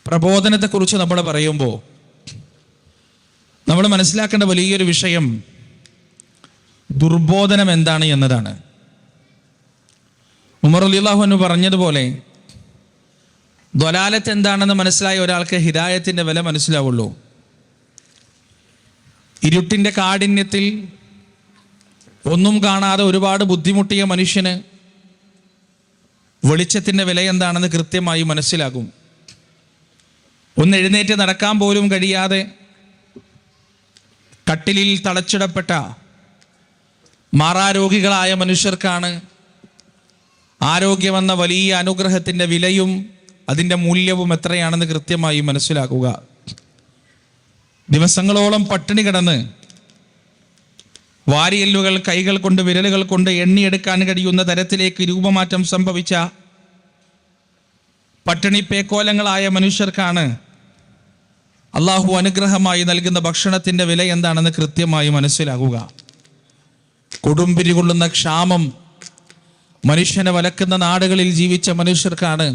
പ്രബോധനത്തെക്കുറിച്ച് നമ്മൾ പറയുമ്പോൾ നമ്മൾ മനസ്സിലാക്കേണ്ട വലിയൊരു വിഷയം ദുർബോധനം എന്താണ് എന്നതാണ്. ഉമർ റളിയല്ലാഹു അൻഹു പറഞ്ഞതുപോലെ ദ്വലാലത്ത് എന്താണെന്ന് മനസ്സിലായ ഒരാൾക്ക് ഹിദായത്തിൻ്റെ വില മനസ്സിലാവുള്ളൂ. ഇരുട്ടിൻ്റെ കാഠിന്യത്തിൽ ഒന്നും കാണാതെ ഒരുപാട് ബുദ്ധിമുട്ടിയ മനുഷ്യന് വെളിച്ചത്തിൻ്റെ വില എന്താണെന്ന് കൃത്യമായി മനസ്സിലാകും. ഒന്ന് എഴുന്നേറ്റ് നടക്കാൻ പോലും കഴിയാതെ കട്ടിലിൽ തളച്ചിടപ്പെട്ട മാറാരോഗികളായ മനുഷ്യർക്കാണ് ആരോഗ്യമെന്ന വലിയ അനുഗ്രഹത്തിൻ്റെ വിലയും അതിൻ്റെ മൂല്യവും എത്രയാണെന്ന് കൃത്യമായി മനസ്സിലാക്കുക. ദിവസങ്ങളോളം പട്ടിണി കിടന്ന് വാരിയെല്ലുകൾ കൈകൾ കൊണ്ട് വിരലുകൾ കൊണ്ട് എണ്ണിയെടുക്കാൻ കഴിയുന്ന തരത്തിലേക്ക് രൂപമാറ്റം സംഭവിച്ച പട്ടിണി പേക്കോലങ്ങളായ മനുഷ്യർക്കാണ് അള്ളാഹു അനുഗ്രഹമായി നൽകുന്ന ഭക്ഷണത്തിൻ്റെ വില എന്താണെന്ന് കൃത്യമായി മനസ്സിലാകുക. കൊടുമ്പിരി കൊള്ളുന്ന ക്ഷാമം മനുഷ്യനെ വലക്കുന്ന നാടുകളിൽ ജീവിച്ച മനുഷ്യർക്കാണ്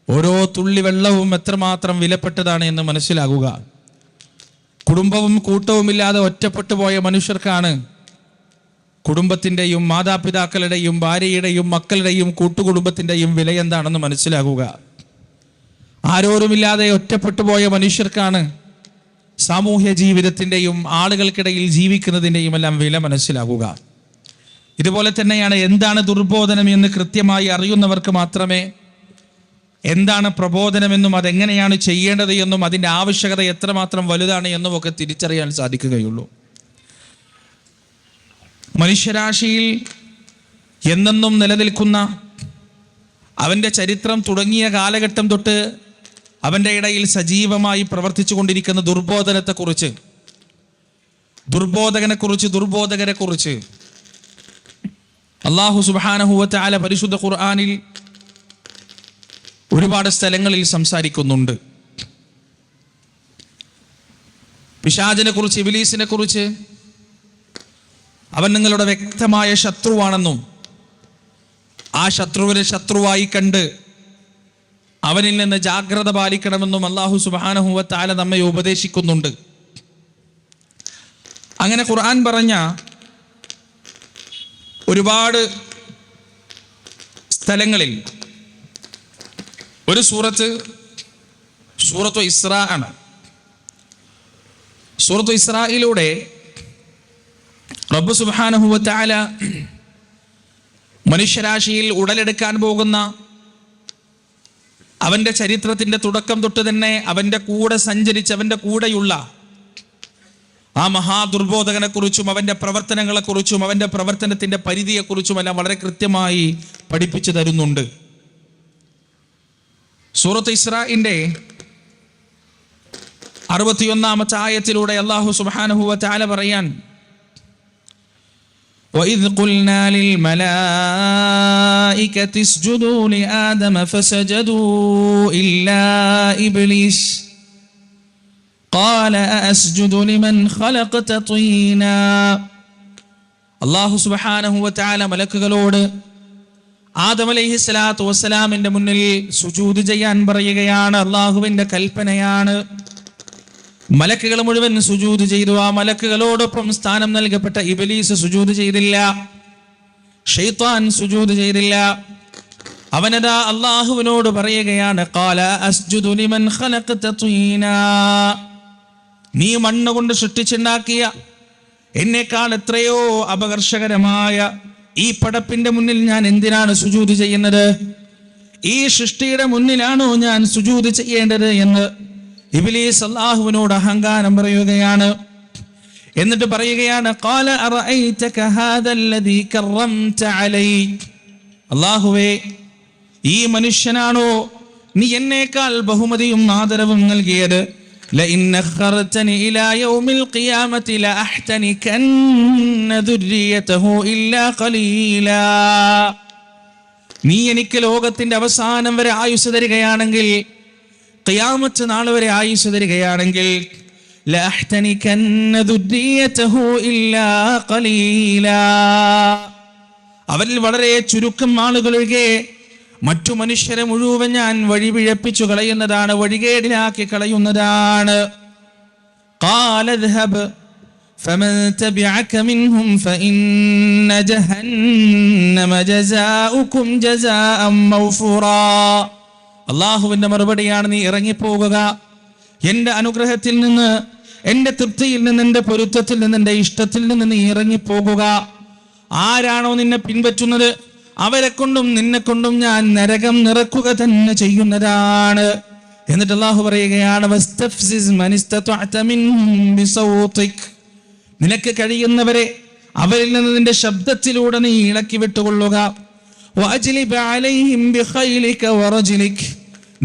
ഓരോ തുള്ളി വെള്ളവും എത്രമാത്രം വിലപ്പെട്ടതാണ് എന്ന് മനസ്സിലാകുക. കുടുംബവും കൂട്ടവുമില്ലാതെ ഒറ്റപ്പെട്ടു പോയ മനുഷ്യർക്കാണ് കുടുംബത്തിൻ്റെയും മാതാപിതാക്കളുടെയും ഭാര്യയുടെയും മക്കളുടെയും കൂട്ടുകുടുംബത്തിൻ്റെയും വില എന്താണെന്ന് മനസ്സിലാകുക. ആരോരുമില്ലാതെ ഒറ്റപ്പെട്ടു പോയ മനുഷ്യർക്കാണ് സാമൂഹ്യ ജീവിതത്തിൻ്റെയും ആളുകൾക്കിടയിൽ ജീവിക്കുന്നതിൻ്റെയും എല്ലാം വില മനസ്സിലാകുക. ഇതുപോലെ തന്നെയാണ് എന്താണ് ദുർബോധനം എന്ന് കൃത്യമായി അറിയുന്നവർക്ക് മാത്രമേ എന്താണ് പ്രബോധനമെന്നും അതെങ്ങനെയാണ് ചെയ്യേണ്ടത് എന്നും അതിൻ്റെ ആവശ്യകത എത്രമാത്രം വലുതാണ് എന്നും ഒക്കെ തിരിച്ചറിയാൻ സാധിക്കുകയുള്ളൂ. മനുഷ്യരാശിയിൽ എന്നെന്നും നിലനിൽക്കുന്ന അവൻ്റെ ചരിത്രം തുടങ്ങിയ കാലഘട്ടം തൊട്ട് അവൻ്റെ ഇടയിൽ സജീവമായി പ്രവർത്തിച്ചു കൊണ്ടിരിക്കുന്ന ദുർബോധനത്തെക്കുറിച്ച്, ദുർബോധകരെക്കുറിച്ച് അല്ലാഹു സുബ്ഹാനഹു വ തആല പരിശുദ്ധ ഖുർആനിൽ ഒരുപാട് സ്ഥലങ്ങളിൽ സംസാരിക്കുന്നുണ്ട്. പിശാചിനെ കുറിച്ച്, ഇബ്ലീസിനെ കുറിച്ച് അവൻ നിങ്ങളുടെ വ്യക്തമായ ശത്രുവാണെന്നും ആ ശത്രുവിനെ ശത്രുവായി കണ്ട് അവനിൽ നിന്ന് ജാഗ്രത പാലിക്കണമെന്നും അല്ലാഹു സുബ്ഹാനഹു വ തആല നമ്മെ ഉപദേശിക്കുന്നുണ്ട്. അങ്ങനെ ഖുർആൻ പറഞ്ഞ ഒരുപാട് സ്ഥലങ്ങളിൽ ഒരു സൂറത്തു ഇസ്രാ ആണ്. സൂറത്തു ഇസ്രായിലൂടെ റബ്ബ് സുബ്ഹാനഹു വ തആല മനുഷ്യരാശിയിൽ ഉടലെടുക്കാൻ പോകുന്ന അവൻ്റെ ചരിത്രത്തിൻ്റെ തുടക്കം തൊട്ട് തന്നെ അവൻ്റെ കൂടെ സഞ്ചരിച്ച് അവൻ്റെ കൂടെയുള്ള ആ മഹാദുർബോധകനെക്കുറിച്ചും അവൻ്റെ പ്രവർത്തനങ്ങളെക്കുറിച്ചും അവൻ്റെ പ്രവർത്തനത്തിൻ്റെ പരിധിയെക്കുറിച്ചും എല്ലാം വളരെ കൃത്യമായി പഠിപ്പിച്ചു തരുന്നുണ്ട്. സൂറത്ത് ഇസ്രാഇന്റെ 61-ാമത്തെ ആയത്തിലൂടെ അല്ലാഹു സുബ്ഹാനഹു വ തആല പറയാൻ, وَإِذْ قُلْنَا لِلْمَلَائِكَةِ اسْجُدُوا لِآدَمَ فَسَجَدُوا إِلَّا إِبْلِيسَ قَالَ أَأَسْجُدُ لِمَنْ خَلَقْتَ طِينًا. അല്ലാഹു സുബ്ഹാനഹു വ തആല മലക്കുകളോട് ആദം അലൈഹിസ്സലാത്തു വസ്സലാമിന്റെ മുന്നിൽ സുജൂദ് ചെയ്യാൻ പറയുകയാണ്. അള്ളാഹുവിന്റെ കൽപ്പനയാണ്. മലക്കുകൾ മുഴുവൻ സുജൂദ് ചെയ്തു. ആ മലക്കുകളോടൊപ്പം സ്ഥാനം നൽകപ്പെട്ട ഇബ്ലീസ് സുജൂദ് ചെയ്തില്ല, ശൈത്താൻ സുജൂദ് ചെയ്തില്ല. അവനതാ അള്ളാഹുവിനോട് പറയുകയാണ്, ഖാല അസ്ജുദു ലിമൻ ഖലഖത തീനാ. നീ മണ്ണ് കൊണ്ട് സൃഷ്ടിച്ചുണ്ടാക്കിയ എന്നേക്കാൾ എത്രയോ അപകർഷകരമായ ഈ പടപ്പിന്റെ മുന്നിൽ ഞാൻ എന്തിനാണ് സുജൂദ് ചെയ്യുന്നത്? ഈ സൃഷ്ടിയുടെ മുന്നിലാണോ ഞാൻ സുജൂദ് ചെയ്യേണ്ടത് എന്ന് ഇബ്ലീസ് അല്ലാഹുവിനോട് അഹങ്കാരം പറയുകയാണ്. എന്നിട്ട് പറയുകയാണ്, ഖാല അറഅയ്തക ഹാദല്ലദീ കറംത അലൈ. അല്ലാഹുവേ, ഈ മനുഷ്യനാണോ നീ എന്നേക്കാൾ ബഹുമതിയും ആദരവും നൽകിയത്? ലഇൻ അഖർതനി ഇലാ യൗമിൽ ഖിയാമത്തി ലഅഹ്തനികന്ന ദുർരിയതഹു ഇല്ലാ ഖലീലാ. നീ എനിക്ക് ലോകത്തിന്റെ അവസാനം വരെ ആയുസ് തരികയാണെങ്കിൽ, ഖിയാമത്ത് നാൾ വരെ ആയുസ് തരികയാണെങ്കിൽ, ലഅഹ്തനികന്ന ദുർരിയതഹു ഇല്ലാ ഖലീലാ, അവരിൽ വളരെ ചുരുക്കം ആളുകളൊഴികെ മറ്റു മനുഷ്യരെ മുഴുവൻ ഞാൻ വഴിപിഴപ്പിച്ചു കളയുന്നതാണ്, വഴികേടിലാക്കി കളയുന്നതാണ്. ഖാല ഇദ്ഹബ് ഫമൻ തബിഅക മിൻഹും ഫഇന്ന ജഹന്നമ ജസാഉകും ജസാഅൻ മഗ്ഫൂറാ. അല്ലാഹുവിന്റെ മറുപടിയാണ്, നീ ഇറങ്ങിപ്പോകുക, എൻ്റെ അനുഗ്രഹത്തിൽ നിന്ന്, എൻ്റെ തൃപ്തിയിൽ നിന്ന്, എൻ്റെ പൊരുത്തത്തിൽ നിന്ന്, എൻ്റെ ഇഷ്ടത്തിൽ നിന്ന് നീ ഇറങ്ങിപ്പോകുക. ആരാണോ നിന്നെ പിൻപറ്റുന്നത് അവരെ കൊണ്ടും നിന്നെ കൊണ്ടും ഞാൻ നരകം നിറക്കുക തന്നെ ചെയ്യുന്നതാണ്. എന്നിട്ട് അല്ലാഹു പറയുകയാണ്, വസ്തഫ്സിസ് മൻ ഇസ്തതഅത മിൻഹും ബിസൗതിക്. നിനക്ക് കഴിയുന്നവരെ അവരിൽ നിന്ന് നിന്റെ ശബ്ദത്തിലൂടെ നീ ഇളക്കി വിട്ടുകൊള്ളുക. വഅജ്ലിബ് അലൈഹിം ബിഖൈലിക വറജ്ലിക്.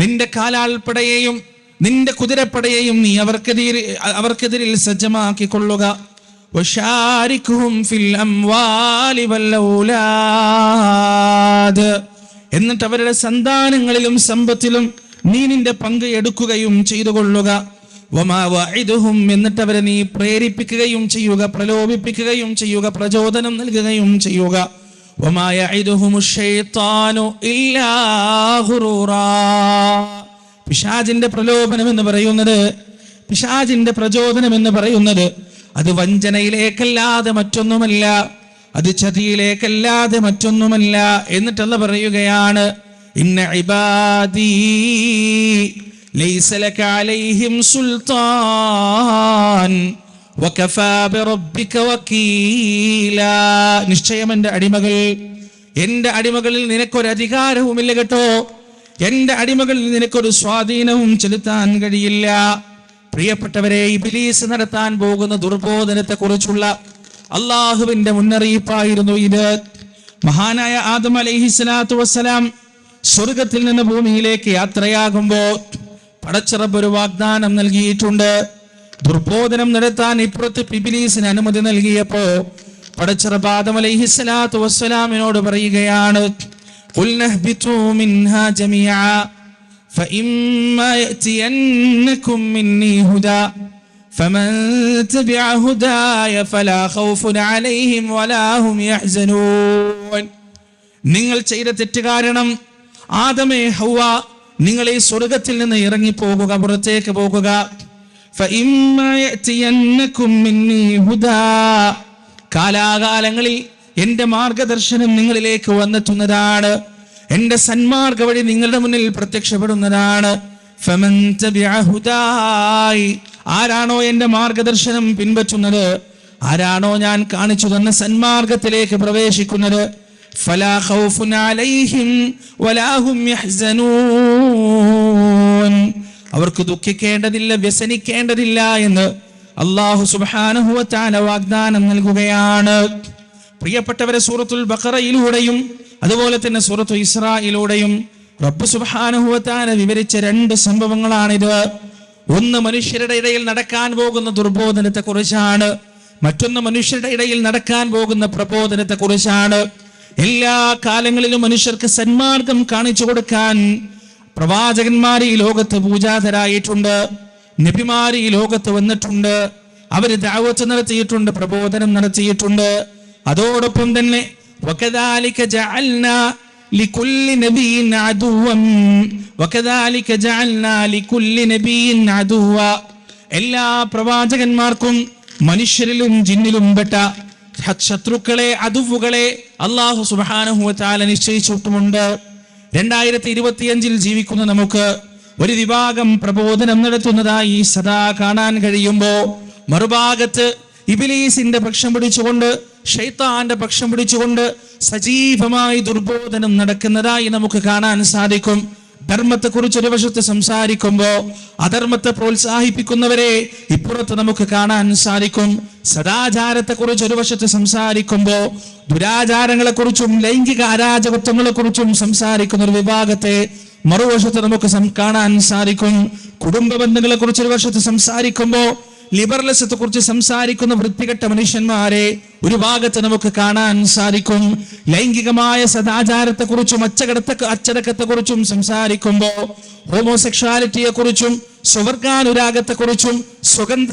നിന്റെ കാലാൾപ്പടയെയും നിന്റെ കുതിരപ്പടയെയും നീ അവർക്കെതിരിൽ സജ്ജമാക്കിക്കൊള്ളുക. വശാരിഖുഹും ഫിൽ അംവാലി വൽ ഔലാദ്. എന്നിട്ട് അവരുടെ സന്താനങ്ങളിലും സമ്പത്തിലും നീ നിന്റെ പങ്ക് എടുക്കുകയും ചെയ്തു കൊള്ളുക. വമാ വഇദുഹും. എന്നിട്ട് അവരെ നീ പ്രേരിപ്പിക്കുകയും ചെയ്യുക, പ്രലോഭിപ്പിക്കുകയും ചെയ്യുക, പ്രചോദനം നൽകുകയും ചെയ്യുക. വമാ യഇദുഹുമുശ് ശൈത്താനു ഇല്ലാ ഗുറൂറാ. പിശാചിന്റെ പ്രലോഭനം എന്ന് പറയുന്നത്, പിശാചിന്റെ പ്രചോദനം എന്ന് പറയുന്നത് അത് വഞ്ചനയിലേക്കല്ലാതെ മറ്റൊന്നുമല്ല, അത് ചതിയിലേക്കല്ലാതെ മറ്റൊന്നുമല്ല. എന്നിട്ടല്ല പറയുകയാണ്, ഇന്ന ഇബാദി ലൈസ ലക അലൈഹിം സുൽത്താൻ വകഫാ ബിറബ്ബിക വകീലാ. നിശ്ചയം എൻ്റെ അടിമകളിൽ നിനക്കൊരു അധികാരവുമില്ല കേട്ടോ, എൻ്റെ അടിമകളിൽ നിനക്കൊരു സ്വാധീനവും ചെലുത്താൻ കഴിയില്ല. പ്രിയപ്പെട്ടവരെ, ഇബ്ലീസ് നടത്താൻ പോകുന്ന ദുർബോധനത്തെ കുറിച്ചുള്ള അള്ളാഹുവിന്റെ മുന്നറിയിപ്പായിരുന്നു ഇത്. മഹാനായ ആദം അലൈഹിസ്സലാത്തു വസ്സലാം സ്വർഗത്തിൽ നിന്ന് ഭൂമിയിലേക്ക് യാത്രയാകുമ്പോൾ പടച്ചറബ് ഒരു വാഗ്ദാനം നൽകിയിട്ടുണ്ട്. ദുർബോധനം നടത്താൻ ഇപ്പുറത്ത് ഇബ്ലീസിന് അനുമതി നൽകിയപ്പോ പടച്ചറബ് ആദം അലൈഹിസ്സലാത്തു വസ്സലാമിനോട് പറയുകയാണ്, ഖുൽനാ ഹ്ബിതു മിൻഹാ ജമീഅ فإما يأتينكم مني هدى فمن تبع هداي فلا خوف عليهم ولا هم يحزنون. നിങ്ങൾ ചെയ്ത തെറ്റ് കാരണം ആദമേ, ഹവ്വ, നിങ്ങൾ ഈ സ്വർഗത്തിൽ നിന്ന് ഇറങ്ങിപ്പോകുക, പുറത്തേക്ക് പോകുക. فإما يأتينكم مني هدى. കാലാകാലങ്ങളിൽ എൻ്റെ മാർഗദർശനം നിങ്ങളിലേക്ക് വന്നെത്തുന്നതാണ്, എന്റെ സന്മാർഗ വഴി നിങ്ങളുടെ മുന്നിൽ പ്രത്യക്ഷപ്പെടുന്നതാണ്. ഫമൻ തബിഅ ഹുദായി. ആരാണോ എന്റെ മാർഗദർശനം പിൻപറ്റുന്നത്, ആരാണോ ഞാൻ കാണിച്ചു തന്ന സന്മാർഗത്തിലേക്ക് പ്രവേശിക്കുന്നത്, ഫലാ ഖൗഫുൻ അലൈഹിം വലാ ഹും യഹ്സനൂൻ. അവർക്ക് ദുഃഖിക്കേണ്ടതില്ല, വ്യസനിക്കേണ്ടതില്ല എന്ന് അല്ലാഹു സുബ്ഹാനഹു വ തആല വാഗ്ദാനം നൽകുകയാണ്. പ്രിയപ്പെട്ടവരെ, സൂറത്തുൽ ബഖറയിലൂടെയും അതുപോലെ തന്നെ സൂറത്തു ഇസ്രായിലൂടെയും റബ്ബ് സുബ്ഹാനഹു വ തആല വിവരിച്ച രണ്ട് സംഭവങ്ങളാണിത്. ഒന്ന് മനുഷ്യരുടെ ഇടയിൽ നടക്കാൻ പോകുന്ന ദുർബോധനത്തെ കുറിച്ചാണ്, മറ്റൊന്ന് മനുഷ്യരുടെ ഇടയിൽ നടക്കാൻ പോകുന്ന പ്രബോധനത്തെ കുറിച്ചാണ്. എല്ലാ കാലങ്ങളിലും മനുഷ്യർക്ക് സന്മാർഗം കാണിച്ചു കൊടുക്കാൻ പ്രവാചകന്മാർ ഈ ലോകത്ത് പൂജാതരായിട്ടുണ്ട്, നബിമാർ ഈ ലോകത്ത് വന്നിട്ടുണ്ട്, അവര് ദഅവത്ത് നടത്തിയിട്ടുണ്ട്, പ്രബോധനം നടത്തിയിട്ടുണ്ട്. അതോടൊപ്പം തന്നെ وكذلك جعلنا لكل نبي عدوا وكذلك جعلنا لكل نبي عدوا. എല്ലാ പ്രവാചകന്മാർക്കും മനുഷ്യരിലും ജിന്നിലും പെട്ട ശത്രുക്കളെ, അദുവുകളെ അല്ലാഹു സുബ്ഹാനഹു വ തആല നിശ്ചയിച്ചിട്ടുമുണ്ട്. 2025 ജീവിക്കുന്ന നമുക്ക് ഒരു വിഭാഗം പ്രബോധനം നടത്തുന്നതായി സദാ കാണാൻ കഴിയുമ്പോൾ, മറുഭാഗത്ത് ഇബ്ലീസിന്റെ പക്ഷം പിടിച്ചുകൊണ്ട്, ശൈത്താന്റെ പക്ഷം പിടിച്ചുകൊണ്ട് സജീവമായി ദുർബോധനം നടക്കുന്നതായി നമുക്ക് കാണാൻ സാധിക്കും. ധർമ്മത്തെക്കുറിച്ച് ഒരു വശത്ത് സംസാരിക്കുമ്പോൾ അധർമ്മത്തെ പ്രോത്സാഹിപ്പിക്കുന്നവരെ ഇപ്പുറത്ത് നമുക്ക് കാണാൻ സാധിക്കും. സദാചാരത്തെക്കുറിച്ച് ഒരു വശത്ത് സംസാരിക്കുമ്പോൾ ദുരാചാരങ്ങളെക്കുറിച്ചും ലൈംഗിക അരാജകത്വങ്ങളെക്കുറിച്ചും സംസാരിക്കുന്ന ഒരു വിഭാഗത്തെ മറുവശത്ത് നമുക്ക് കാണാൻ സാധിക്കും. കുടുംബ ബന്ധങ്ങളെ കുറിച്ച് ഒരു വശത്ത് സംസാരിക്കുമ്പോൾ ലിബറലിസത്തെ കുറിച്ച് സംസാരിക്കുന്ന വൃത്തികെട്ട മനുഷ്യന്മാരെ ഒരു ഭാഗത്ത് നമുക്ക് കാണാൻ സാധിക്കും. ലൈംഗികമായ സദാചാരത്തെ കുറിച്ചും അച്ചടക്കത്തെ കുറിച്ചും സംസാരിക്കുമ്പോൾ ഹോമോസെക്ഷാലിറ്റിയെ കുറിച്ചും സ്വവർഗാനുരാഗത്തെ കുറിച്ചും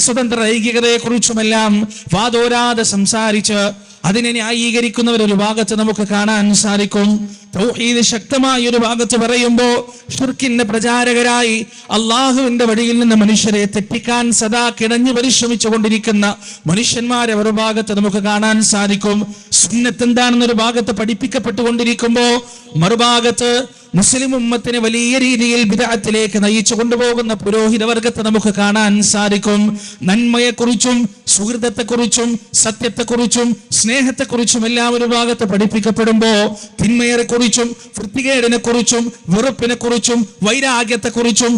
സ്വതന്ത്ര ലൈംഗികതയെ കുറിച്ചുമെല്ലാം വാദോരാതെ സംസാരിച്ച് അതിനെ ന്യായീകരിക്കുന്നവർ ഒരു ഭാഗത്ത് നമുക്ക് കാണാൻ സാധിക്കും. തൗഹീദ് ശക്തമായ ഒരു ഭാഗത്ത് പറയുമ്പോ ശിർക്കിന്റെ പ്രചാരകരായി അള്ളാഹുവിന്റെ വഴിയിൽ നിന്ന് മനുഷ്യരെ തെറ്റിക്കാൻ സദാ കിടഞ്ഞു പരിശ്രമിച്ചു കൊണ്ടിരിക്കുന്ന മനുഷ്യന്മാരെ ഒരു ഭാഗത്ത് നമുക്ക് കാണാൻ സാധിക്കും. സുന്നത്ത് എന്താണെന്നൊരു ഭാഗത്ത് പഠിപ്പിക്കപ്പെട്ടുകൊണ്ടിരിക്കുമ്പോ മറുഭാഗത്ത് മുസ്ലിം ഉമ്മത്തിനെ വലിയ രീതിയിൽ ബിദ്അത്തിലേക്ക് നയിച്ചു കൊണ്ടുപോകുന്ന പുരോഹിത വർഗത്തെ നമുക്ക് കാണാൻ സാധിക്കും. നന്മയെക്കുറിച്ചും സുഹൃതത്തെക്കുറിച്ചും സത്യത്തെക്കുറിച്ചും സ്നേഹത്തെക്കുറിച്ചും എല്ലാം ഒരു ഭാഗത്ത് പഠിപ്പിക്കപ്പെടുമ്പോ തിന്മയെക്കുറിച്ചും വൃത്തികേടിനെ കുറിച്ചും വെറുപ്പിനെ കുറിച്ചും വൈരാഗ്യത്തെക്കുറിച്ചും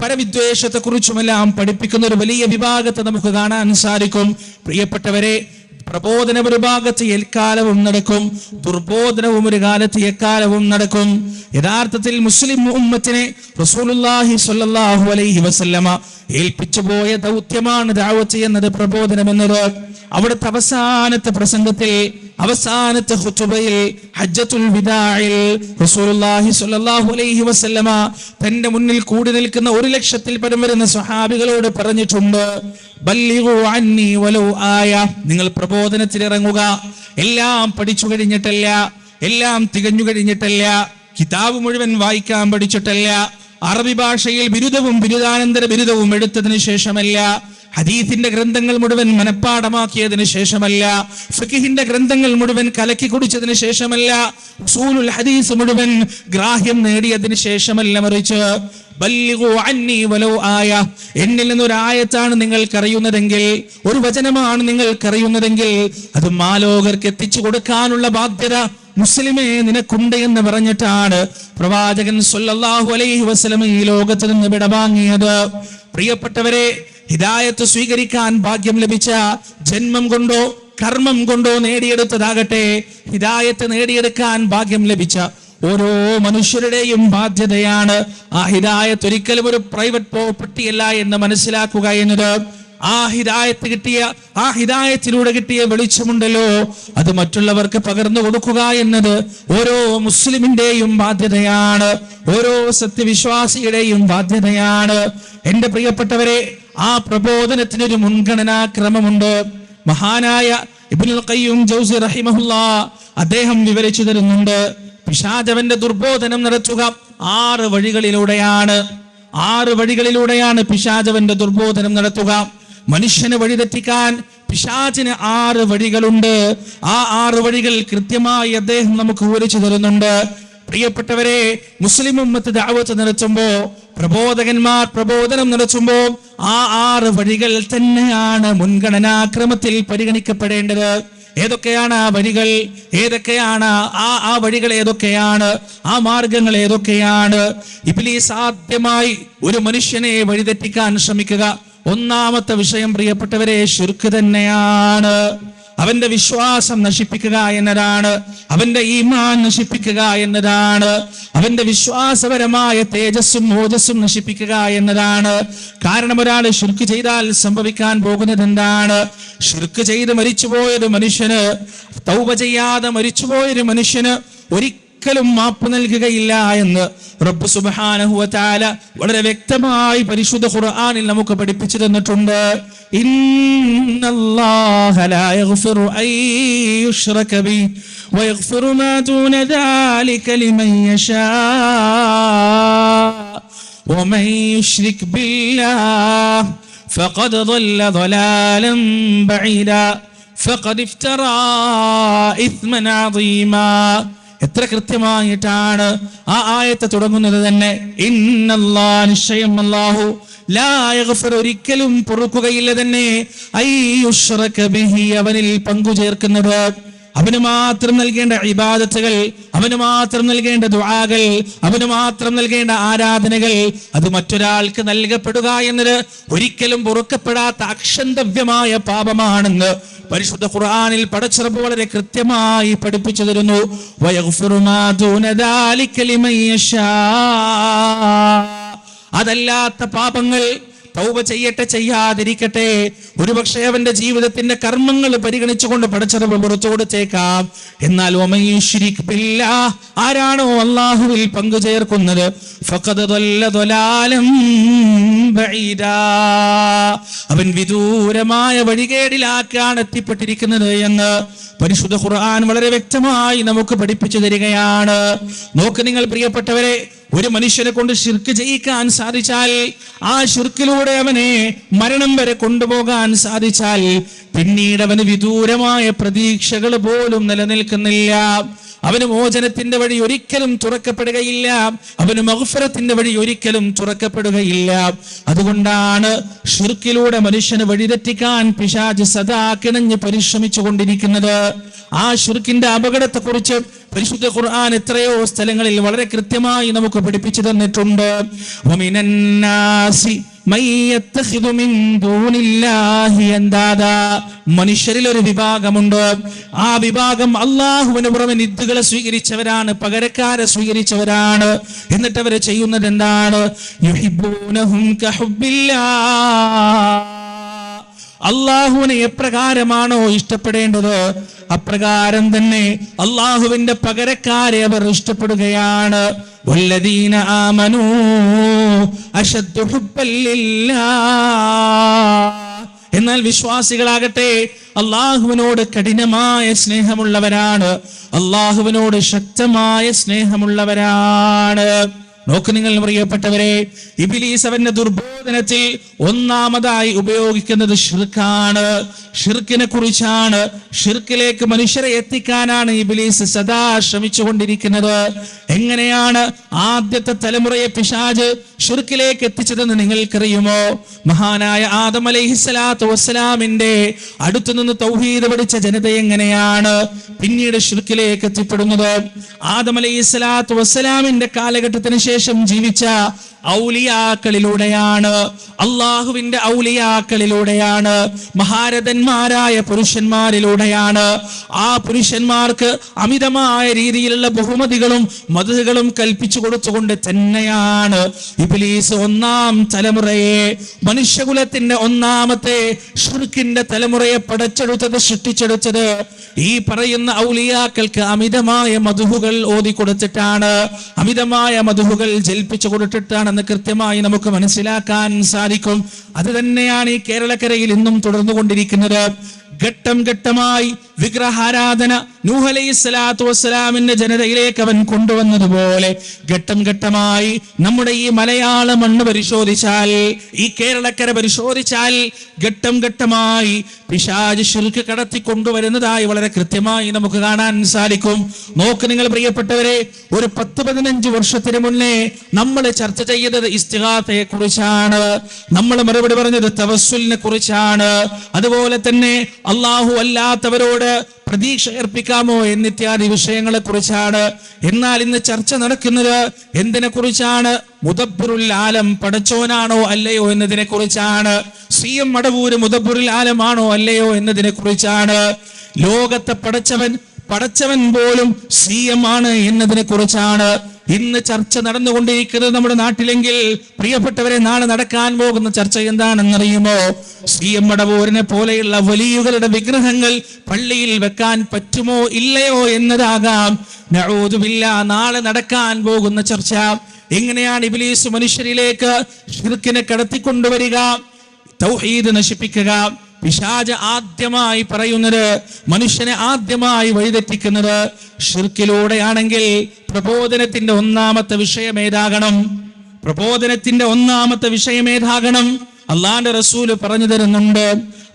പരവിദ്വേഷത്തെക്കുറിച്ചുമെല്ലാം പഠിപ്പിക്കുന്ന ഒരു വലിയ വിഭാഗത്തെ നമുക്ക് കാണാൻ സാധിക്കും. പ്രിയപ്പെട്ടവരെ, പ്രബോധനം ഒരു ഭാഗത്ത് എക്കാലവും നടക്കും, ദുർബോധനവും ഒരു കാലത്ത് എക്കാലവും നടക്കും. യഥാർത്ഥത്തിൽ മുസ്ലിം ഉമ്മത്തിനെ റസൂലുള്ളാഹി സ്വല്ലല്ലാഹു അലൈഹി വസല്ലമ ഏൽപ്പിച്ചു പോയ ദൗത്യമാണ് ദഅവത്ത് എന്നത്, പ്രബോധനം എന്നത്. അവിടുത്തെ അവസാനത്തെ പ്രസംഗത്തിൽ, അവസാനത്തെ ഖുതുബയിൽ, ഹജ്ജത്തുൽ വിദാഇൽ റസൂലുള്ളാഹി സ്വല്ലല്ലാഹു അലൈഹി വസല്ലമ തന്റെ മുന്നിൽ കൂടി നിൽക്കുന്ന 1,00,000-ൽ പരം വരുന്ന സ്വഹാബികളോട് പറഞ്ഞിട്ടുണ്ട്, ബല്ലിഗു അന്നി വലൗ ആയ, നിങ്ങൾ പ്രബോധനത്തിൽ ഇറങ്ങുക. എല്ലാം പഠിച്ചു കഴിഞ്ഞിട്ടല്ല, എല്ലാം തികഞ്ഞു കഴിഞ്ഞിട്ടല്ല, കിതാബ് മുഴുവൻ വായിക്കാൻ പഠിച്ചിട്ടല്ല, അറബി ഭാഷയിൽ ബിരുദവും ബിരുദാനന്തര ബിരുദവും എടുത്തതിന് ശേഷമല്ല, ഹദീസിന്റെ ഗ്രന്ഥങ്ങൾ മുഴുവൻ മനഃപ്പാഠമാക്കിയതിനു ശേഷമല്ല, ഫിഖ്ഹിന്റെ ഗ്രന്ഥങ്ങൾ മുഴുവൻ കലക്കി കുടിച്ചതിന് ശേഷമല്ല, ഉസൂലുൽ ഹദീസ് മുഴുവൻ ഗ്രാഹ്യം നേടിയതിന് ശേഷമല്ല, മറിച്ച് ബല്ലിഗു അന്നി വലൗ ആയ, എന്നിൽ നിന്നൊരു ആയത്താണ് നിങ്ങൾക്കറിയുന്നതെങ്കിൽ, ഒരു വചനമാണ് നിങ്ങൾക്കറിയുന്നതെങ്കിൽ അത് മാലോകർക്ക് എത്തിച്ചു കൊടുക്കാനുള്ള ബാധ്യത മുസ്ലിമേ നിനക്കുണ്ട് എന്ന് പറഞ്ഞിട്ടാണ് പ്രവാചകൻ സ്വല്ലല്ലാഹു അലൈഹി വസല്ലം ഈ ലോകത്ത് നിന്ന് വിടവാങ്ങിയത്. പ്രിയപ്പെട്ടവരെ, ഹിദായത്ത് സ്വീകരിക്കാൻ ഭാഗ്യം ലഭിച്ച ജന്മം കൊണ്ടോ കർമ്മം കൊണ്ടോ നേടിയെടുത്തതാകട്ടെ, ഹിദായത്ത് നേടിയെടുക്കാൻ ഭാഗ്യം ലഭിച്ച ഓരോ മനുഷ്യരുടെയും ബാധ്യതയാണ് ആ ഹിദായത്ത് ഒരിക്കലും ഒരു പ്രൈവറ്റ് പ്രോപ്പർട്ടി അല്ല എന്ന് മനസ്സിലാക്കുക എന്നത്. ആ ഹിദായത്ത് കിട്ടിയ, ആ ഹിദായത്തിലൂടെ കിട്ടിയ വെളിച്ചമുണ്ടല്ലോ, അത് മറ്റുള്ളവർക്ക് പകർന്നു കൊടുക്കുക എന്നത് ഓരോ മുസ്ലിമിന്റെയും ബാധ്യതയാണ്, ഓരോ സത്യവിശ്വാസിയുടെയും ബാധ്യതയാണ്. എന്റെ പ്രിയപ്പെട്ടവരെ, ആ പ്രബോധനത്തിനൊരു മുൻഗണനാക്രമമുണ്ട്. മഹാനായ ഇബ്നുൽ ഖയ്യിം ജൗസി റഹിമഹുല്ലാഹ് അദ്ദേഹം വിവരിച്ചു തരുന്നുണ്ട്. പിശാചവന്റെ ദുർബോധനം നടത്തുക 6 വഴികളിലൂടെയാണ്. 6 വഴികളിലൂടെയാണ് പിശാചവന്റെ ദുർബോധനം നടത്തുക. മനുഷ്യനെ വഴിതെറ്റിക്കാൻ പിശാചിന് 6 വഴികളുണ്ട്. ആ 6 വഴികൾ കൃത്യമായി അദ്ദേഹം നമുക്ക് വിവരിച്ചു തരുന്നുണ്ട്. പ്രിയപ്പെട്ടവരെ, മുസ്ലിം ഉമ്മത്ത് ദഅവത്ത് നടത്തുമ്പോ, പ്രബോധകന്മാർ പ്രബോധനം നടത്തുമ്പോ ആ 6 വഴികൾ തന്നെയാണ് മുൻഗണനാക്രമത്തിൽ പരിഗണിക്കപ്പെടേണ്ടത്. ഏതൊക്കെയാണ് ആ വഴികൾ? ഏതൊക്കെയാണ് ആ വഴികൾ? ഏതൊക്കെയാണ് ആ മാർഗങ്ങൾ? ഏതൊക്കെയാണ്? ഇബ്ലീസ് ആദ്യമായി ഒരു മനുഷ്യനെ വഴിതെറ്റിക്കാൻ ശ്രമിക്കുക ഒന്നാമത്തെ വിഷയം പ്രിയപ്പെട്ടവരെ ശിർക്ക് തന്നെയാണ്. അവന്റെ വിശ്വാസം നശിപ്പിക്കുക എന്നതാണ്, അവന്റെ ഈമാൻ നശിപ്പിക്കുക എന്നതാണ്, അവന്റെ വിശ്വാസപരമായ തേജസ്സും ഓജസ്സും നശിപ്പിക്കുക എന്നതാണ്. കാരണം ഒരാൾ ശിർക്ക് ചെയ്താൽ സംഭവിക്കാൻ പോകുന്നത് എന്താണ്? ശിർക്ക് ചെയ്ത് മരിച്ചുപോയൊരു മനുഷ്യന്, തൗബ ചെയ്യാതെ മരിച്ചുപോയൊരു മനുഷ്യന് ഒരിക്കലും മാപ്പ് നൽകുകയില്ല എന്ന് റബ്ബ് സുബ്ഹാനഹു വ തആല വളരെ വ്യക്തമായി പരിശുദ്ധ ഖുർആനിൽ നമുക്ക് പഠിപ്പിച്ചു തന്നിട്ടുണ്ട്. ഇന്നല്ലാഹ ലാ യഗ്ഫിറു അൻ യുശ്റക ബിഹി വയഗ്ഫിറു മാ ദൂന ദാലിക ലിമൻ യശാ വമൻ യുശ്രിക് ബില്ലാഹ് ഫഖദ് ضل ضلالا بعيدا فقد افترى إثما عظيما. എത്ര കൃത്യമായിട്ടാണ് ആ ആയത്ത് തുടങ്ങുന്നത് തന്നെ. ഇന്നല്ലാഹ, നിശ്ചയം അല്ലാഹു, ലാ യഗ്ഫിറു, ഒരിക്കലും പൊറുക്കുകയില്ല തന്നെ, അയ്യുശ്റക ബിഹി, അവനിൽ പങ്കു ചേർക്കുന്നത്, അവന് മാത്രം നൽകേണ്ട ഇബാദത്തുകൾ, അവന് മാത്രം നൽകേണ്ട ദുആകൾ, അവന് മാത്രം നൽകേണ്ട ആരാധനകൾ അത് മറ്റൊരാൾക്ക് നൽകപ്പെടുക എന്നത് ഒരിക്കലും പൊറുക്കപ്പെടാത്ത അക്ഷന്തവ്യമായ പാപമാണെന്ന് പരിശുദ്ധ ഖുർആനിൽ പടച്ചറബ് വളരെ കൃത്യമായി പഠിപ്പിച്ചു തരുന്നു. വയഗ്ഫിറു മാ ദൂന ദാലിക ലിമൻ യശാ, അതല്ലാത്ത പാപങ്ങൾ, തൗബ ചെയ്യട്ടെ ചെയ്യാതിരിക്കട്ടെ, ഒരുപക്ഷെ അവന്റെ ജീവിതത്തിന്റെ കർമ്മങ്ങൾ പരിഗണിച്ചുകൊണ്ട് പടച്ചറബ് പുറത്തു കൊടുത്തേക്കാം. എന്നാൽ ആരാണോ അല്ലാഹുവിൽ പങ്കു ചേർക്കുന്നത് ഫഖദ് ضل ضلالا بعيدا, അവൻ വിദൂരമായ വഴികേടിലാക്കാണ് എത്തിപ്പെട്ടിരിക്കുന്നത് എന്ന് പരിശുദ്ധ ഖുർആൻ വളരെ വ്യക്തമായി നമുക്ക് പഠിപ്പിച്ചു തരികയാണ്. നോക്ക് നിങ്ങൾ പ്രിയപ്പെട്ടവരെ, ഒരു മനുഷ്യനെ കൊണ്ട് ശിർക്ക് ചെയ്യിക്കാൻ സാധിച്ചാൽ, ആ ശിർക്കിലൂടെ അവനെ മരണം വരെ കൊണ്ടുപോകാൻ സാധിച്ചാൽ, പിന്നീട് അവന് വിദൂരമായ പ്രതീക്ഷകൾ പോലും നിലനിൽക്കുന്നില്ല. അവന് മോചനത്തിന്റെ വഴി ഒരിക്കലും തുറക്കപ്പെടുകയില്ല, അവന് മഗ്ഫിറത്തിന്റെ വഴി ഒരിക്കലും തുറക്കപ്പെടുകയില്ല. അതുകൊണ്ടാണ് ശിർക്കിലൂടെ മനുഷ്യന് വഴിതെറ്റിക്കാൻ പിശാച് സദാ കിണഞ്ഞ് പരിശ്രമിച്ചു കൊണ്ടിരിക്കുന്നത്. ആ ശിർക്കിന്റെ അപകടത്തെക്കുറിച്ച് പരിശുദ്ധ ഖുർആൻ എത്രയോ സ്ഥലങ്ങളിൽ വളരെ കൃത്യമായി നമുക്ക് പഠിപ്പിച്ചു തന്നിട്ടുണ്ട്. മനുഷ്യരിൽ ഒരു വിഭാഗമുണ്ട്, ആ വിഭാഗം അള്ളാഹുവിന് പുറമെ നിദ്ദുകളെ സ്വീകരിച്ചവരാണ്, പകരക്കാരെ സ്വീകരിച്ചവരാണ്. എന്നിട്ട് അവര് ചെയ്യുന്നത് എന്താണ്? യുഹിബ്ബൂനഹും കഹുബ്ബില്ലാഹ്, അള്ളാഹുവിനെ എപ്രകാരമാണോ ഇഷ്ടപ്പെടേണ്ടത് അപ്രകാരം തന്നെ അള്ളാഹുവിന്റെ പകരക്കാരെ അവർ ഇഷ്ടപ്പെടുകയാണ്. വല്ലദീന ആമനൂ അശദ്ദു ഹുബ്ബൻ ലില്ലാഹ്, എന്നാൽ വിശ്വാസികളാകട്ടെ അള്ളാഹുവിനോട് കഠിനമായ സ്നേഹമുള്ളവരാണ്, അള്ളാഹുവിനോട് ശക്തമായ സ്നേഹമുള്ളവരാണ്. നോക്ക് നിങ്ങൾ പ്രിയപ്പെട്ടവരെ, ഇബ്ലീസ് അവന്റെ ദുർബോധനത്തിൽ ഒന്നാമതായി ഉപയോഗിക്കുന്നത് ഷിർക്കാണ്, ഷിർക്കിനെ കുറിച്ചാണ്. ഷിർക്കിലേക്ക് മനുഷ്യരെ എത്തിക്കാനാണ് ഇബ്ലീസ് സദാ ശ്രമിച്ചുകൊണ്ടിരിക്കുന്നത്. എങ്ങനെയാണ് ആദ്യത്തെ തലമുറയെ പിശാച് ഷിർക്കിലേക്ക് എത്തിച്ചതെന്ന് നിങ്ങൾക്കറിയുമോ? മഹാനായ ആദം അലൈഹിസ്സലാത്തു വസ്സലാമിന്റെ അടുത്തുനിന്ന് തൗഹീദ് പഠിച്ച ജനത എങ്ങനെയാണ് പിന്നീട് ഷിർക്കിലേക്ക് എത്തിപ്പെടുന്നത്? ആദം അലൈഹിസ്സലാത്തു വസ്സലാമിന്റെ കാലഘട്ടത്തിന് ശേഷം ജീവിച്ച ഔലിയാക്കളിലൂടെയാണ്, അള്ളാഹുവിന്റെ ഔലിയാക്കളിലൂടെയാണ്, മഹാരഥന്മാരായ പുരുഷന്മാരിലൂടെയാണ്. ആ പുരുഷന്മാർക്ക് അമിതമായ രീതിയിലുള്ള ബഹുമതികളും മദഹുകളും കൽപ്പിച്ചു കൊടുത്തുകൊണ്ട് തന്നെയാണ് ഇബ്ലീസ് ഒന്നാം തലമുറയെ, മനുഷ്യകുലത്തിന്റെ ഒന്നാമത്തെ ഷിർക്കിന്റെ തലമുറയെ പടച്ചെടുത്തത്, സൃഷ്ടിച്ചെടുത്തത് ഈ പറയുന്ന ഔലിയാക്കൾക്ക് അമിതമായ മദഹുകൾ ഓതി കൊടുത്തിട്ടാണ്, അമിതമായ മദഹുകൾ ജൽപ്പിച്ചു കൊടുത്തിട്ടാണെന്ന് കൃത്യമായി നമുക്ക് മനസ്സിലാക്കാൻ സാധിക്കും. അത് തന്നെയാണ് ഈ കേരളക്കരയിൽ ഇന്നും തുടർന്നുകൊണ്ടിരിക്കുന്നത്. ഘട്ടം ഘട്ടമായി വിഗ്രഹാരാധന നൂഹ് അലൈഹിസ്സലാത്തു വസ്സലാമിന്റെ ജനതയിലേക്ക് അവൻ കൊണ്ടുവന്നതുപോലെ ഘട്ടം ഘട്ടമായി നമ്മുടെ ഈ മലയാള മണ്ണ് പരിശോധിച്ചാൽ, ഈ കേരളക്കര പരിശോധിച്ചാൽ, ഘട്ടം ഘട്ടമായി പിശാച് ശിർക്ക് കടത്തി കൊണ്ടുവരുന്നതായി വളരെ കൃത്യമായി നമുക്ക് കാണാൻ സാധിക്കും. നോക്ക് നിങ്ങൾ പ്രിയപ്പെട്ടവരെ, ഒരു 10-15 വർഷത്തിന് മുന്നേ നമ്മൾ ചർച്ച ചെയ്തത് ഇസ്തിഗാസയെ കുറിച്ചാണ്, നമ്മൾ മറുപടി പറഞ്ഞത് തവസ്സുലിനെ കുറിച്ചാണ്, അതുപോലെ തന്നെ അള്ളാഹു അല്ലാത്തവരോട് പ്രതീക്ഷ അർപ്പിക്കാമോ എന്നിത്യാദി വിഷയങ്ങളെ കുറിച്ചാണ്. എന്നാൽ ഇന്ന് ചർച്ച നടക്കുന്നത് എന്തിനെ കുറിച്ചാണ്? മുദബ്ബിറുൽ ആലം പടച്ചോനാണോ അല്ലയോ എന്നതിനെ കുറിച്ചാണ്. CM മടവൂര് മുദബ്ബിറുൽ ആലമാണോ അല്ലയോ എന്നതിനെ കുറിച്ചാണ്. ലോകത്തെ പടച്ചവൻ പോലും CM ആണ് എന്നതിനെ കുറിച്ചാണ് ഇന്ന് ചർച്ച നടന്നുകൊണ്ടിരിക്കുന്നത് നമ്മുടെ നാട്ടിലെങ്കിൽ, പ്രിയപ്പെട്ടവരെ, നാളെ നടക്കാൻ പോകുന്ന ചർച്ച എന്താണെന്നറിയുമോ? CM മടവൂരിനെ പോലെയുള്ള വലിയകളുടെ വിഗ്രഹങ്ങൾ പള്ളിയിൽ വെക്കാൻ പറ്റുമോ ഇല്ലയോ എന്നതാകാം നഊദു ബില്ലാഹ് നാളെ നടക്കാൻ പോകുന്ന ചർച്ച. എങ്ങനെയാണ് ഇബ്ലീസ് മനുഷ്യരിലേക്ക് ശിർക്കിനെ കടത്തിക്കൊണ്ടുവരിക, തൗഹീദ് നശിപ്പിക്കുക? പിശാച് ആദ്യമായി പറയുന്നത്, മനുഷ്യനെ ആദ്യമായി വഴിതെറ്റിക്കുന്നത് ഷിർക്കിലൂടെയാണെങ്കിൽ പ്രബോധനത്തിന്റെ ഒന്നാമത്തെ വിഷയം ഏതാകണം? അല്ലാഹുവിന്റെ റസൂൽ പറഞ്ഞു തരുന്നുണ്ട്,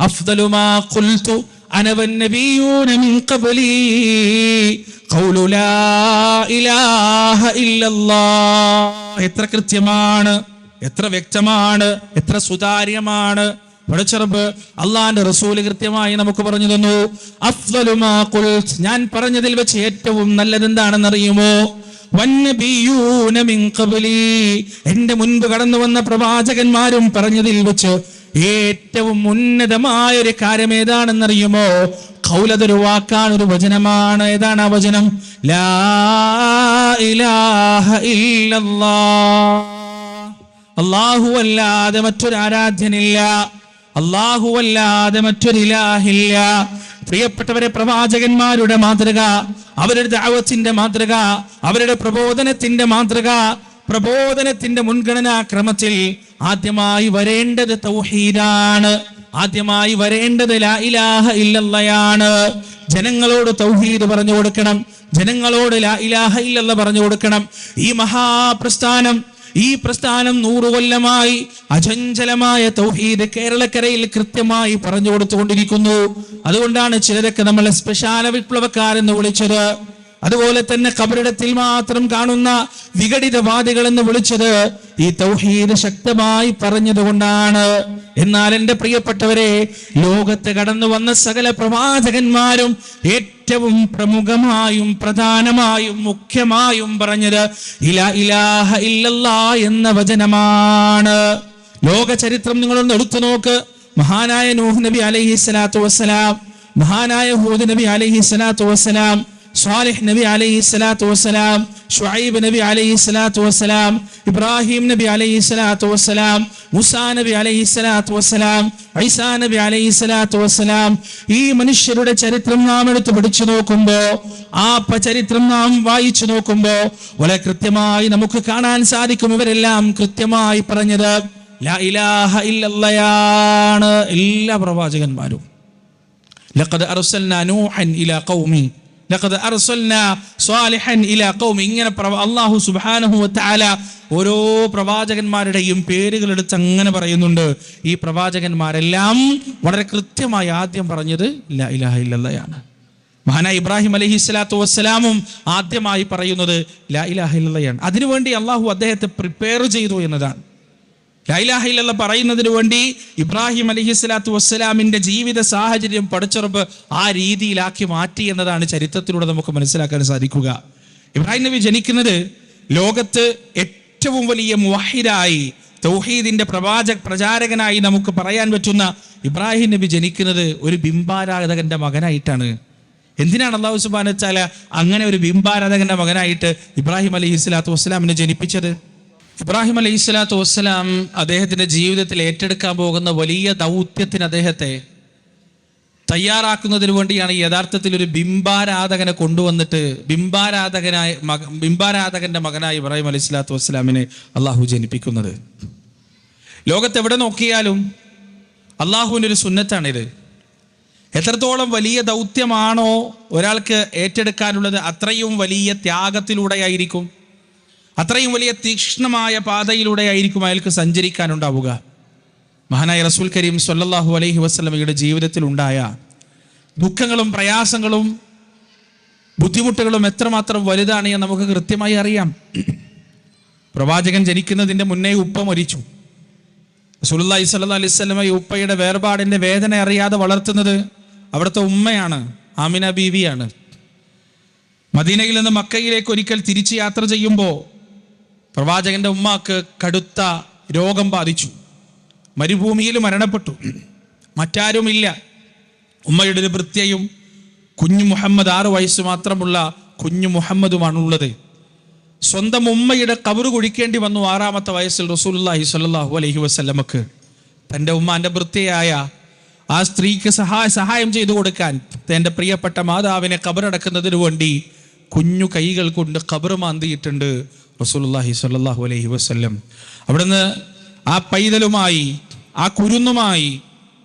അഫ്ദലു മാ ഖുൽതു അന വന്നബിയൂന മിൻ ഖബ്ലി ഖൗലു ലാ ഇലാഹ ഇല്ലല്ലാഹ്. എത്ര കൃത്യമാണ്, എത്ര വ്യക്തമാണ്, എത്ര സുതാര്യമാണ്. പടച്ചറബ് അള്ളാന്റെ റസൂല് കൃത്യമായി നമുക്ക് പറഞ്ഞു തന്നു, അഫ്ദലു മാ ഖുൽത്, ഞാൻ പറഞ്ഞതിൽ വെച്ച് ഏറ്റവും നല്ലത് എന്താണെന്നറിയുമോ? വന്നബിയൂന മിൻ ഖബ്ലി, എന്റെ മുൻപ് കടന്നു വന്ന പ്രവാചകന്മാരും പറഞ്ഞതിൽ വെച്ച് ഏറ്റവും ഉന്നതമായ ഒരു കാര്യം ഏതാണെന്നറിയുമോ? ഖൗലതൊരു വാക്കാണ്, ഒരു വചനമാണ്. ഏതാണ് ആ വചനം? ലാ ഇലാഹ ഇല്ലല്ലാഹ്. അല്ലാഹു അല്ലാതെ മറ്റൊരു ആരാധ്യനില്ല, അല്ലാഹു അല്ലാതെ മറ്റൊരു ഇലാഹില്ല. പ്രിയപ്പെട്ടവരെ, പ്രവാചകന്മാരുടെ മാതൃക, അവരുടെ ദഅവത്തിന്റെ മാതൃക, അവരുടെ പ്രബോധനത്തിന്റെ മാതൃക, പ്രബോധനത്തിന്റെ മുൻഗണനാ ക്രമത്തിൽ ആദ്യമായി വരേണ്ടത് തൗഹീദാണ്. ആദ്യമായി വരേണ്ടത് ലാ ഇലാഹ ഇല്ലല്ലാഹയാണ്. ജനങ്ങളോട് തൗഹീദ് പറഞ്ഞു കൊടുക്കണം, ജനങ്ങളോട് ലാ ഇലാഹ ഇല്ലല്ലാഹ് പറഞ്ഞു കൊടുക്കണം. ഈ മഹാപ്രസ്ഥാനം, ഈ പ്രസ്ഥാനം 100 കൊല്ലമായി അചഞ്ചലമായ തൗഹീദ് കേരളക്കരയിൽ കൃത്യമായി പറഞ്ഞു കൊടുത്തുകൊണ്ടിരിക്കുന്നു. അതുകൊണ്ടാണ് ചിലരൊക്കെ നമ്മളെ ശ്മശാന വിപ്ലവക്കാരെന്ന് വിളിച്ചത്. അതുപോലെ തന്നെ ഖബറിടത്തിൽ മാത്രം കാണുന്ന വിഘടിതവാദികൾ എന്ന് വിളിച്ചത് ഈ തൗഹീദ് ശക്തമായി പറഞ്ഞതുകൊണ്ടാണ്. എന്നാൽ എൻ്റെ പ്രിയപ്പെട്ടവരെ, ലോകത്ത് കടന്നു വന്ന സകല പ്രവാചകന്മാരും ഏറ്റവും പ്രമുഖമായും പ്രധാനമായും മുഖ്യമായും പറഞ്ഞത് ഇലാ ഇലാഹ ഇല്ലല്ലാഹ് എന്ന വചനമാണ്. ലോക ചരിത്രം നിങ്ങളൊന്ന് എടുത്തു നോക്ക്. മഹാനായ നൂഹ് നബി അലൈഹി സ്വലാത്തു വസ്സലാം, മഹാനായ ഹൂദ് നബി അലൈഹി സ്വലാത്തു വസ്സലാം, സ്വാലിഹ് നബി അലൈഹി സ്വലാത്തു വസ്സലാം, ഷുഐബ് നബി അലൈഹി സ്വലാത്തു വസ്സലാം, ഇബ്രാഹിം നബി അലൈഹി സ്വലാത്തു വസ്സലാം, മൂസാ നബി അലൈഹി സ്വലാത്തു വസ്സലാം, ഈസാ നബി അലൈഹി സ്വലാത്തു വസ്സലാം. ഈ മനുഷ്യരുടെ ചരിത്രം നാം എടുത്ത് പഠിച്ചു നോക്കുമ്പോ, ആ ചരിത്രം നാം വായിച്ചു നോക്കുമ്പോ വളരെ കൃത്യമായി നമുക്ക് കാണാൻ സാധിക്കും. ഇവരെല്ലാം കൃത്യമായി പറഞ്ഞത് ലാ ഇലാഹ ഇല്ലല്ലാഹയാണ്. എല്ലാ പ്രവാചകന്മാരും ലഖദ് അർസൽനാ നൂഹൻ ഇലാ ഖൗമി, ലഖദ് അർസൽനാ സ്വാലിഹൻ ഇലാ ഖൗമി. ഇങ്ങനെ അല്ലാഹു സുബ്ഹാനഹു വ തആല ഓരോ പ്രവാചകന്മാരുടെയും പേരുകൾ എടുത്ത് അങ്ങനെ പറയുന്നുണ്ട്. ഈ പ്രവാചകന്മാരെല്ലാം വളരെ കൃത്യമായി ആദ്യം പറഞ്ഞത് ലാ ഇലാഹ ഇല്ലല്ലാഹയാണ്. മഹാനായ ഇബ്രാഹിം അലൈഹി സ്വലാത്തു വസ്സലാമും ആദ്യമായി പറയുന്നത് ലാ ഇലാഹ ഇല്ലല്ലാഹയാണ്. അതിനുവേണ്ടി അള്ളാഹു അദ്ദേഹത്തെ പ്രിപ്പയർ ചെയ്തു എന്നതാണ്. ലാ ഇലാഹ ഇല്ലല്ലാഹ് പറയുന്നതിന് വേണ്ടി ഇബ്രാഹിം അലൈഹി സ്വലാത്തു വസ്സലാമിന്റെ ജീവിത സാഹചര്യം പടച്ചുറപ്പ് ആ രീതിയിലാക്കി മാറ്റി എന്നതാണ് ചരിത്രത്തിലൂടെ നമുക്ക് മനസ്സിലാക്കാൻ സാധിക്കുക. ഇബ്രാഹിം നബി ജനിക്കുന്നത് ലോകത്ത് ഏറ്റവും വലിയ മുവഹിദായി, തൗഹീദിന്റെ പ്രചാരകനായി നമുക്ക് പറയാൻ പറ്റുന്ന ഇബ്രാഹിം നബി ജനിക്കുന്നത് ഒരു ബിംബാരാധകന്റെ മകനായിട്ടാണ്. എന്തിനാണ് അല്ലാഹു സുബ്ഹാനഹു വ തആല അങ്ങനെ ഒരു ബിംബാരാധകന്റെ മകനായിട്ട് ഇബ്രാഹിം അലൈഹി സ്വലാത്തു വസ്സലാമിനെ ജനിപ്പിച്ചത്? ഇബ്രാഹിം അലൈഹി സ്വലാത്തു വസ്സലാം അദ്ദേഹത്തിന്റെ ജീവിതത്തിൽ ഏറ്റെടുക്കാൻ പോകുന്ന വലിയ ദൗത്യത്തിന് അദ്ദേഹത്തെ തയ്യാറാക്കുന്നതിന് വേണ്ടിയാണ് യഥാർത്ഥത്തിൽ ഒരു ബിംബാരാധകനെ കൊണ്ടുവന്നിട്ട് ബിംബാരാധകന്റെ മകനായി ഇബ്രാഹിം അലൈഹി സ്വലാത്തു വസ്സലാമിനെ അള്ളാഹു ജനിപ്പിക്കുന്നത്. ലോകത്തെവിടെ നോക്കിയാലും അള്ളാഹുവിൻ്റെ ഒരു സുന്നത്താണിത്. എത്രത്തോളം വലിയ ദൗത്യമാണോ ഒരാൾക്ക് ഏറ്റെടുക്കാനുള്ളത്, അത്രയും വലിയ ത്യാഗത്തിലൂടെയായിരിക്കും, അത്രയും വലിയ തീക്ഷ്ണമായ പാതയിലൂടെയായിരിക്കും അയാൾക്ക് സഞ്ചരിക്കാനുണ്ടാവുക. മഹാനായ റസൂൽ കരീം സ്വല്ലല്ലാഹു അലൈഹി വസല്ലമയുടെ ജീവിതത്തിൽ ഉണ്ടായ ദുഃഖങ്ങളും പ്രയാസങ്ങളും ബുദ്ധിമുട്ടുകളും എത്രമാത്രം വലുതാണ് എന്ന് നമുക്ക് കൃത്യമായി അറിയാം. പ്രവാചകൻ ജനിക്കുന്നതിൻ്റെ മുന്നേ ഉപ്പ മരിച്ചു. റസൂലുള്ളാഹി സ്വല്ലല്ലാഹു അലൈഹി വസല്ലമ ഈ ഉപ്പയുടെ വേർപാടിൻ്റെ വേദന അറിയാതെ വളർത്തുന്നത് അവിടുത്തെ ഉമ്മയാണ്, ആമിന ബീവിയാണ്. മദീനയിൽ നിന്ന് മക്കയിലേക്ക് ഒരിക്കൽ തിരിച്ച് യാത്ര ചെയ്യുമ്പോൾ പ്രവാചകന്റെ ഉമ്മാക്ക് കടുത്ത രോഗം ബാധിച്ചു, മരുഭൂമിയിൽ മരണപ്പെട്ടു. മറ്റാരുമില്ല. ഉമ്മയുടെ ഒരു ഭൃത്യയും കുഞ്ഞു മുഹമ്മദ്, 6 വയസ്സ് മാത്രമുള്ള കുഞ്ഞു മുഹമ്മദുമാണുള്ളത്. സ്വന്തം ഉമ്മയുടെ ഖബറ് കുഴിക്കേണ്ടി വന്നു 6ാമത്തെ വയസ്സിൽ റസൂലുള്ളാഹി സ്വല്ലല്ലാഹു അലൈഹി വസല്ലമക്ക്. തൻ്റെ ഉമ്മാന്റെ ഭൃത്യയായ ആ സ്ത്രീക്ക് സഹായം ചെയ്തു കൊടുക്കാൻ തൻ്റെ പ്രിയപ്പെട്ട മാതാവിനെ ഖബറടക്കുന്നതിന് വേണ്ടി കുഞ്ഞു കൈകൾ കൊണ്ട് ഖബർ മാന്തിയിട്ടുണ്ട് റസൂലുള്ളാഹി സ്വല്ലല്ലാഹു അലൈഹി വസല്ലം. അവിടുന്ന് ആ പൈതലുമായി, ആ കുരുന്നുമായി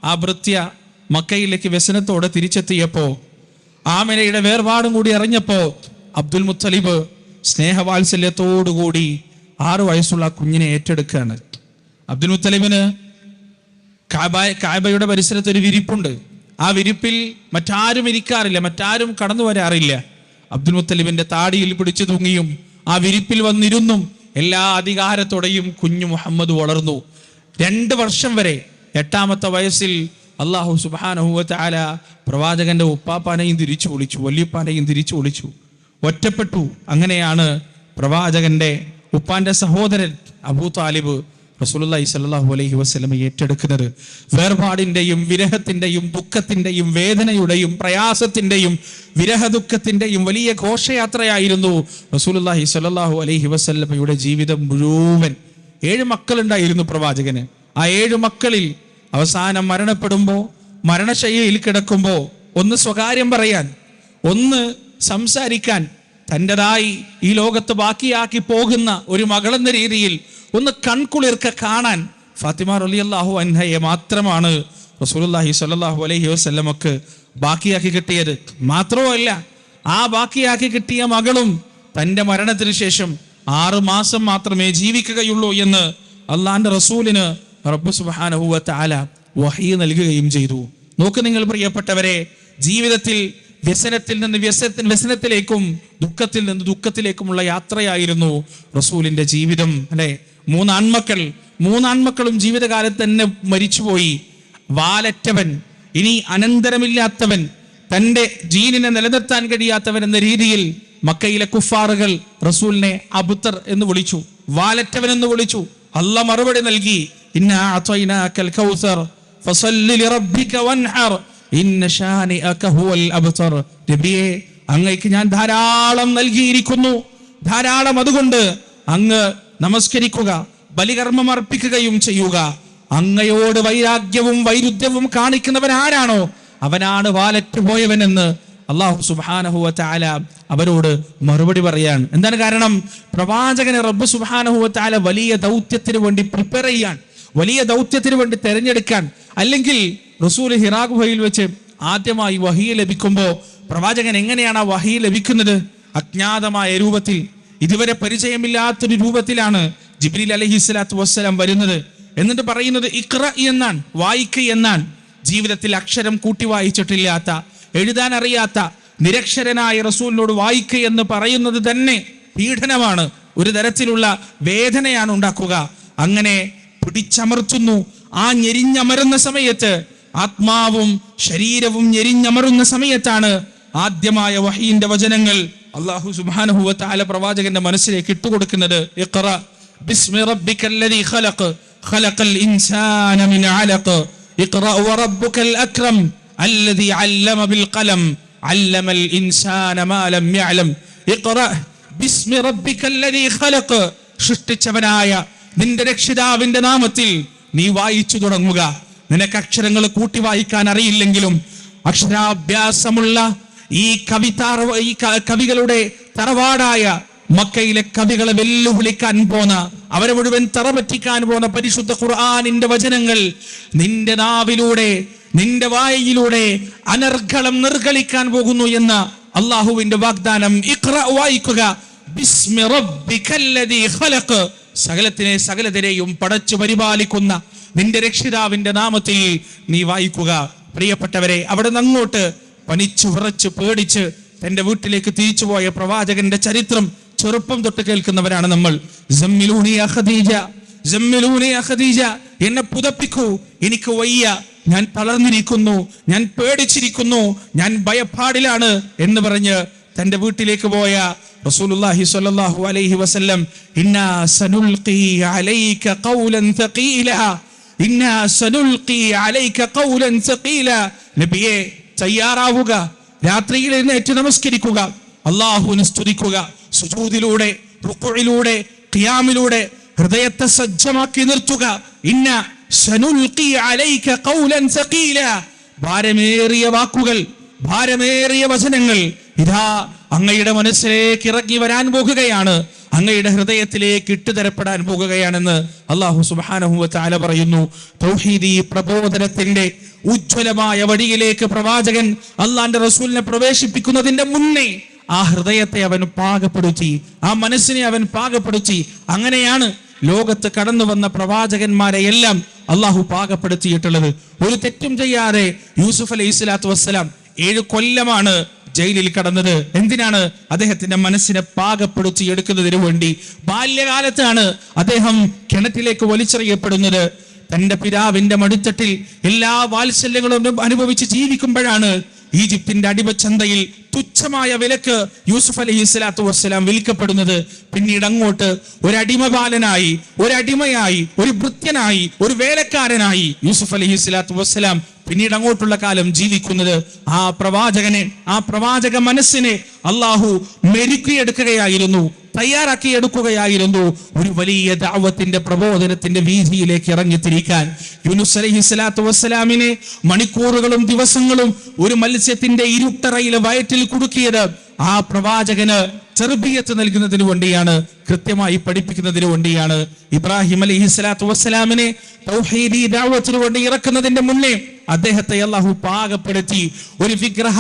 ആ ഭൃത്യ മക്കയിലേക്ക് വ്യസനത്തോടെ തിരിച്ചെത്തിയപ്പോൾ, ആമിനയുടെ വേർപാടും കൂടി അറിഞ്ഞപ്പോൾ അബ്ദുൽ മുത്തലിബ് സ്നേഹവാത്സല്യത്തോടുകൂടി 6 വയസ്സുള്ള കുഞ്ഞിനെ ഏറ്റെടുക്കുകയാണ്. അബ്ദുൽ മുത്തലിബിന് കാബയുടെ പരിസരത്ത് ഒരു വിരിപ്പുണ്ട്. ആ വിരിപ്പിൽ മറ്റാരും ഇരിക്കാറില്ല, മറ്റാരും കടന്നു വരാറില്ല. അബ്ദുൽ മുത്തലിബിന്റെ താടിയിൽ പിടിച്ചു തൂങ്ങിയും ആ വിരിപ്പിൽ വന്നിരുന്നും എല്ലാ അധികാരത്തോടെയും കുഞ്ഞു മുഹമ്മദ് വളർന്നു. 2 വർഷം വരെ. 8ാമത്തെ വയസ്സിൽ അല്ലാഹു സുബ്ഹാനഹു വ തആല പ്രവാചകന്റെ ഉപ്പാപ്പാനെയും തിരിച്ചു വിളിച്ചു, വല്യുപ്പാനെയും തിരിച്ചു വിളിച്ചു. ഒറ്റപ്പെട്ടു. അങ്ങനെയാണ് പ്രവാചകന്റെ ഉപ്പാന്റെ സഹോദരൻ അബൂ താലിബ് റസൂലുള്ളാഹി സ്വല്ലല്ലാഹു അലൈഹി വസല്ലം ഏറ്റെടുക്കുന്നത്. വേർപാടിന്റെയും വിരഹത്തിന്റെയും ദുഃഖത്തിന്റെയും വേദനയുടെയും പ്രയാസത്തിന്റെയും വിരഹ ദുഃഖത്തിന്റെയും വലിയ ഘോഷയാത്രയായിരുന്നു റസൂലുള്ളാഹി സ്വല്ലല്ലാഹു അലൈഹി വസല്ലമയുടെ ജീവിതം മുഴുവൻ. 7 മക്കളുണ്ടായിരുന്നു പ്രവാചകന്. ആ 7 മക്കളിൽ അവസാനം മരണപ്പെടുമ്പോൾ, മരണശയ്യയിൽ കിടക്കുമ്പോൾ ഒന്ന് സ്വകാര്യം പറയാൻ, ഒന്ന് സംസാരിക്കാൻ, തൻ്റെതായി ഈ ലോകത്ത് ബാക്കിയാക്കി പോകുന്ന ഒരു മകളെന്ന രീതിയിൽ ഒന്ന് കൺകുളിർക്ക കാണാൻ ഫാത്തിമ റളിയല്ലാഹു അൻഹയെ മാത്രമാണ് റസൂലുള്ളാഹി സ്വല്ലല്ലാഹു അലൈഹി വസല്ലമക്ക് ബാക്കിയാക്കി കിട്ടിയത്. മാത്രവുമല്ല, ആ ബാക്കിയാക്കി കിട്ടിയ മകളും തൻ്റെ മരണത്തിന് ശേഷം 6 മാസം മാത്രമേ ജീവിക്കുകയുള്ളൂ എന്ന് അള്ളാന്റെ റസൂലിന് റബ്ബ് സുബ്ഹാനഹു വ തആല വഹി നൽകുകയും ചെയ്തു. നോക്ക് നിങ്ങൾ പ്രിയപ്പെട്ടവരെ, ജീവിതത്തിൽ വ്യസനത്തിൽ നിന്ന് വ്യസനത്തിലേക്കും ദുഃഖത്തിൽ നിന്ന് ദുഃഖത്തിലേക്കുമുള്ള യാത്രയായിരുന്നു റസൂലിന്റെ ജീവിതം, അല്ലെ? 3 ആൺമക്കളും ജീവിതകാലത്ത് തന്നെ മരിച്ചുപോയി. വാലറ്റവൻ, ഇനി അനന്തരമില്ലാത്തവൻ, തൻ്റെ ജീനിനെ നിലനിർത്താൻ കഴിയാത്തവൻ എന്ന രീതിയിൽ മക്കയിലെ കുഫാറുകൾ റസൂലിനെ അബ്തർ എന്ന് വിളിച്ചു, വാലറ്റവൻ എന്ന് വിളിച്ചു. അല്ലാഹ് മറുപടി നൽകി, ഇന്നാ അഅതൈനാകൽ കൗസർ ഫസല്ലി ലിറബ്ബിക വൻഹർ ഇന്ന ശാനിഅക ഹുവൽ അബ്തർ. നബിയേ, അങ്ങയ്ക്ക് ഞാൻ ധാരാളം നൽകിയിരിക്കുന്നു, ധാരാളം, അതുകൊണ്ട് അങ്ങ് നമസ്കരിക്കുക, ബലികർമ്മം അർപ്പിക്കുകയും ചെയ്യുക. അങ്ങയോട് വൈരാഗ്യവും വൈരുദ്ധ്യവും കാണിക്കുന്നവൻ ആരാണോ അവനാണ് വാലറ്റ് പോയവനെന്ന് അല്ലാഹു സുബ്ഹാനഹു വ തആല അവരോട് മറുപടി പറയാൻ. എന്താണ് കാരണം? പ്രവാചകനെ റബ്ബ് സുബ്ഹാനഹു വ തആല വലിയ ദൗത്യത്തിന് വേണ്ടി പ്രിപ്പയർ ചെയ്യാൻ, വലിയ ദൗത്യത്തിന് വേണ്ടി തെരഞ്ഞെടുക്കാൻ. അല്ലെങ്കിൽ റസൂൽ ഹിറാ ഗുഹയിൽ വെച്ച് ആദ്യമായി വഹി ലഭിക്കുമ്പോൾ പ്രവാചകൻ എങ്ങനെയാണ് ആ വഹി ലഭിക്കുന്നത്? അജ്ഞാതമായ രൂപത്തിൽ, ഇതുവരെ പരിചയമില്ലാത്തൊരു രൂപത്തിലാണ് ജിബ്രീൽ അലൈഹിസ്സലാത്തു വസ്സലാം വരുന്നത്. എന്നിട്ട് പറയുന്നത് ഇഖ്റ എന്നാണ്, വായിക്ക് എന്നാണ്. ജീവിതത്തിൽ അക്ഷരം കൂട്ടി വായിച്ചിട്ടില്ലാത്ത, എഴുതാൻ അറിയാത്ത നിരക്ഷരനായ റസൂലിനോട് വായിക്ക് എന്ന് പറയുന്നത് തന്നെ പീഡനമാണ്, ഒരു തരത്തിലുള്ള വേദനയാണ് ഉണ്ടാക്കുക. അങ്ങനെ പിടിച്ചമർത്തുന്നു. ആ ഞെരിഞ്ഞമരുന്ന സമയത്ത്, ആത്മാവും ശരീരവും ഞെരിഞ്ഞമറുന്ന സമയത്താണ് ആദ്യമായ വഹീന്റെ വചനങ്ങൾ അല്ലാഹു സുബ്ഹാനഹു വ തആല പ്രവാചകന്റെ മനസ്സിലേക്ക് ഇട്ടുകൊടുക്കുന്നത്. ഇഖ്റ ബിസ്മി റബ്ബിക്കല്ലദീ ഖലഖ് ഖലഖൽ ഇൻസാന മിൻ അലഖ് ഇഖ്റ വറബ്ബുക്കൽ അക്രം അല്ലദീ അല്ലമ ബിൽ ഖലം അല്ലമൽ ഇൻസാന മാ ലം യഅലം ഇഖ്റ ബിസ്മി റബ്ബിക്കല്ലദീ ഖലഖ്. സൃഷ്ടിച്ചവനായ നിന്റെ രക്ഷിതാവിന്റെ നാമത്തിൽ നീ വായിച്ചു തുടങ്ങുക. നിനക്ക് അക്ഷരങ്ങൾ കൂട്ടി വായിക്കാൻ അറിയില്ലെങ്കിലും അക്ഷരാഭ്യാസമുള്ള ഈ കവികളുടെ തറവാടായ മക്കയിലെ കവികളെ വെല്ലുവിളിക്കാൻ പോന്ന, അവരെ മുഴുവൻ തറപറ്റിക്കാൻ പോന്ന പരിശുദ്ധ ഖുർആനിന്റെ വചനങ്ങൾ നിന്റെ നാവിലൂടെ, നിന്റെ വായിലൂടെ അനർഗളം നിർഗളിക്കാൻ പോകുന്നു എന്ന അള്ളാഹുവിന്റെ വാഗ്ദാനം. ഇഖ്റ, വായിക്കുക. ബിസ്മി റബ്ബിക്കല്ലദീ ഖലഖ്, സകലത്തിനെയും പടച്ചു പരിപാലിക്കുന്ന നിന്റെ രക്ഷിതാവിന്റെ നാമത്തിൽ നീ വായിക്കുക. പ്രിയപ്പെട്ടവരെ, അവിടെ നിന്ന് അങ്ങോട്ട് പനിച്ചു വിറച്ച് പേടിച്ച് തന്റെ വീട്ടിലേക്ക് തിരിച്ചുപോയ പ്രവാചകന്റെ ചരിത്രം ചെറുപ്പം തൊട്ട് കേൾക്കുന്നവരാണ് നമ്മൾ. സമ്മിലൂനി യാ ഖദീജ, സമ്മിലൂനി യാ ഖദീജ, എന്നെ പുതപ്പിക്കൂ, എനിക്ക് വയ്യ, ഞാൻ തളർന്നിരിക്കുന്നു, ഞാൻ പേടിച്ചിരിക്കുന്നു, ഞാൻ ഭയപ്പാടിലാണ് എന്ന് പറഞ്ഞ് തന്റെ വീട്ടിലേക്ക് പോയ റസൂലുള്ളാഹി സ്വല്ലല്ലാഹു അലൈഹി വസല്ലം, ഇന്നാ സനുൽഖി അലൈക ഖൗലൻ തഖീല, ഇന്നാ സനുൽഖി അലൈക ഖൗലൻ തഖീല. നബിയേ, തയ്യാറാവുക, രാത്രിയിൽ എഴുന്നേറ്റ് നമസ്കരിക്കുക, അല്ലാഹുവിനെ സ്തുതിക്കുക, സുജൂദിലൂടെ, റുക്ഉഇലൂടെ, ഖിയാമിലൂടെ ഹൃദയത്തെ സജ്ജമാക്കി നിർത്തുക. ഇന്ന സനുൽഖി അലൈക ഖൗലൻ തഖീല, ഭാരമേറിയ വാക്കുകൾ, ഭാരമേറിയ വചനങ്ങൾ ഇതാ അങ്ങയുടെ മനസ്സിലേക്ക് ഇറങ്ങി വരാൻ പോകുകയാണ്, അങ്ങയുടെ ഹൃദയത്തിലേക്ക് ഇട്ടുതരപ്പെടാൻ പോകുകയാണെന്ന് അല്ലാഹു സുബ്ഹാനഹു വ തആല പറയുന്നു. തൗഹീദി പ്രബോധനത്തിന്റെ ഉജ്ജ്വലമായ വഴിയിലേക്ക് പ്രവാചകൻ അള്ളാന്റെ റസൂലിനെ പ്രവേശിപ്പിക്കുന്നതിന്റെ മുന്നേ ആ ഹൃദയത്തെ അവൻ പാകപ്പെടുത്തി, ആ മനസ്സിനെ അവൻ പാകപ്പെടുത്തി. അങ്ങനെയാണ് ലോകത്ത് കടന്നു വന്ന പ്രവാചകന്മാരെ എല്ലാം അള്ളാഹു പാകപ്പെടുത്തിയിട്ടുള്ളത്. ഒരു തെറ്റും ചെയ്യാതെ യൂസുഫ് അലൈഹിസ്സലാത്തു വസ്സലാം 7 കൊല്ലമാണ് ജയിലിൽ കടന്നത്. എന്തിനാണ്? അദ്ദേഹത്തിന്റെ മനസ്സിനെ പാകപ്പെടുത്തി എടുക്കുന്നതിന് വേണ്ടി. ബാല്യകാലത്താണ് അദ്ദേഹം കിണറ്റിലേക്ക് വലിച്ചെറിയപ്പെടുന്നത്. തന്റെ പിതാവിന്റെ മടിത്തട്ടിൽ എല്ലാ വാത്സല്യങ്ങളും അനുഭവിച്ച് ജീവിക്കുമ്പോഴാണ് ഈജിപ്തിന്റെ അടിമച്ചന്തയിൽ തുച്ഛമായ വിലക്ക് യൂസുഫ് അലൈഹിസ്സലാത്തു വസ്സലാം വിൽക്കപ്പെടുന്നത്. പിന്നീട് അങ്ങോട്ട് ഒരടിമബാലനായി, ഒരടിമയായി, ഒരു ഭൃത്യനായി, ഒരു വേലക്കാരനായി യൂസുഫ് അലൈഹിസ്സലാത്തു വസ്സലാം പിന്നീട് അങ്ങോട്ടുള്ള കാലം ജീവിക്കുന്നത്. ആ പ്രവാചക മനസ്സിനെ അള്ളാഹു മെരുക്കിയെടുക്കുകയായിരുന്നു, തയ്യാറാക്കിയെടുക്കുകയായിരുന്നു ഒരു വലിയ ദഅവത്തിന്റെ പ്രബോധനത്തിന്റെ വീതിയിലേക്ക് ഇറങ്ങിത്തിരിക്കാൻ. യൂനുസ് അലൈഹിസ്സലാത്തു വസ്സലാമിനെ മണിക്കൂറുകളും ദിവസങ്ങളും ഒരു മത്സ്യത്തിന്റെ ഇരുട്ടറയിലെ വയറ്റിൽ കുടുക്കിയത് ആ പ്രവാചകന് തർബിയത്ത് നൽകുന്നതിന് വേണ്ടിയാണ്, കൃത്യമായി പഠിപ്പിക്കുന്നതിന് വേണ്ടിയാണ്. ഇബ്രാഹിം അലൈഹിസ്സലാത്തു വസ്സലാമിനെ തൗഹീദി ദഅവത്തിന് വേണ്ടി ഇറക്കുന്നതിന്റെ മുന്നേ അദ്ദേഹത്തെ അല്ലാഹു പാകപ്പെടുത്തി ഒരു വിഗ്രഹ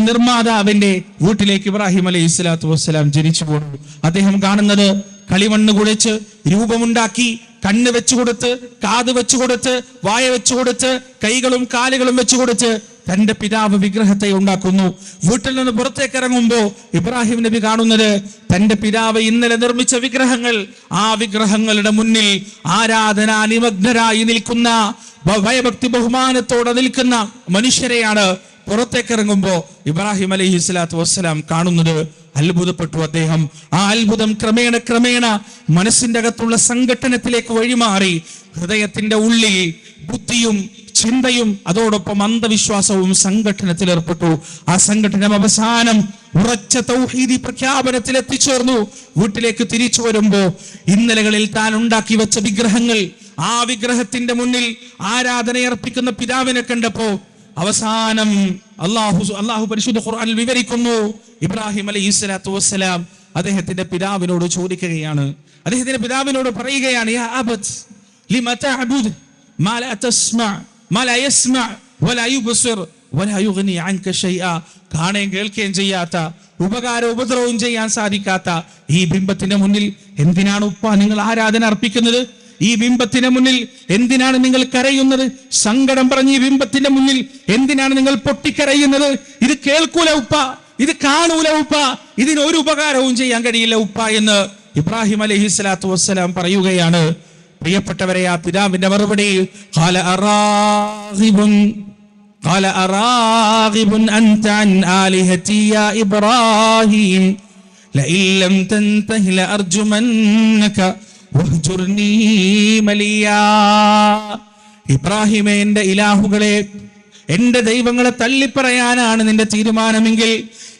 നിർമ്മാതാവിന്റെ വീട്ടിലേക്ക് ഇബ്രാഹിം അലൈഹിസ്സലാത്തു വസ്സലാം ജനിച്ചു പോന്നു. അദ്ദേഹം കാണുന്നത് കളിമണ്ണ് കുഴച്ച് രൂപമുണ്ടാക്കി, കണ്ണ് വെച്ചുകൊടുത്ത്, കാത് വെച്ചുകൊടുത്ത്, വായ വെച്ചുകൊടുത്ത്, കൈകളും കാലുകളും വെച്ചുകൊടുത്ത് തന്റെ പിതാവ് വിഗ്രഹത്തെ ഉണ്ടാക്കുന്നു. വീട്ടിൽ നിന്ന് പുറത്തേക്ക് ഇറങ്ങുമ്പോ ഇബ്രാഹിം നബി കാണുന്നത് തന്റെ പിതാവ് ഇന്നലെ നിർമ്മിച്ച വിഗ്രഹങ്ങൾ, ആ വിഗ്രഹങ്ങളുടെ മുന്നിൽ ആരാധനാ നിമഗ്നരായി നിൽക്കുന്ന, ഭയഭക്തി ബഹുമാനത്തോടെ നിൽക്കുന്ന മനുഷ്യരെയാണ്. പുറത്തേക്ക് ഇറങ്ങുമ്പോ ഇബ്രാഹിം അലൈഹിസ്സലാത്തു വസ്സലാം കാണുന്നത്. അത്ഭുതപ്പെട്ടു അദ്ദേഹം. ആ അത്ഭുതം ക്രമേണ മനസ്സിന്റെ അകത്തുള്ള സംഘട്ടനത്തിലേക്ക് വഴിമാറി. ഹൃദയത്തിന്റെ ഉള്ളിൽ ബുദ്ധിയും ചിന്തയും അതോടൊപ്പം അന്ധവിശ്വാസവും സംഘട്ടനത്തിൽ ഏർപ്പെട്ടു. ആ സംഘട്ടനം അവസാനം ഉറച്ച തൗഹീദി പ്രഖ്യാപനത്തിൽ എത്തിച്ചേർന്നു. വീട്ടിലേക്ക് തിരിച്ചു വരുമ്പോ ഇന്നലകളിൽ താൻ ഉണ്ടാക്കി വെച്ച വിഗ്രഹങ്ങൾ, ആ വിഗ്രഹത്തിന്റെ മുന്നിൽ ആരാധനയർപ്പിക്കുന്ന പിതാവിനെ കണ്ടപ്പോ അവസാനം അള്ളാഹു പരിശുദ്ധ ഖുർആനിൽ വിവരിക്കുന്നു. ഇബ്രാഹിം അലൈഹിസ്സലാത്തു വസ്സലാം അദ്ദേഹത്തിന്റെ പിതാവിനോട് ചോദിക്കുകയാണ്, അദ്ദേഹത്തിന്റെ പിതാവിനോട് പറയുകയാണ്, യാ അബത് ലിമ തഅബുദ് മാ ലാ തസ്മഅ മാ ലാ യസ്മഅ വലാ യുബ്സിർ വലാ യുഗ്നി അൻക ശൈഅ. കാണുകയും കേൾക്കുകയും ചെയ്യാത്ത, ഉപകാരവും ഉപദ്രവവും ചെയ്യാൻ സാധിക്കാത്ത ഈ ബിംബത്തിന്റെ മുന്നിൽ എന്തിനാണ് ഉപ്പ നിങ്ങൾ ആരാധന അർപ്പിക്കുന്നത്? ഈ ബിംബത്തിന് മുന്നിൽ എന്തിനാണ് നിങ്ങൾ കരയുന്നത്? സങ്കടം പറഞ്ഞ് ഈ ബിംബത്തിന്റെ മുന്നിൽ എന്തിനാണ് നിങ്ങൾ പൊട്ടിക്കരയുന്നത്? ഇത് കേൾക്കൂല ഉപ്പ, ഇത് കാണൂല ഉപ്പ, ഇതിന് ഒരു ഉപകാരവും ചെയ്യാൻ കഴിയില്ല ഉപ്പ എന്ന് ഇബ്രാഹിം അലൈഹിസ്സലാത്തു വസ്സലാം പറയുകയാണ്. പ്രിയപ്പെട്ടവരെ, ആ പിതാവിന്റെ മറുപടി ഖാല അറാഗിബുൻ അൻത അൻ ആലിഹതി യാ ഇബ്രാഹിം ലഇൻ ലം തൻതഹി ലഅർജുമന്നക വഹ്ജുർനീ മലിയാ. ഇബ്രാഹിമേ, എന്റെ ഇലാഹുകളെ, എന്റെ ദൈവങ്ങളെ തള്ളിപ്പറയാനാണ് നിന്റെ തീരുമാനമെങ്കിൽ,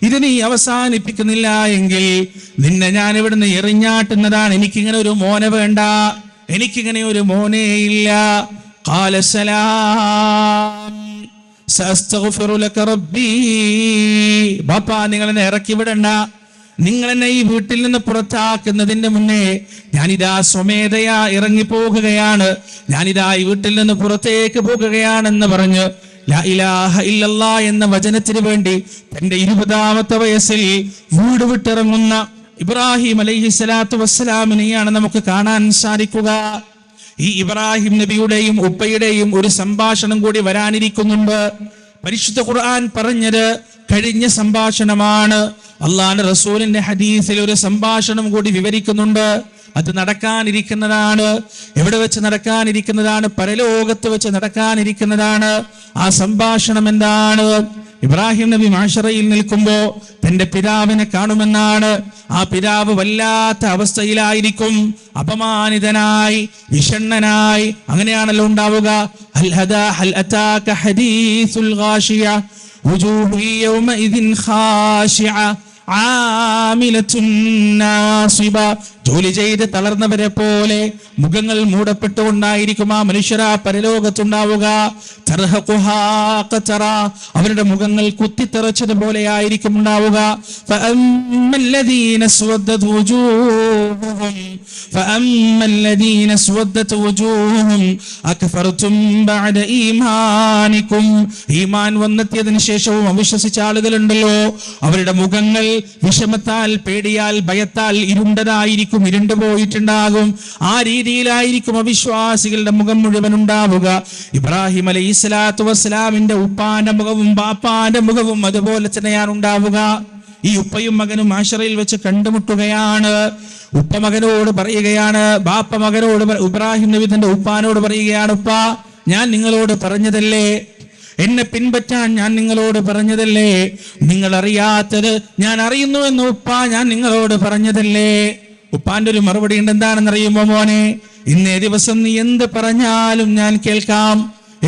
ഇത് നീ അവസാനിപ്പിക്കുന്നില്ല എങ്കിൽ നിന്നെ ഞാൻ ഇവിടുന്ന് എറിഞ്ഞാട്ടുന്നതാണ്. എനിക്കിങ്ങനെ ഒരു മോനെ വേണ്ട, എനിക്കിങ്ങനെ ഒരു മോനേ ഇല്ല. ഖാല സലാം സഅസ്തഗ്ഫിറു ലക റബ്ബി. ബാപ്പാ, നിങ്ങൾ എന്നെ ഇറക്കി വിടണ്ട, നിങ്ങൾ എന്നെ ഈ വീട്ടിൽ നിന്ന് പുറത്താക്കുന്നതിന്റെ മുന്നേ ഞാനിതാ സ്വമേധയാ ഇറങ്ങിപ്പോകുകയാണ്, ഞാനിതാ ഈ വീട്ടിൽ നിന്ന് പുറത്തേക്ക് പോകുകയാണെന്ന് പറഞ്ഞ് ലാ ഇലാഹ ഇല്ലല്ലാ എന്ന വചനത്തിന് വേണ്ടി തന്റെ 20-ാമത്തെ വയസ്സിൽ വീട് വിട്ടിറങ്ങുന്ന ഇബ്രാഹിം അലൈഹിസ്സലാത്തു വസ്സലാമിനെയാണ് നമുക്ക് കാണാൻ സാധിക്കുക. ഈ ഇബ്രാഹിം നബിയുടെയും ഉപ്പയുടെയും ഒരു സംഭാഷണം കൂടി വരാനിരിക്കുന്നുണ്ട്. പരിശുദ്ധ ഖുർആൻ പറഞ്ഞത് കഴിഞ്ഞ സംഭാഷണമാണ്. അള്ളാഹുവിന്റെ റസൂലിന്റെ ഹദീസിൽ ഒരു സംഭാഷണം കൂടി വിവരിക്കുന്നുണ്ട്. അത് നടക്കാനിരിക്കുന്നതാണ്. എവിടെ വെച്ച് നടക്കാനിരിക്കുന്നതാണ്? പരലോകത്ത് വെച്ച് നടക്കാനിരിക്കുന്നതാണ്. ആ സംഭാഷണം എന്താണ്? ഇബ്രാഹിം നബി മാഷറയിൽ നിൽക്കുമ്പോ തന്റെ പിതാവിനെ കാണുമെന്നാണ്. ആ പിതാവ് വല്ലാത്ത അവസ്ഥയിലായിരിക്കും, അപമാനിതനായി, വിഷണ്ണനായി. അങ്ങനെയാണല്ലോ ഉണ്ടാവുക. ഹൽ അതാക ഹദീസുൽ ഗാശിയ വജൂഹു യൗമഇദിൻ ഖാശിഅ ആമിലത്തുൻ നാസിബ. ജോലി ചെയ്ത് തളർന്നവരെ പോലെ മുഖങ്ങൾ മൂടപ്പെട്ടുകൊണ്ടായിരിക്കും ആ മനുഷ്യർ ആ പരലോകത്തുണ്ടാവുക. തർഹഖുഹാ ഖതറ, അവരുടെ മുഖങ്ങൾ കുത്തിത്തെറിച്ചതുപോലെ ആയിരിക്കും ഉണ്ടാവുക. ഫഅമ്മല്ലദീന സ്വദ്ദത് വജൂഹും അക്ഫർതും ബഅദ ഈമാനിക്കും. ഈമാൻ വന്നെത്തിയതിനു ശേഷവും അവിശ്വസിച്ച ആളുകളുണ്ടല്ലോ, അവരുടെ മുഖങ്ങൾ വിഷമത്താൽ, പേടിയാൽ, ഭയത്താൽ ഇരുണ്ടതായിരിക്കും, ഇരുണ്ടു പോയിട്ടുണ്ടാകും. ആ രീതിയിലായിരിക്കും അവിശ്വാസികളുടെ മുഖം മുഴുവൻ ഉണ്ടാവുക. ഇബ്രാഹിം അലൈഹിസ്സലാത്തു വസ്സലാമിന്റെ ഉപ്പാന്റെ മുഖവും ബാപ്പാന്റെ മുഖവും അതുപോലെ തന്നെയാണ് ഉണ്ടാവുക. ഈ ഉപ്പയും മകനും ആശറയിൽ വെച്ച് കണ്ടുമുട്ടുകയാണ്. ഉപ്പ മകനോട് പറയുകയാണ്, ബാപ്പ മകനോട്, ഇബ്രാഹിം നബി തന്റെ ഉപ്പാനോട് പറയുകയാണ്, ഉപ്പ, ഞാൻ നിങ്ങളോട് പറഞ്ഞതല്ലേ, എന്നെ പിൻപറ്റാൻ ഞാൻ നിങ്ങളോട് പറഞ്ഞതല്ലേ, നിങ്ങൾ അറിയാത്തത് ഞാൻ അറിയുന്നു എന്ന് ഉപ്പ ഞാൻ നിങ്ങളോട് പറഞ്ഞതല്ലേ. ഉപ്പാന്റെ ഒരു മറുപടി ഉണ്ട്. എന്താണെന്നറിയുമോ മോനെ? ഇന്നേ ദിവസം നീ എന്ത് പറഞ്ഞാലും ഞാൻ കേൾക്കാം,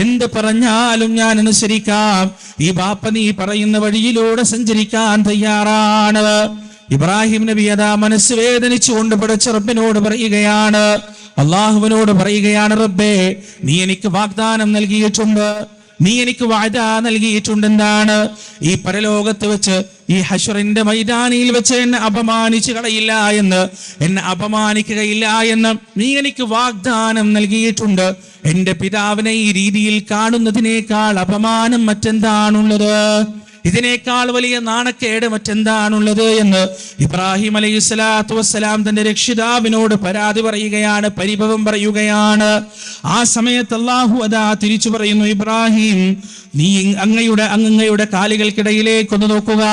എന്ത് പറഞ്ഞാലും ഞാൻ അനുസരിക്കാം. ഈ ബാപ്പ നീ പറയുന്ന വഴിയിലൂടെ സഞ്ചരിക്കാൻ തയ്യാറാണ്. ഇബ്രാഹിം നബി അതാ മനസ്സ് വേദനിച്ചുകൊണ്ട് പടച്ച റബ്ബിനോട് പറയുകയാണ്, അള്ളാഹുവിനോട് പറയുകയാണ്, റബ്ബേ, നീ എനിക്ക് വാഗ്ദാനം നൽകിയിട്ടുണ്ട്, നീ എനിക്ക് വാദ നൽകിയിട്ടുണ്ട്. എന്താണ്? ഈ പരലോകത്ത് വെച്ച്, ഈ ഹശ്റിന്റെ മൈതാനിയിൽ വെച്ച് എന്നെ അപമാനിച്ചു കളയില്ല എന്ന്, എന്നെ അപമാനിക്കുകയില്ല എന്ന് നീ എനിക്ക് വാഗ്ദാനം നൽകിയിട്ടുണ്ട്. എന്റെ പിതാവിനെ ഈ രീതിയിൽ കാണുന്നതിനേക്കാൾ അപമാനം മറ്റെന്താണുള്ളത്? ഇതിനേക്കാൾ വലിയ നാണക്കേട് മറ്റെന്താണുള്ളത് എന്ന് ഇബ്രാഹിം അലൈഹിസ്സലാത്തു വസ്സലാം തന്റെ രക്ഷിതാവിനോട് പരാതി പറയുകയാണ്, പരിഭവം പറയുകയാണ്. ആ സമയത്ത് അല്ലാഹു അതാ തിരിച്ചു പറയുന്നു, ഇബ്രാഹിം, നീ അങ്ങയുടെ കാലുകൾക്കിടയിലേക്കൊന്ന് നോക്കുക.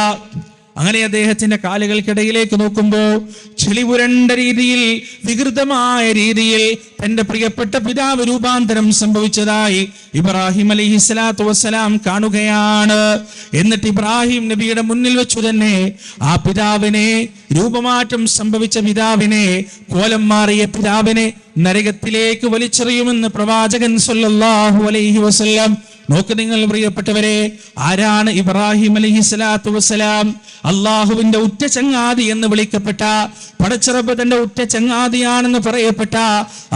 അങ്ങനെ അദ്ദേഹത്തിന്റെ കാലുകൾക്കിടയിലേക്ക് നോക്കുമ്പോൾ ചെളിപുരണ്ട രീതിയിൽ, വികൃതമായ രീതിയിൽ തന്റെ പ്രിയപ്പെട്ട പിതാവ് രൂപാന്തരം സംഭവിച്ചതായി ഇബ്രാഹിം അലൈഹിസ്സലാത്തു വസ്സലാം കാണുകയാണ്. എന്നിട്ട് ഇബ്രാഹിം നബിയുടെ മുന്നിൽ വെച്ചു തന്നെ ആ പിതാവിനെ, രൂപമാറ്റം സംഭവിച്ച പിതാവിനെ, കോലം മാറിയ പിതാവിനെ നരകത്തിലേക്ക് വലിച്ചെറിയുമെന്ന് പ്രവാചകൻ സല്ലല്ലാഹു അലൈഹി വസല്ലം. നോക്ക് നിങ്ങൾ പ്രിയപ്പെട്ടവരെ, ആരാണ് ഇബ്രാഹിം അലൈഹിസ്സലാത്തു വസ്സലാം? അള്ളാഹുവിന്റെ ഉറ്റ ചങ്ങാതി എന്ന് വിളിക്കപ്പെട്ട, പടച്ച റബ്ബ് തന്റെ ഉറ്റ ചങ്ങാതിയാണെന്ന് പറയപ്പെട്ട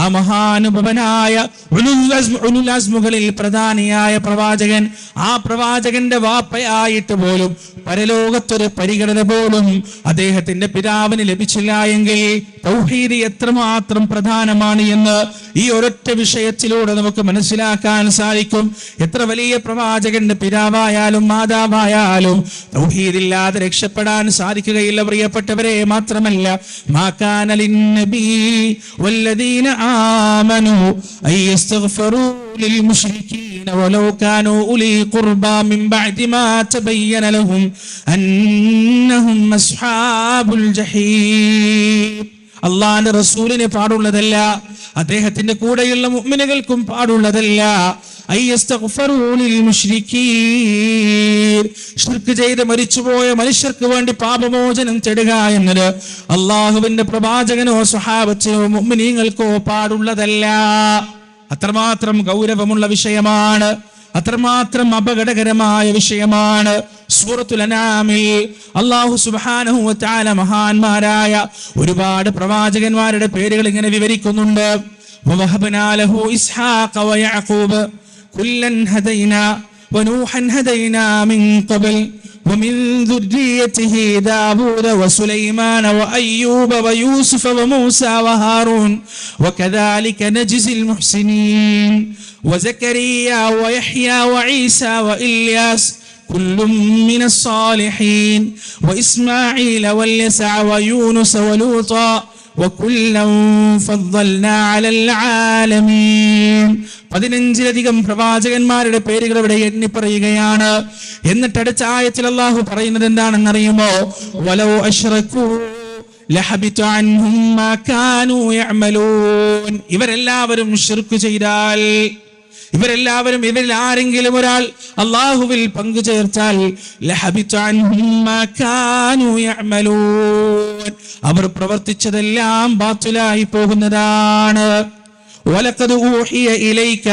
ആ മഹാനുഭവനായ ഉലുൽ അസ്മുകളിൽ പ്രധാനിയായ പ്രവാചകൻ, ആ പ്രവാചകന്റെ വാപ്പയായിട്ട് പോലും പരലോകത്തൊരു പരിഗണന പോലും അദ്ദേഹത്തിന്റെ പിതാവിന് ലഭിച്ചില്ല എങ്കിൽ തൗഹീദ് എത്രമാത്രം പ്രധാനമാണ് എന്ന് ഈ ഒരൊറ്റ വിഷയത്തിലൂടെ നമുക്ക് മനസ്സിലാക്കാൻ സാധിക്കും. എത്ര വലിയ പ്രവാചകന്റെ പിതാവായാലും മാതാവായാലും തൗഹീദില്ലാതെ രക്ഷപ്പെടാൻ സാധിക്കുകയില്ല പ്രിയപ്പെട്ടവരെ. മാത്രമല്ല, മാ കാന ലിന്നബി വല്ലദീന ആമനു അയസ്തഗ്ഫിറൂ ലിൽമുശ്രികീന വലൗ കാനൂ ഉലീ ഖുർബാ മിൻ ബഅദി മാ തബയ്യന ലഹും അന്നഹും അസ്ഹാബുൽ ജഹീം. അള്ളാന്റെ റസൂലിന് പാടുള്ളതല്ല, അദ്ദേഹത്തിന്റെ കൂടെയുള്ള മുഅ്മിനുകൾക്കും പാടുള്ളതല്ല ശിർക്ക് ചെയ്ത് മരിച്ചുപോയ മനുഷ്യർക്ക് വേണ്ടി പാപമോചനം തേടുക എന്നത് അള്ളാഹുവിന്റെ പ്രവാചകനോ സ്വഹാബത്തിനോ മുഅ്മിനീങ്ങൾക്കോ പാടുള്ളതല്ല. അത്രമാത്രം ഗൗരവമുള്ള വിഷയമാണ്, അത്രമാത്രം അപകടകരമായ വിഷയമാണ്. സൂറത്തുൽ അനാമിൽ അല്ലാഹു സുബ്ഹാനഹു വ തആല മഹാന്മാരായ ഒരുപാട് പ്രവാചകന്മാരുടെ പേരുകൾ ഇങ്ങനെ വിവരിക്കുന്നുണ്ട്. വവഹബ്നാ ലഹു ഇസ്ഹാഖ വയഅഖൂബ് കുല്ലൻ ഹദൈനാ വനൂഹൻ ഹദൈനാ മിൻ ഖബൽ ومن ذريته داود وسليمان وأيوب ويوسف وموسى وهارون وكذلك نجزي المحسنين وزكريا ويحيى وعيسى وإلياس كل من الصالحين وإسماعيل واليسع ويونس ولوطا وكلا فضلنا على العالمين. 15-ലധികം പ്രവാചകന്മാരുടെ പേരുകൾ ഇവിടെ എണ്ണി പറയുകയാണ്. എന്നിട്ട് അടുത്ത ആയത്തിൽ അല്ലാഹു പറയുന്നത് എന്താണെന്നറിയുമോ? വലൗ അശ്റകൂ ലഹബിത അൻഹും മാ കാനൂ യഅമലൂൻ. ഇവരെല്ലാവരും ശിർക്ക് ചെയ്താൽ, ഇവരെല്ലാവരും ഇവരിൽ ആരെങ്കിലും ഒരാൾ അല്ലാഹുവിൽ പങ്കു ചേർത്താൽ ലഹബിത അൻഹും മാ കാനൂ യഅമലൂൻ, അവർ പ്രവർത്തിച്ചതെല്ലാം ബാത്തിലായി പോകുന്നതാണ്. വലഖദ് ഊഹിയ ഇലൈക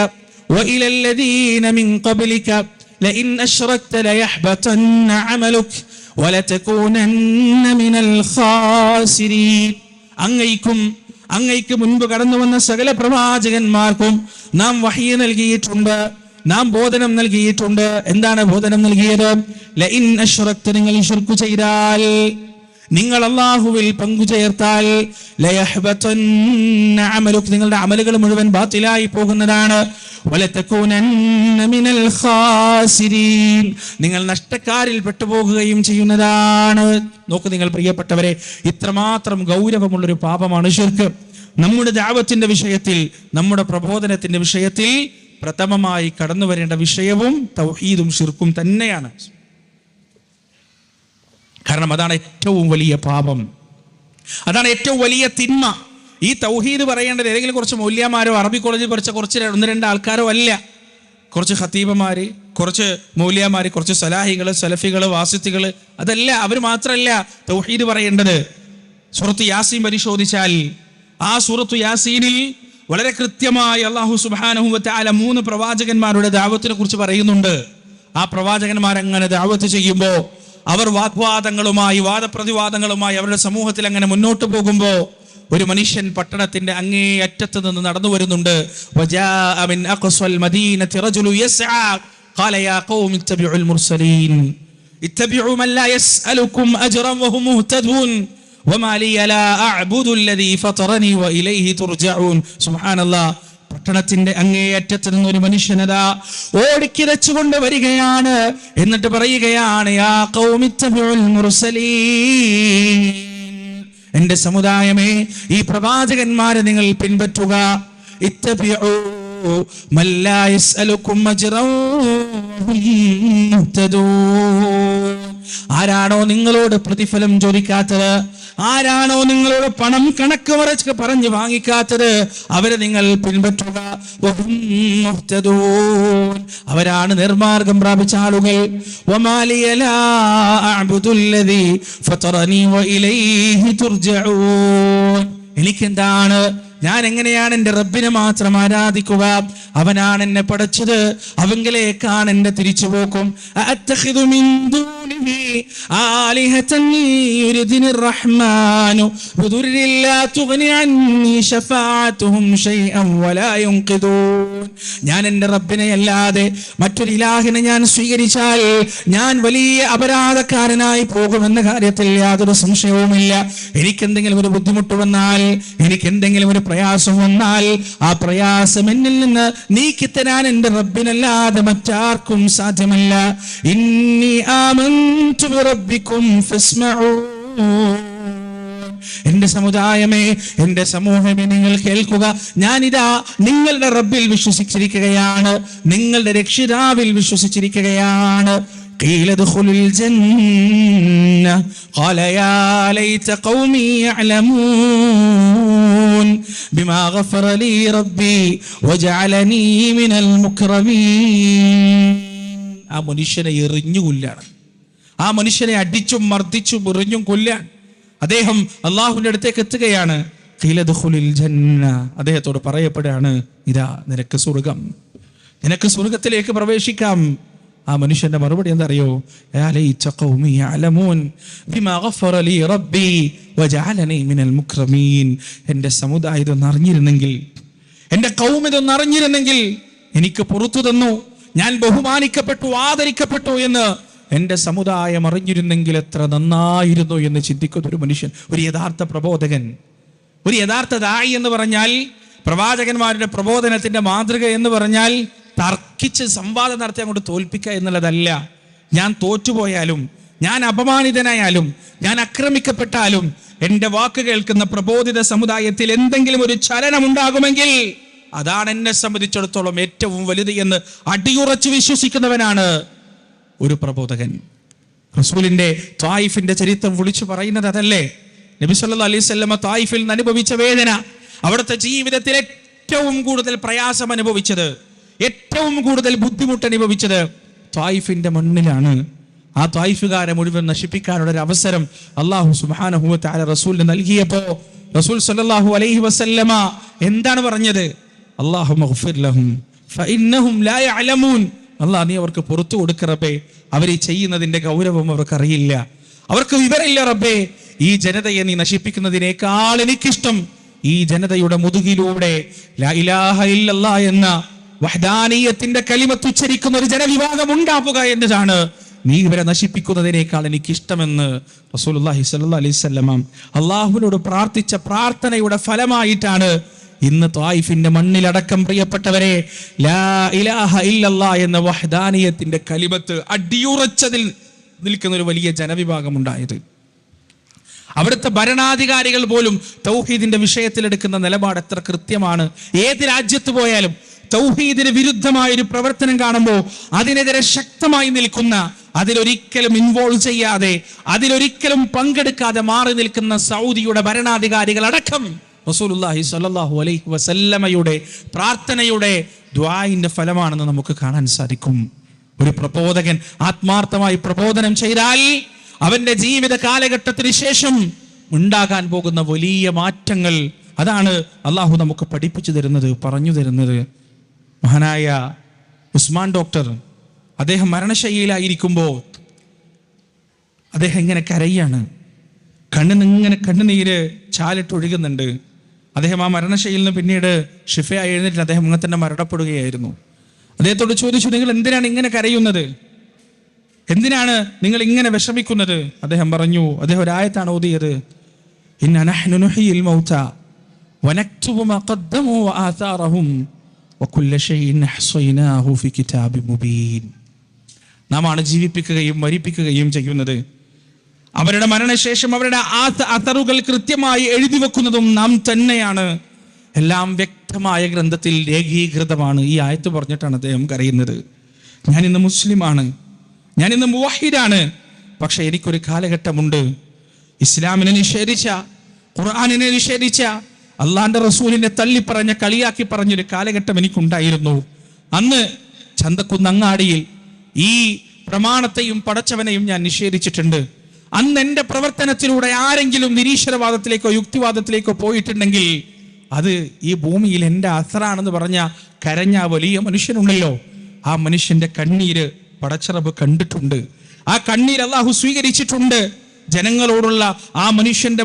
വഇല الذين من قبلك لئن أشركت ليحبطن عملك ولتكونن من الخاسرين. അങ്ങയ്ക്ക് മുൻപ് കടന്നു വന്ന സകല പ്രവാചകന്മാർക്കും നാം വഹീ നൽകിയിട്ടുണ്ട്, നാം ബോധനം നൽകിയിട്ടുണ്ട്. എന്താണ് ബോധനം നൽകിയത്? ലഇൻ അശ്റക്ത, നിങ്ങൾ ശിർക്ക് ചെയ്താൽ, നിങ്ങൾ അല്ലാഹുവിൽ പങ്കുചേർത്താൽ ലയഹ്ബതന്ന അമലുക്, നിങ്ങളുടെ അമലുകൾ മുഴുവൻ ബാത്തിലായി പോകുന്നതാണ്. വലതകൂനന്ന മിനൽ ഖാസിരീൻ, നിങ്ങൾ നഷ്ടക്കാരിൽ പെട്ടുപോകുകയും ചെയ്യുന്നതാണ്. നോക്ക് നിങ്ങൾ പ്രിയപ്പെട്ടവരെ, ഇത്രമാത്രം ഗൗരവമുള്ളൊരു പാപമാണ് ശിർക്ക്. നമ്മുടെ ദഅവത്തിന്റെ വിഷയത്തിൽ, നമ്മുടെ പ്രബോധനത്തിന്റെ വിഷയത്തിൽ പ്രഥമമായി കടന്നു വരേണ്ട വിഷയവും തൗഹീദും ശിർക്കും തന്നെയാണ്. കാരണം അതാണ് ഏറ്റവും വലിയ പാപം, അതാണ് ഏറ്റവും വലിയ തിന്മ. ഈ തൗഹീദ് പറയേണ്ടത് ഏതെങ്കിലും കുറച്ച് മൗല്യമാരോ അറബി കോളേജിൽ പഠിച്ച കുറച്ച് 1-2 ആൾക്കാരോ അല്ല. കുറച്ച് ഖത്തീബമാര്, കുറച്ച് മൗല്യമാര്, കുറച്ച് സലാഹികള്, സലഫികള്, വാസിത്തികള്, അതല്ല. അവർ മാത്രമല്ല തൗഹീദ് പറയേണ്ടത്. സൂറത്ത് യാസീൻ പരിശോധിച്ചാൽ ആ സൂറത്ത് യാസീനിൽ വളരെ കൃത്യമായി അല്ലാഹു സുബ്ഹാനഹു വ തആല 3 പ്രവാചകന്മാരുടെ ദഅവത്തിനെ കുറിച്ച് പറയുന്നുണ്ട്. ആ പ്രവാചകന്മാർ അങ്ങനെ ദഅവത്ത് ചെയ്യുമ്പോൾ അവർ വാഗ്വാദങ്ങളുമായി വാദപ്രതിവാദങ്ങളുമായി അവരുടെ സമൂഹത്തിൽ അങ്ങനെ മുന്നോട്ട് പോകുമ്പോൾ ഒരു മനുഷ്യൻ പട്ടണത്തിന്റെ അങ്ങേ അറ്റത്ത് നിന്ന് നടന്നു വരുന്നുണ്ട്. വജാഅ മിൻ അഖ്സൽ മദീനതി റജുലു യസ്ആ ഖാല യാ ഖൗമി ഇത്തബിഉൽ മുർസലീൻ ഇത്തബിഉ മൻ ലാ യസ്അലുകും അജ്റൻ വഹും മുഹ്തദൂൻ വമാ ലി ലാ അഅ്ബുദു അല്ലദീ ഫതറനി വഇലൈഹി തുർജഊൻ. സുബ്ഹാനല്ലാഹ്. പട്ടണത്തിന്റെ അങ്ങേയറ്റത്ത് നിന്ന് ഒരു മനുഷ്യനതാ ഓടിക്കിരച്ചുകൊണ്ട് വരികയാണ്. എന്നിട്ട് പറയുകയാണ്, യാ ഖൗമി ഇത്തബിഉൽ മുർസലീൻ, എന്റെ സമുദായമേ, ഈ പ്രവാചകന്മാരെ നിങ്ങൾ പിൻപറ്റുക. ഇത്തബിഉ മൻ ലാ യസ്അലുകും അജ്റൻ വഹും മുഹ്തദൂൻ. ആരാണോ നിങ്ങളോട് പ്രതിഫലം ചോദിക്കാത്തത്, ആരാണോ നിങ്ങളോട് പണം കണക്ക് മറിച്ച് പറഞ്ഞു വാങ്ങിക്കാത്തത്, അവരെ നിങ്ങൾ പിൻപറ്റുക. വഹും മുഹ്തദൂൻ, അവരാണ് നിർമാർഗം പ്രാപിച്ച ആളുകൾ. വമാ ലിയ ലാ അഅ്ബുദു അല്ലദീ ഫതറനി വഇലൈഹി തുർജഊൻ. എനിക്കെന്താണ്, ഞാൻ എങ്ങനെയാണ് എൻ്റെ റബ്ബിനെ മാത്രം ആരാധിക്കുക? അവനാണ് എന്നെ പടച്ചത്, അവങ്കിലേക്കാണ് എന്റെ തിരിച്ചുപോക്കും. അഅത്തഖിദു മിൻ ദൂനിഹി ആലിഹതൻ യുരിദിനിർ റഹ്മാനു ബിദുർരിൻ ലാ തുഗ്നി അന്നി ശഫാഅതുഹും ശൈഅൻ വലാ യുൻഖിദൂൻ. ഞാൻ എൻ്റെ റബ്ബിനെ അല്ലാതെ മറ്റൊരു ഇലാഹിനെ ഞാൻ സ്വീകരിച്ചാൽ ഞാൻ വലിയ അപരാധക്കാരനായി പോകുമെന്ന കാര്യത്തിൽ യാതൊരു സംശയവുമില്ല. എനിക്കെന്തെങ്കിലും ഒരു ബുദ്ധിമുട്ട് വന്നാൽ, എനിക്കെന്തെങ്കിലും ഒരു പ്രയാസം വന്നാൽ, ആ പ്രയാസം എന്നിൽ നിന്ന് നീക്കിത്തരാൻ എൻ്റെ റബ്ബിനല്ലാതെ മറ്റാർക്കും സാധ്യമല്ല. ഇന്നി ആമന്തു ബിറബ്ബികും ഫസ്മഊൻ. എന്റെ സമുദായമേ, എന്റെ സമൂഹമേ, നിങ്ങൾ കേൾക്കുക. ഞാനിതാ നിങ്ങളുടെ റബ്ബിൽ വിശ്വസിച്ചിരിക്കുകയാണ്, നിങ്ങളുടെ രക്ഷിതാവിൽ വിശ്വസിച്ചിരിക്കുകയാണ്. قيل ادخلوا الجنة قال يا ليت قومي يعلمون بما غفر لي ربي وجعلني من المكرمين. ആ മനുഷ്യനെ എറിഞ്ഞു കൊല്ലാണ്, ആ മനുഷ്യനെ അടിച്ചും മർദ്ദിച്ചും എറിഞ്ഞും കൊല്ലാൻ അദ്ദേഹം അള്ളാഹുവിന്റെ അടുത്തേക്ക് എത്തുകയാണ്. ഖീല ദഖുലുൽ ജന്ന, അദ്ദേഹത്തോട് പറയപ്പെടുകയാണ്, ഇതാ നിനക്ക് സ്വർഗം, നിനക്ക് സ്വർഗത്തിലേക്ക് പ്രവേശിക്കാം. ആ മനുഷ്യന്റെ മറുപടി എന്താ അറിയോ? യാ ലൈത ഖൗമി യഅലമൂൻ ബിമാ ഗഫറ ലി റബ്ബി വജഅലനി മിനൽ മുക്രമീൻ. എൻ്റെ സമുദായം ഇതൊന്ന് അറിഞ്ഞിരുന്നെങ്കിൽ, എൻ്റെ ഖൗം ഇതൊന്ന് അറിഞ്ഞിരുന്നെങ്കിൽ, എനിക്ക് പുറത്തു തന്നു, ഞാൻ ബഹുമാനിക്കപ്പെട്ടു, ആദരിക്കപ്പെട്ടു എന്ന് എൻ്റെ സമുദായം അറിഞ്ഞിരുന്നെങ്കിൽ എത്ര നന്നായിരുന്നു എന്ന് ചിന്തിക്കുന്ന ഒരു മനുഷ്യൻ, ഒരു യഥാർത്ഥ പ്രബോധകൻ, ഒരു യഥാർത്ഥ ദായി എന്ന് പറഞ്ഞാൽ, പ്രവാചകന്മാരുടെ പ്രബോധനത്തിന്റെ മാതൃക എന്ന് പറഞ്ഞാൽ തർക്കിച്ച് സംവാദം നടത്തി അങ്ങോട്ട് തോൽപ്പിക്കുക എന്നുള്ളതല്ല. ഞാൻ തോറ്റുപോയാലും, ഞാൻ അപമാനിതനായാലും, ഞാൻ ആക്രമിക്കപ്പെട്ടാലും എൻ്റെ വാക്ക് കേൾക്കുന്ന പ്രബോധിത സമുദായത്തിൽ എന്തെങ്കിലും ഒരു ചലനം ഉണ്ടാകുമെങ്കിൽ അതാണ് എന്നെ സംബന്ധിച്ചിടത്തോളം ഏറ്റവും വലുത് എന്ന് അടിയുറച്ച് വിശ്വസിക്കുന്നവനാണ് ഒരു പ്രബോധകൻ. റസൂലിന്റെ ത്വായിഫിന്റെ ചരിത്രം വിളിച്ചു പറയുന്നത് അതല്ലേ? നബി സല്ലല്ലാഹു അലൈഹി വസല്ലമ ത്വായിഫിൽ നിന്ന് അനുഭവിച്ച വേദന, അവിടുത്തെ ജീവിതത്തിൽ ഏറ്റവും കൂടുതൽ പ്രയാസം അനുഭവിച്ചത്, ഏറ്റവും കൂടുതൽ ബുദ്ധിമുട്ട് അനുഭവിച്ചത് ത്വായിഫിന്റെ മണ്ണിലാണ്. ആ ത്വായിഫുകാരെ മുഴുവൻ നശിപ്പിക്കാനുള്ള ഒരു അവസരം അല്ലാഹു സുബ്ഹാനഹു വ തആല റസൂലിന് നൽകിയപ്പോൾ റസൂൽ സല്ലല്ലാഹു അലൈഹി വസല്ലമ എന്താണ് പറഞ്ഞത്? അല്ലാഹുമ്മ ഗ്ഫിർ ലഹും ഫഇന്നഹും ലാ യഅലമൂൻ. അല്ലാഹ്, നീ അവർക്ക് പുറത്തു കൊടുക്ക റബ്ബേ, അവർ ഈ ചെയ്യുന്നതിന്റെ ഗൗരവം അവർക്കറിയില്ല, അവർക്ക് വിവരമില്ല റബ്ബേ. ഈ ജനതയെ നീ നശിപ്പിക്കുന്നതിനേക്കാൾ എനിക്കിഷ്ടം ഈ ജനതയുടെ മുതുകിലൂടെ ലാ ഇലാഹ ഇല്ലല്ലാഹ് എന്ന വഹ്ദാനിയത്തിന്റെ കലിമത്ത് ഉച്ചരിക്കുന്ന ഒരു ജനവിഭാഗം ഉണ്ടാവുക എന്നതാണ് നീ ഇവരെ നശിപ്പിക്കുന്നതിനേക്കാൾ എനിക്കിഷ്ടമെന്ന് റസൂലുള്ളാഹി സ്വല്ലല്ലാഹു അലൈഹി വസല്ലം അള്ളാഹുവിനോട് പ്രാർത്ഥിച്ച പ്രാർത്ഥനയുടെ ഫലമായിട്ടാണ് ഇന്ന് ത്വായിഫിന്റെ മണ്ണിലടക്കം പ്രിയപ്പെട്ടവരെ ലാ ഇലാഹ ഇല്ലല്ലാഹ് എന്ന വഹ്ദാനിയത്തിന്റെ കലിമത്ത് അടിയുറച്ചതിൽ നിൽക്കുന്ന ഒരു വലിയ ജനവിഭാഗം ഉണ്ടായത്. അവിടുത്തെ ഭരണാധികാരികൾ പോലും തൗഹീദിന്റെ വിഷയത്തിൽ എടുക്കുന്ന നിലപാട് എത്ര കൃത്യമാണ്. ഏത് രാജ്യത്ത് പോയാലും തൗഹീദിന് വിരുദ്ധമായ ഒരു പ്രവർത്തനം കാണുമ്പോൾ അതിനെതിരെ ശക്തമായി നിൽക്കുന്ന, അതിലൊരിക്കലും ഇൻവോൾവ് ചെയ്യാതെ, അതിലൊരിക്കലും പങ്കെടുക്കാതെ മാറി നിൽക്കുന്ന സൗദിയുടെ ഭരണാധികാരികൾ അടക്കം റസൂലുള്ളാഹി സ്വല്ലല്ലാഹു അലൈഹി വസല്ലമയുടെ പ്രാർത്ഥനയുടെ ദുആഇന്റെ ഫലമാണെന്ന് നമുക്ക് കാണാൻ സാധിക്കും. ഒരു പ്രബോധകൻ ആത്മാർത്ഥമായി പ്രബോധനം ചെയ്താൽ അവന്റെ ജീവിത കാലഘട്ടത്തിന് ശേഷം ഉണ്ടാകാൻ പോകുന്ന വലിയ മാറ്റങ്ങൾ, അതാണ് അള്ളാഹു നമുക്ക് പഠിപ്പിച്ചു തരുന്നത്, പറഞ്ഞു തരുന്നത്. മഹാനായ ഉസ്മാൻ ഡോക്ടർ, അദ്ദേഹം മരണശയ്യയിലായിരിക്കുമ്പോൾ അദ്ദേഹം ഇങ്ങനെ കരയാണ്, കണ്ണുനീര് ചാലിട്ടൊഴുകുന്നുണ്ട്. അദ്ദേഹം ആ മരണശൈലിയിൽ നിന്ന് പിന്നീട് ഷിഫയായി എഴുന്നേറ്റ് അദ്ദേഹം അങ്ങനെ തന്നെ മരണപ്പെടുകയായിരുന്നു. അദ്ദേഹത്തോട് ചോദിച്ചു, നിങ്ങൾ എന്തിനാണ് ഇങ്ങനെ കരയുന്നത്, എന്തിനാണ് നിങ്ങൾ ഇങ്ങനെ വിഷമിക്കുന്നത്? അദ്ദേഹം പറഞ്ഞു, അദ്ദേഹം ഒരായത്താണ് ഓതിയത്, ഇന്ന നഹ്നു നുഹ്യിൽ മൗത വനക്തുബു മാ ഖദ്ദമു വആഥാറഹും വകുല്ല ശൈഇൻ അഹ്സൈനാഹു ഫി കിതാബിൻ മുബീൻ. നാമാണ് ജീവിപ്പിക്കുകയും മരിപ്പിക്കുകയും ചെയ്യുന്നത്. അവരുടെ മരണശേഷം അവരുടെ അത്തറുകൾ കൃത്യമായി എഴുതി വെക്കുന്നതും നാം തന്നെയാണ്. എല്ലാം വ്യക്തമായ ഗ്രന്ഥത്തിൽ ഏകീകൃതമാണ്. ഈ ആയത്ത് പറഞ്ഞിട്ടാണ് അദ്ദേഹം കരയുന്നത്. ഞാനിന്ന് മുസ്ലിമാണ്, ഞാനിന്ന് മുവഹിദാണ്, പക്ഷെ എനിക്കൊരു കാലഘട്ടമുണ്ട്, ഇസ്ലാമിനെ നിഷേധിച്ച, ഖുർആനിനെ നിഷേധിച്ച, അള്ളാന്റെ റസൂലിനെ തള്ളിപ്പറഞ്ഞ, കളിയാക്കി പറഞ്ഞൊരു കാലഘട്ടം എനിക്കുണ്ടായിരുന്നു. അന്ന് ചന്തക്കുന്നങ്ങാടിയിൽ ഈ പ്രമാണത്തെയും പടച്ചവനെയും ഞാൻ നിഷേധിച്ചിട്ടുണ്ട്. അന്ന് എൻ്റെ പ്രവർത്തനത്തിലൂടെ ആരെങ്കിലും നിരീശ്വരവാദത്തിലേക്കോ യുക്തിവാദത്തിലേക്കോ പോയിട്ടുണ്ടെങ്കിൽ അത് ഈ ഭൂമിയിൽ എൻ്റെ അസറാണെന്ന് പറഞ്ഞ കരഞ്ഞ വലിയ മനുഷ്യനുണ്ടല്ലോ, ആ മനുഷ്യന്റെ കണ്ണീര് പടച്ചറബ് കണ്ടിട്ടുണ്ട്. ആ കണ്ണീര് അള്ളാഹു സ്വീകരിച്ചിട്ടുണ്ട്. ജനങ്ങളോടുള്ള ആ മനുഷ്യന്റെ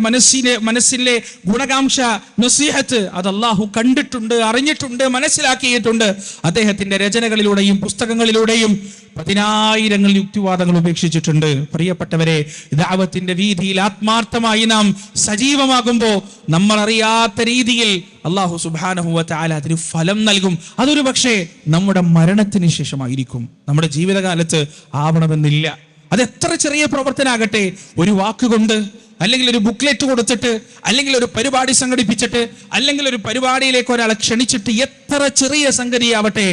മനസ്സിലെ ഗുണകാംക്ഷ, നസീഹത്ത്, അത് അള്ളാഹു കണ്ടിട്ടുണ്ട്, അറിഞ്ഞിട്ടുണ്ട്, മനസ്സിലാക്കിയിട്ടുണ്ട്. അദ്ദേഹത്തിന്റെ രചനകളിലൂടെയും പുസ്തകങ്ങളിലൂടെയും 10,000 യുക്തിവാദങ്ങൾ ഉപേക്ഷിച്ചിട്ടുണ്ട്. പ്രിയപ്പെട്ടവരെ, ദഅവത്തിന്റെ വീതിയിൽ ആത്മാർത്ഥമായി നാം സജീവമാകുമ്പോൾ നമ്മൾ അറിയാത്ത രീതിയിൽ അള്ളാഹു സുബ്ഹാനഹു വ തആല അതിന് ഫലം നൽകും. അതൊരു പക്ഷേ നമ്മുടെ മരണത്തിന് ശേഷമായിരിക്കും, നമ്മുടെ ജീവിതകാലത്ത് ആവണമെന്നില്ല. അത് എത്ര ചെറിയ പ്രവർത്തനാകട്ടെ, ഒരു വാക്കുകൊണ്ട്, അല്ലെങ്കിൽ ഒരു ബുക്ക്ലെറ്റ് കൊടുത്തിട്ട്, അല്ലെങ്കിൽ ഒരു പരിപാടി സംഘടിപ്പിച്ചിട്ട്, അല്ലെങ്കിൽ ഒരു പരിപാടിയിലേക്ക് ഒരാളെ ക്ഷണിച്ചിട്ട്, എത്ര ചെറിയ സംഗതിയാവട്ടെ,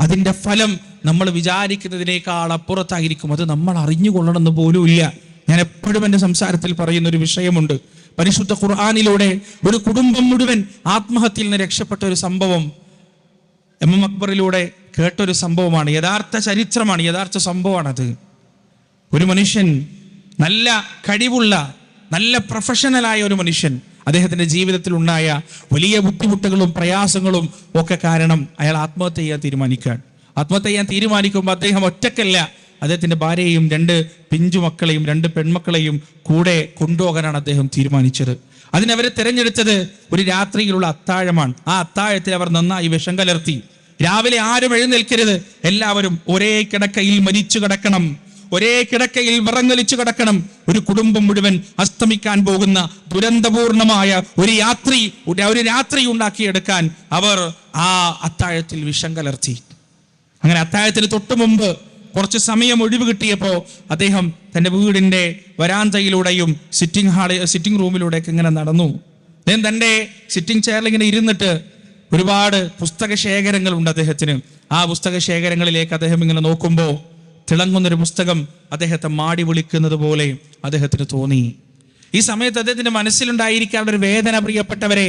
അതിന്റെ ഫലം നമ്മൾ വിചാരിക്കുന്നതിനേക്കാൾ അപ്പുറത്തായിരിക്കും. അത് നമ്മൾ അറിഞ്ഞുകൊള്ളണമെന്ന് പോലും ഇല്ല. ഞാൻ എപ്പോഴും എൻ്റെ സംസാരത്തിൽ പറയുന്ന ഒരു വിഷയമുണ്ട്. പരിശുദ്ധ ഖുർആനിലൂടെ ഒരു കുടുംബം മുഴുവൻ ആത്മഹത്യയിൽ നിന്ന് രക്ഷപ്പെട്ട ഒരു സംഭവം എം അക്ബറിലൂടെ കേട്ടൊരു സംഭവമാണ്. യഥാർത്ഥ ചരിത്രമാണ്, യഥാർത്ഥ സംഭവമാണത്. ഒരു മനുഷ്യൻ, നല്ല കഴിവുള്ള, നല്ല പ്രൊഫഷണലായ ഒരു മനുഷ്യൻ, അദ്ദേഹത്തിന്റെ ജീവിതത്തിൽ ഉണ്ടായ വലിയ ബുദ്ധിമുട്ടുകളും പ്രയാസങ്ങളും ഒക്കെ കാരണം അയാൾ ആത്മഹത്യ ചെയ്യാൻ തീരുമാനിക്കുമ്പോൾ അദ്ദേഹം ഒറ്റക്കല്ല, അദ്ദേഹത്തിന്റെ ഭാര്യയെയും 2 പിഞ്ചു മക്കളെയും 2 പെൺമക്കളെയും കൂടെ കൊണ്ടുപോകാനാണ് അദ്ദേഹം തീരുമാനിച്ചത്. അതിനവരെ തിരഞ്ഞെടുത്തത് ഒരു രാത്രിയിലുള്ള അത്താഴമാണ്. ആ അത്താഴത്തിൽ അവർ നന്നായി വിഷം കലർത്തി. രാവിലെ ആരും എഴുന്നേൽക്കരുത്, എല്ലാവരും ഒരേ കിടക്കയിൽ മരിച്ചു കിടക്കണം, ഒരേ കിടക്കയിൽ വിറങ്ങലിച്ചു കിടക്കണം. ഒരു കുടുംബം മുഴുവൻ അസ്തമിക്കാൻ പോകുന്ന ദുരന്തപൂർണമായ ഒരു രാത്രി ഉണ്ടാക്കിയെടുക്കാൻ അവർ ആ അത്താഴത്തിൽ വിഷം കലർത്തി. അങ്ങനെ അത്താഴത്തിന് തൊട്ടു മുമ്പ് കുറച്ച് ഒഴിവ് കിട്ടിയപ്പോൾ അദ്ദേഹം തൻ്റെ വീടിന്റെ വരാന്തയിലൂടെയും സിറ്റിംഗ് റൂമിലൂടെയൊക്കെ ഇങ്ങനെ നടന്നു. അദ്ദേഹം തൻ്റെ സിറ്റിംഗ് ചെയറിൽ ഇങ്ങനെ ഇരുന്നിട്ട് ഒരുപാട് പുസ്തക ശേഖരങ്ങളുണ്ട് അദ്ദേഹത്തിന്. ആ പുസ്തക ശേഖരങ്ങളിലേക്ക് അദ്ദേഹം ഇങ്ങനെ നോക്കുമ്പോൾ തിളങ്ങുന്നൊരു പുസ്തകം അദ്ദേഹത്തെ മാടി വിളിക്കുന്നത് പോലെ അദ്ദേഹത്തിന് തോന്നി. ഈ സമയത്ത് അദ്ദേഹത്തിന്റെ മനസ്സിലുണ്ടായിരിക്കാനുള്ള ഒരു വേദന, പ്രിയപ്പെട്ടവരെ,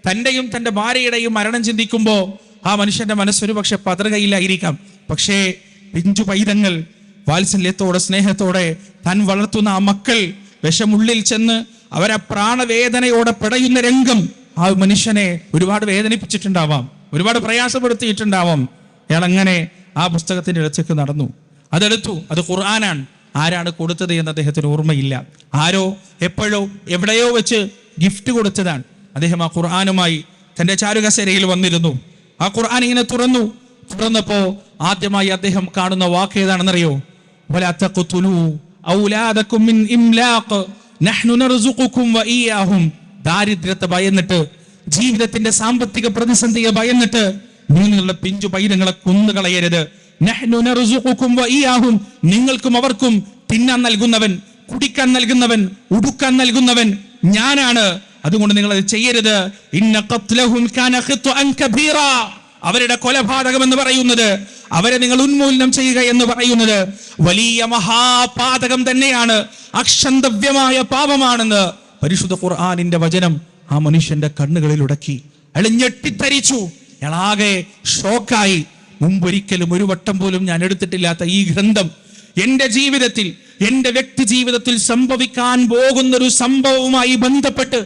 തൻ്റെയും തൻ്റെ ഭാര്യയുടെയും മരണം ചിന്തിക്കുമ്പോൾ ആ മനുഷ്യന്റെ മനസ്സൊരു പക്ഷെ പതറുകയില്ലായിരിക്കാം. പക്ഷേ പിഞ്ചു പൈതങ്ങൾ വാത്സല്യത്തോടെ, സ്നേഹത്തോടെ താൻ വളർത്തുന്ന ആ മക്കൾ വിഷമുള്ളിൽ ചെന്ന് അവരെ പ്രാണവേദനയോടെ പിടയുന്ന രംഗം ആ മനുഷ്യനെ ഒരുപാട് വേദനിപ്പിച്ചിട്ടുണ്ടാവാം, ഒരുപാട് പ്രയാസപ്പെടുത്തിയിട്ടുണ്ടാവാം. അയാൾ അങ്ങനെ ആ പുസ്തകത്തിന്റെ ഇടച്ചേക്ക് നടന്നു. അതെടുത്തു. അത് ഖുർആനാണ്. ആരാണ് കൊടുത്തത് എന്ന് അദ്ദേഹത്തിന് ഓർമ്മയില്ല. ആരോ എപ്പോഴോ എവിടെയോ വെച്ച് ഗിഫ്റ്റ് കൊടുത്തതാണ്. അദ്ദേഹം ആ ഖുർആനുമായി തൻ്റെ ചാരുകസേരയിൽ വന്നിരുന്നു. ആ ഖുർആൻ ഇങ്ങനെ തുറന്നപ്പോ ആദ്യമായി അദ്ദേഹം കാണുന്ന വാക്ക് ഏതാണെന്നറിയോ? വലാ തഖ്തുലൂ ഔലാദകും മിൻ ഇംലാഖ് നഹ്നു നർസുഖുകും വഇയ്യാഹും. ദാരിദ്ര്യത്തെ ഭയന്നിട്ട്, ജീവിതത്തിന്റെ സാമ്പത്തിക പ്രതിസന്ധിയെ ഭയന്നിട്ട് നിങ്ങളുടെ പിഞ്ചു പൈതങ്ങളെ കൊന്നുകളയരുത്. നഹ്നു നർസുഖുകും വഇയ്യാഹും. നിങ്ങൾക്കും അവർക്കും തിന്നാൻ നൽകുന്നവൻ, കുടിക്കാൻ നൽകുന്നവൻ, ഉടുക്കാൻ നൽകുന്നവൻ ഞാനാണ്. അതുകൊണ്ട് നിങ്ങൾ അത് ചെയ്യരുത്. ഇന്ന ഖത്ലഹും കാന ഖിത്അൻ കബീറ. അവരുടെ കൊലപാതകം എന്ന് പറയുന്നത്, അവരെ നിങ്ങൾ ഉന്മൂലനം ചെയ്യുക എന്ന് പറയുന്നത് വലിയ മഹാപാതകം തന്നെയാണ്, അക്ഷന്തവ്യമായ പാപമാണെന്ന് പരിശുദ്ധ ഖുർആനിന്റെ വചനം ആ മനുഷ്യന്റെ കണ്ണുകളിൽ ഉടക്കി. അയാൾ ഞെട്ടിത്തരിച്ചു, അയാളാകെ ഷോക്കായി. മുമ്പൊരിക്കലും ഒരു വട്ടം പോലും ഞാൻ എടുത്തിട്ടില്ലാത്ത ഈ ഗ്രന്ഥം എന്റെ ജീവിതത്തിൽ, എന്റെ വ്യക്തി ജീവിതത്തിൽ സംഭവിക്കാൻ പോകുന്നൊരു സംഭവവുമായി ബന്ധപ്പെട്ട്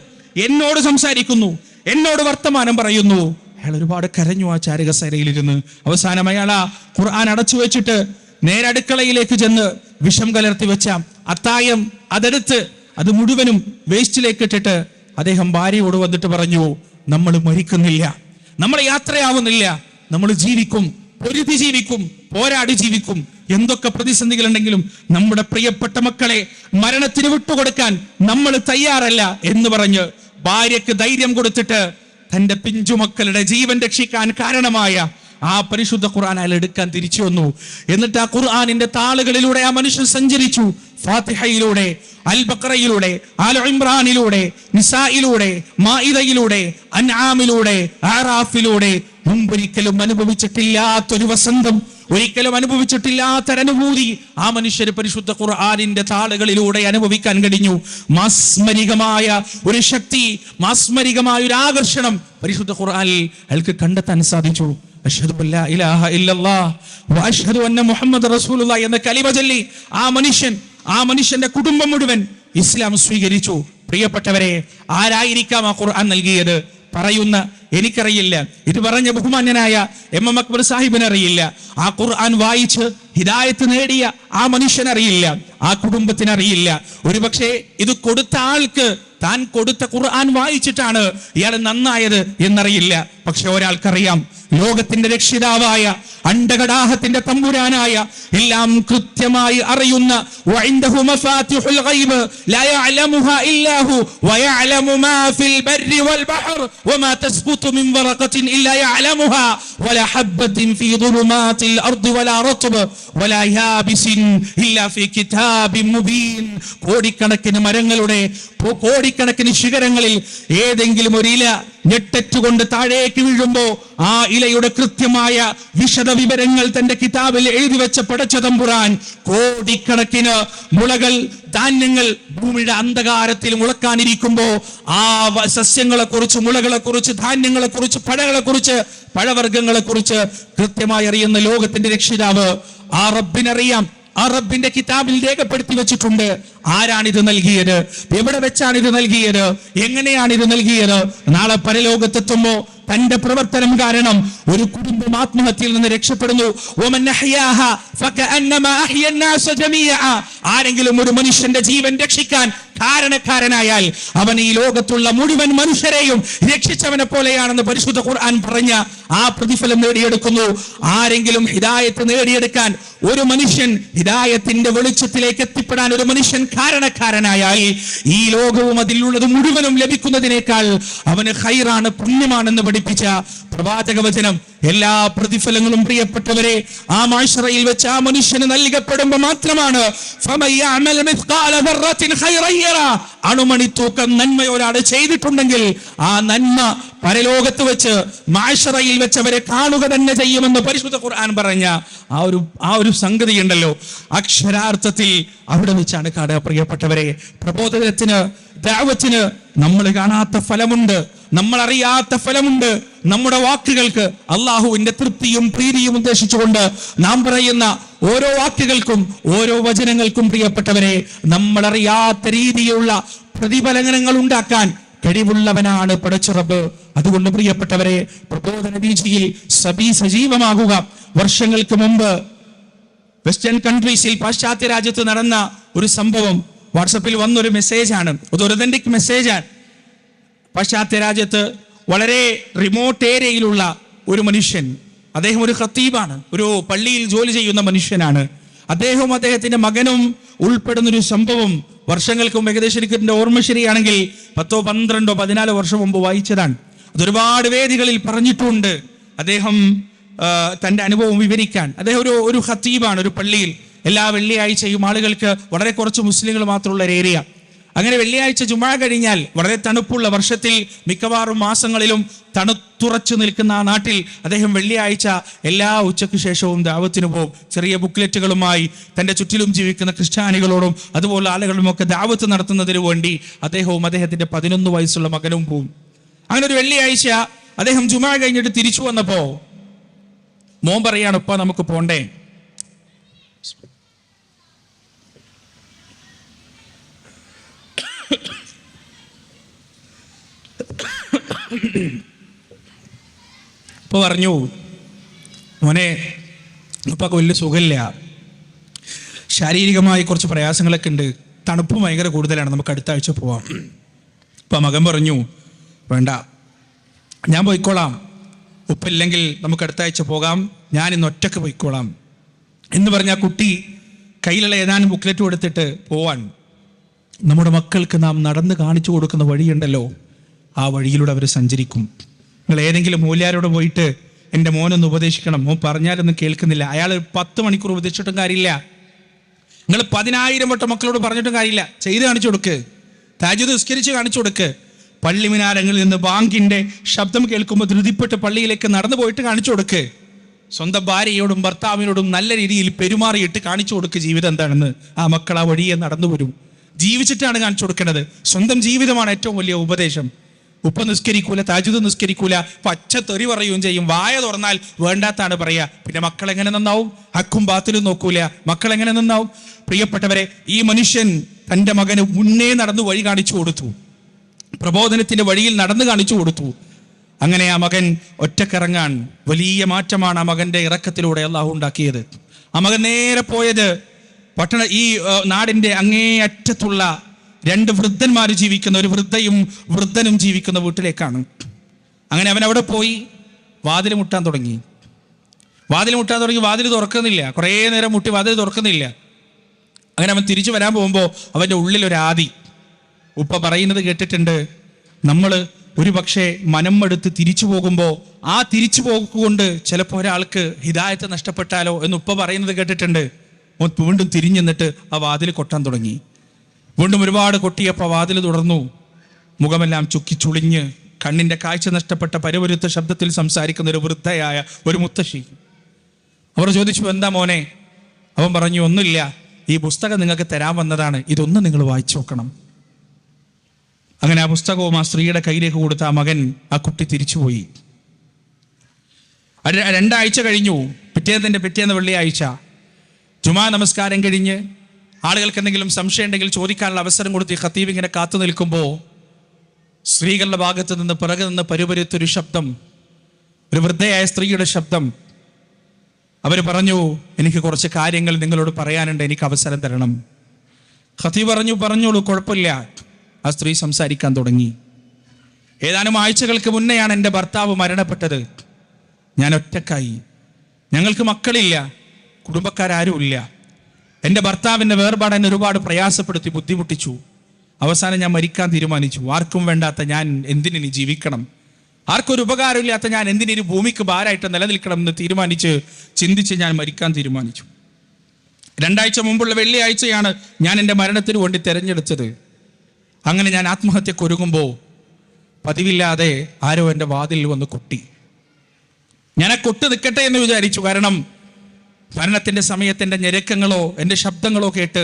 എന്നോട് സംസാരിക്കുന്നു, എന്നോട് വർത്തമാനം പറയുന്നു. അയാൾ ഒരുപാട് കരഞ്ഞു ആ ചാരുകസേരയിലിരുന്ന്. അവസാനം അയാൾ ആ ഖുർആൻ അടച്ചു വെച്ചിട്ട് നേരെ അടുക്കളയിലേക്ക് ചെന്ന് വിഷം കലർത്തി വെച്ച അത്തായം അതെടുത്ത് അത് മുഴുവനും വേസ്റ്റിലേക്ക് ഇട്ടിട്ട് അദ്ദേഹം ഭാര്യയോട് വന്നിട്ട് പറഞ്ഞു, നമ്മൾ മരിക്കുന്നില്ല, നമ്മൾ യാത്രയാവുന്നില്ല, നമ്മൾ ജീവിക്കും, പൊരുതി ജീവിക്കും, പോരാടി ജീവിക്കും. എന്തൊക്കെ പ്രതിസന്ധികൾ ഉണ്ടെങ്കിലും നമ്മുടെ പ്രിയപ്പെട്ട മക്കളെ മരണത്തിന് വിട്ടുകൊടുക്കാൻ നമ്മൾ തയ്യാറല്ല എന്ന് പറഞ്ഞ് ഭാര്യക്ക് ധൈര്യം കൊടുത്തിട്ട് തന്റെ പിഞ്ചുമക്കളുടെ ജീവൻ രക്ഷിക്കാൻ കാരണമായ ആ പരിശുദ്ധ ഖുർആൻ അയാൾ എടുക്കാൻ തിരിച്ചു വന്നു. എന്നിട്ട് ആ ഖുർആനിന്റെ താളുകളിലൂടെ ആ മനുഷ്യൻ സഞ്ചരിച്ചു. ഫാത്തിഹയിലൂടെ, അൽ ബഖറയിലൂടെ, ആൽ ഇംറാനിലൂടെ, നിസായിലൂടെ, മാഇദയിലൂടെ, അൻആമിലൂടെ, ആറാഫിലൂടെ മുമ്പൊരിക്കലും അനുഭവിച്ചിട്ടില്ലാത്തൊരു വസന്തം, ഒരിക്കലും അനുഭവിച്ചിട്ടില്ലാത്തൊരനുഭൂതി ആ മനുഷ്യര് പരിശുദ്ധ ഖുർആനിന്റെ താളുകളിലൂടെ അനുഭവിക്കാൻ കഴിഞ്ഞു. മാസ്മരികമായ ഒരു ശക്തി, മാസ്മരികമായ ഒരു ആകർഷണം പരിശുദ്ധ ഖുർആനിൽ അയാൾക്ക് കണ്ടെത്താൻ സാധിച്ചു. അഷ്ഹദു അല്ലാ ഇലാഹ ഇല്ലല്ലാഹ് വ അഷ്ഹദു അന്ന മുഹമ്മദ് റസൂലുള്ളാഹി എന്ന കലിമ ചൊല്ലി ആ മനുഷ്യന്റെ കുടുംബം മുഴുവൻ ഇസ്ലാം സ്വീകരിച്ചു. പ്രിയപ്പെട്ടവരെ, ആരായിരിക്കാം ആ ഖുർആൻ നൽകിയത്? പറയുന്ന എനിക്കറിയില്ല, ഇത് പറഞ്ഞ ബഹുമാന്യനായ എം അക്ബർ സാഹിബിന് അറിയില്ല. ആ ഖുർആൻ വായിച്ച് ഹിദായത്ത് നേടിയ ആ മനുഷ്യനറിയില്ല, ആ കുടുംബത്തിനറിയില്ല. ഒരുപക്ഷെ ഇത് കൊടുത്ത ആൾക്ക് താൻ കൊടുത്ത ഖുർആൻ വായിച്ചിട്ടാണ് ഇയാൾ നന്നായത് എന്നറിയില്ല. പക്ഷെ ഒരാൾക്കറിയാം, ലോകത്തിന്റെ രക്ഷിതാവായ, അണ്ടകടാഹത്തിന്റെ തമ്പുരാനായ, എല്ലാം കൃത്യമായി അറിയുന്ന വഇൻദഹു മഫാത്തിഹുൽ ഗൈബ് ലാ യഅലമുഹാ ഇല്ലാ ഹു വയഅലമു മാ ഫിൽ ബർരി വൽ ബഹർ വമാ തസ്ഖുതു മിൻ വറഖത്തിൻ ഇല്ലാ യഅലമുഹാ വലാ ഹബ്ബത്തിൻ ഫീ ദുലുമാതിൽ അർദി വലാ റത്ബ് വലാ യാബിസിൻ ഇല്ലാ ഫീ കിതാബിൻ മുബീൻ. കോടിക്കണക്കിന് മരങ്ങളുടെ, കോടിക്കണക്കിന് ശിഖരങ്ങളിൽ ഏതെങ്കിലും ഒരു ഇല ഞെട്ടറ്റുകൊണ്ട് താഴേക്ക് വീഴുമ്പോ ആ ഇലയുടെ കൃത്യമായ വിശദ വിവരങ്ങൾ തന്റെ കിതാബിൽ എഴുതി വെച്ച പടച്ച തമ്പുരാൻ കോടിക്കണക്കിന് മുളകൾ, ധാന്യങ്ങൾ ഭൂമിയുടെ അന്ധകാരത്തിൽ മുളക്കാനിരിക്കുമ്പോ ആ സസ്യങ്ങളെ കുറിച്ച്, മുളകളെ കുറിച്ച്, ധാന്യങ്ങളെ കുറിച്ച്, പഴങ്ങളെ കുറിച്ച്, പഴവർഗ്ഗങ്ങളെ കുറിച്ച് കൃത്യമായി അറിയുന്ന ലോകത്തിന്റെ രക്ഷിതാവ് ആ റബ്ബിനറിയാം. ആ റബ്ബിന്റെ കിതാബിൽ രേഖപ്പെടുത്തി വെച്ചിട്ടുണ്ട്. ആരാണിത് നൽകിയത്? എവിടെ വെച്ചാണ് ഇത് നൽകിയത്? എങ്ങനെയാണ് ഇത് നൽകിയത്? നാളെ പരലോകത്തെത്തുമ്പോ തന്റെ പ്രവർത്തനം കാരണം ഒരു കുടുംബം ആത്മഹത്യയിൽ നിന്ന് രക്ഷപ്പെടുന്നു. ആരെങ്കിലും ഒരു മനുഷ്യന്റെ ജീവൻ രക്ഷിക്കാൻ കാരണക്കാരനായാൽ അവൻ ഈ ലോകത്തുള്ള മുഴുവൻ മനുഷ്യരെയും രക്ഷിച്ചവനെ പോലെയാണെന്ന് പരിശുദ്ധ ഖുർആൻ പറഞ്ഞ ആ പ്രതിഫലം നേടിയെടുക്കുന്നു. ആരെങ്കിലും ഹിദായത്ത് നേടിയെടുക്കാൻ, ഒരു മനുഷ്യൻ ഹിദായത്തിന്റെ വെളിച്ചത്തിലേക്ക് എത്തിപ്പെടാൻ ഒരു മനുഷ്യൻ കാരണക്കാരനായാൽ ഈ ലോകവും അതിലുള്ളത് മുഴുവനും ലഭിക്കുന്നതിനേക്കാൾ അവന് ഖൈറാണ്, പുണ്യമാണെന്ന് പഠിപ്പിച്ച പ്രവാചക വചനം. എല്ലാ പ്രതിഫലങ്ങളും പ്രിയപ്പെട്ടവരെ ആ മഹ്ശറയിൽ വെച്ച് ആ മനുഷ്യന് നൽകപ്പെടുമ്പോ മാത്രമാണ്. അണുമണി തൂക്കം നന്മ ഒരാൾ ചെയ്തിട്ടുണ്ടെങ്കിൽ ആ നന്മ പരലോകത്ത് വെച്ച് മഹ്ശറയിൽ വെച്ച് അവരെ കാണുക തന്നെ ചെയ്യുമെന്ന് പരിശുദ്ധ ഖുർആൻ പറഞ്ഞ ആ ഒരു സംഗതി ഉണ്ടല്ലോ, അക്ഷരാർത്ഥത്തിൽ അവിടെ വെച്ചാണ് കാണുക. പ്രിയപ്പെട്ടവരെ, പ്രബോധനത്തിന്, ദഅവത്തിന് നമ്മൾ കാണാത്ത ഫലമുണ്ട്, നമ്മൾ അറിയാത്ത ഫലമുണ്ട്. നമ്മുടെ വാക്കുകൾക്ക് അള്ളാഹുവിന്റെ തൃപ്തിയും പ്രീതിയും ഉദ്ദേശിച്ചുകൊണ്ട് നാം പറയുന്ന ഓരോ വാക്കുകൾക്കും, ഓരോ വചനങ്ങൾക്കും പ്രിയപ്പെട്ടവരെ നമ്മൾ അറിയാത്ത രീതിയിലുള്ള പ്രതിഫലങ്ങൾ ഉണ്ടാക്കാൻ കഴിവുള്ളവനാണ് പടച്ച റബ്ബ്. അതുകൊണ്ട് പ്രിയപ്പെട്ടവരെ, പ്രബോധന വീഴ്ചയിൽ സജീവമാകുക. വർഷങ്ങൾക്ക് മുമ്പ് വെസ്റ്റേൺ കൺട്രീസിൽ, പാശ്ചാത്യ രാജ്യത്ത് നടന്ന ഒരു സംഭവം വാട്സപ്പിൽ വന്നൊരു മെസ്സേജാണ്. അത് ഒതന്റിക് മെസ്സേജാണ്. പാശ്ചാത്യ രാജ്യത്ത് വളരെ റിമോട്ട് ഏരിയയിലുള്ള ഒരു മനുഷ്യൻ, അദ്ദേഹം ഒരു ഖത്തീബാണ്, ഒരു പള്ളിയിൽ ജോലി ചെയ്യുന്ന മനുഷ്യനാണ്. അദ്ദേഹവും അദ്ദേഹത്തിന്റെ മകനും ഉൾപ്പെടുന്നൊരു സംഭവം വർഷങ്ങൾക്ക് മുമ്പ്, ഏകദേശം എനിക്ക് എൻ്റെ ഓർമ്മ ശരിയാണെങ്കിൽ 10, 12, 14 വർഷം മുമ്പ് വായിച്ചതാണ്. അതൊരുപാട് വേദികളിൽ പറഞ്ഞിട്ടുണ്ട്. അദ്ദേഹം തൻ്റെ അനുഭവം വിവരിക്കാൻ, അദ്ദേഹം ഒരു ഖത്തീബാണ്, ഒരു പള്ളിയിൽ എല്ലാ വെള്ളിയാഴ്ചയും ആളുകൾക്ക്, വളരെ കുറച്ച് മുസ്ലിങ്ങൾ മാത്രമുള്ള ഒരു ഏരിയ. അങ്ങനെ വെള്ളിയാഴ്ച ജുമാ കഴിഞ്ഞാൽ വളരെ തണുപ്പുള്ള, വർഷത്തിൽ മിക്കവാറും മാസങ്ങളിലും തണുത്തുറച്ചു നിൽക്കുന്ന ആ നാട്ടിൽ അദ്ദേഹം വെള്ളിയാഴ്ച എല്ലാ ഉച്ചയ്ക്ക് ശേഷവും ദാവത്തിന് പോകും. ചെറിയ ബുക്ക്ലെറ്റുകളുമായി തൻ്റെ ചുറ്റിലും ജീവിക്കുന്ന ക്രിസ്ത്യാനികളോടും അതുപോലെ ആളുകളുമൊക്കെ ദാവത്ത് നടത്തുന്നതിന് വേണ്ടി അദ്ദേഹവും അദ്ദേഹത്തിൻ്റെ 11 വയസ്സുള്ള മകനും പോവും. അങ്ങനെ ഒരു വെള്ളിയാഴ്ച അദ്ദേഹം ജുമാ കഴിഞ്ഞിട്ട് തിരിച്ചു വന്നപ്പോ മോൻ പറയാണ്, ഉപ്പ നമുക്ക് പോണ്ടേ? ഇപ്പൊ പറഞ്ഞു, മോനെ ഉപ്പക്ക് വലിയ സുഖമില്ല, ശാരീരികമായി കുറച്ച് പ്രയാസങ്ങളൊക്കെ ഉണ്ട്, തണുപ്പ് ഭയങ്കര കൂടുതലാണ്, നമുക്ക് അടുത്ത ആഴ്ച പോവാം. അപ്പം മകൻ പറഞ്ഞു, വേണ്ട, ഞാൻ പോയിക്കോളാം, ഉപ്പില്ലെങ്കിൽ നമുക്ക് അടുത്ത ആഴ്ച പോകാം, ഞാൻ ഇന്ന് ഒറ്റക്ക് പോയിക്കോളാം എന്ന് പറഞ്ഞ ആ കുട്ടി കയ്യിലുള്ള ഏതാനും ബുക്ക്ലെറ്റും എടുത്തിട്ട് പോവാൻ. നമ്മുടെ മക്കൾക്ക് നാം നടന്ന് കാണിച്ചു കൊടുക്കുന്ന വഴിയുണ്ടല്ലോ, ആ വഴിയിലൂടെ അവർ സഞ്ചരിക്കും. നിങ്ങൾ ഏതെങ്കിലും മൂല്യാരോട് പോയിട്ട് എൻ്റെ മോനൊന്ന് ഉപദേശിക്കണം, മോൻ പറഞ്ഞാലൊന്നും കേൾക്കുന്നില്ല, അയാൾ 10 മണിക്കൂർ ഉപദേശിച്ചിട്ടും കാര്യമില്ല. നിങ്ങൾ 10,000 വട്ടം മക്കളോട് പറഞ്ഞിട്ടും കാര്യമില്ല, ചെയ്ത് കാണിച്ചു കൊടുക്ക്, തഹജ്ജുദ് നിസ്കരിച്ച് കാണിച്ചു കൊടുക്ക്. പള്ളി മിനാരങ്ങളിൽ നിന്ന് ബാങ്കിൻ്റെ ശബ്ദം കേൾക്കുമ്പോൾ ധൃതിപ്പെട്ട് പള്ളിയിലേക്ക് നടന്നു പോയിട്ട് കാണിച്ചു കൊടുക്ക്. സ്വന്തം ഭാര്യയോടും ഭർത്താവിനോടും നല്ല രീതിയിൽ പെരുമാറിയിട്ട് കാണിച്ചു കൊടുക്ക് ജീവിതം എന്താണെന്ന്. ആ മക്കൾ ആ വഴിയെ നടന്നു വരും. ജീവിച്ചിട്ടാണ് കാണിച്ചു കൊടുക്കേണ്ടത്. സ്വന്തം ജീവിതമാണ് ഏറ്റവും വലിയ ഉപദേശം. ഉപ്പ നിസ്കരിക്കൂല, തഹജ്ജുദ് നിസ്കരിക്കൂല, പച്ച തെറി പറയുകയും ചെയ്യും, വായ തുറന്നാൽ വേണ്ടാത്താണ് പറയുക. പിന്നെ മക്കൾ എങ്ങനെ നന്നാവും? ഹക്കും ബാത്തിലും നോക്കൂല, മക്കൾ എങ്ങനെ നന്നാവും? പ്രിയപ്പെട്ടവരെ, ഈ മനുഷ്യൻ തൻ്റെ മകന് മുന്നേ നടന്നു വഴി കാണിച്ചു കൊടുത്തു, പ്രബോധനത്തിന്റെ വഴിയിൽ നടന്നു കാണിച്ചു കൊടുത്തു. അങ്ങനെ ആ മകൻ ഒറ്റക്കിറങ്ങാൻ വലിയ മാറ്റമാണ് ആ മകന്റെ ഇറക്കത്തിലൂടെ അള്ളാഹു ഉണ്ടാക്കിയത്. ആ മകൻ നേരെ പോയത് ഈ നാടിന്റെ അങ്ങേ അറ്റത്തുള്ള 2 വൃദ്ധന്മാർ ജീവിക്കുന്ന, ഒരു വൃദ്ധയും വൃദ്ധനും ജീവിക്കുന്ന വീട്ടിലേക്കാണ്. അങ്ങനെ അവൻ അവിടെ പോയി വാതിൽ മുട്ടാൻ തുടങ്ങി. വാതിൽ തുറക്കുന്നില്ല. കുറേ നേരം മുട്ടി വാതിൽ തുറക്കുന്നില്ല. അങ്ങനെ അവൻ തിരിച്ചു വരാൻ പോകുമ്പോൾ അവൻ്റെ ഉള്ളിലൊരാദി. ഉപ്പ പറയുന്നത് കേട്ടിട്ടുണ്ട്, നമ്മൾ ഒരു പക്ഷേ മനം മടുത്ത് തിരിച്ചു പോകുമ്പോൾ ആ തിരിച്ചു പോക്കുകൊണ്ട് ചിലപ്പോൾ ഒരാൾക്ക് ഹിദായത്ത് നഷ്ടപ്പെട്ടാലോ എന്ന് ഉപ്പ പറയുന്നത് കേട്ടിട്ടുണ്ട്. വീണ്ടും തിരിഞ്ഞെന്നിട്ട് ആ വാതിൽ കൊട്ടാൻ തുടങ്ങി. വീണ്ടും ഒരുപാട് കൊട്ടിയപ്പോൾ വാതിൽ തുടർന്നു. മുഖമെല്ലാം ചുക്കിച്ചുളിഞ്ഞ് കണ്ണിൻ്റെ കാഴ്ച നഷ്ടപ്പെട്ട പരുപരുത്ത ശബ്ദത്തിൽ സംസാരിക്കുന്ന ഒരു വൃദ്ധയായ ഒരു മുത്തശ്ശി. അവർ ചോദിച്ചു, എന്താ മോനെ? അവൻ പറഞ്ഞു, ഒന്നുമില്ല, ഈ പുസ്തകം നിങ്ങൾക്ക് തരാൻ വന്നതാണ്, ഇതൊന്ന് നിങ്ങൾ വായിച്ചു നോക്കണം. അങ്ങനെ ആ പുസ്തകവും ആ സ്ത്രീയുടെ കയ്യിലേക്ക് കൊടുത്ത ആ മകൻ, ആ കുട്ടി തിരിച്ചുപോയി. 2 ആഴ്ച കഴിഞ്ഞു. പിറ്റേന്ന് വെള്ളിയാഴ്ച ജുമാ നമസ്കാരം കഴിഞ്ഞ് ആളുകൾക്ക് എന്തെങ്കിലും സംശയം ഉണ്ടെങ്കിൽ ചോദിക്കാനുള്ള അവസരം കൊടുത്ത് ഖത്തീബ് ഇങ്ങനെ കാത്തു നിൽക്കുമ്പോൾ സ്ത്രീകളുടെ ഭാഗത്ത് നിന്ന് പിറകെ നിന്ന് പരുപരുത്തൊരു ശബ്ദം, ഒരു വൃദ്ധയായ സ്ത്രീയുടെ ശബ്ദം. അവർ പറഞ്ഞു, എനിക്ക് കുറച്ച് കാര്യങ്ങൾ നിങ്ങളോട് പറയാനുണ്ട്, എനിക്ക് അവസരം തരണം. ഖത്തീബ് പറഞ്ഞോളൂ, കുഴപ്പമില്ല. ആ സ്ത്രീ സംസാരിക്കാൻ തുടങ്ങി. ഏതാനും ആഴ്ചകൾക്ക് മുന്നെയാണ് എൻ്റെ ഭർത്താവ് മരണപ്പെട്ടത്. ഞാൻ ഒറ്റക്കായി, ഞങ്ങൾക്ക് മക്കളില്ല, കുടുംബക്കാരാരുമില്ല. എൻ്റെ ഭർത്താവിൻ്റെ വേർപാട് എന്നെ ഒരുപാട് പ്രയാസപ്പെടുത്തി, ബുദ്ധിമുട്ടിച്ചു. അവസാനം ഞാൻ മരിക്കാൻ തീരുമാനിച്ചു. ആർക്കും വേണ്ടാത്ത ഞാൻ എന്തിനി ജീവിക്കണം? ആർക്കൊരു ഉപകാരമില്ലാത്ത ഞാൻ എന്തിനൊരു ഭൂമിക്ക് ഭാരമായിട്ട് നിലനിൽക്കണം എന്ന് ചിന്തിച്ച് ഞാൻ മരിക്കാൻ തീരുമാനിച്ചു. 2 ആഴ്ച മുമ്പുള്ള വെള്ളിയാഴ്ചയാണ് ഞാൻ എൻ്റെ മരണത്തിന് വേണ്ടി തിരഞ്ഞെടുത്തത്. അങ്ങനെ ഞാൻ ആത്മഹത്യക്ക് ഒരുങ്ങുമ്പോൾ പതിവില്ലാതെ ആരോ എൻ്റെ വാതിലിൽ വന്ന് കൊട്ടി. ഞാൻ ആ കൊട്ട് നിൽക്കട്ടെ എന്ന് വിചാരിച്ചു. കാരണം മരണത്തിൻ്റെ സമയത്ത് എൻ്റെ ഞെരുക്കങ്ങളോ എൻ്റെ ശബ്ദങ്ങളോ കേട്ട്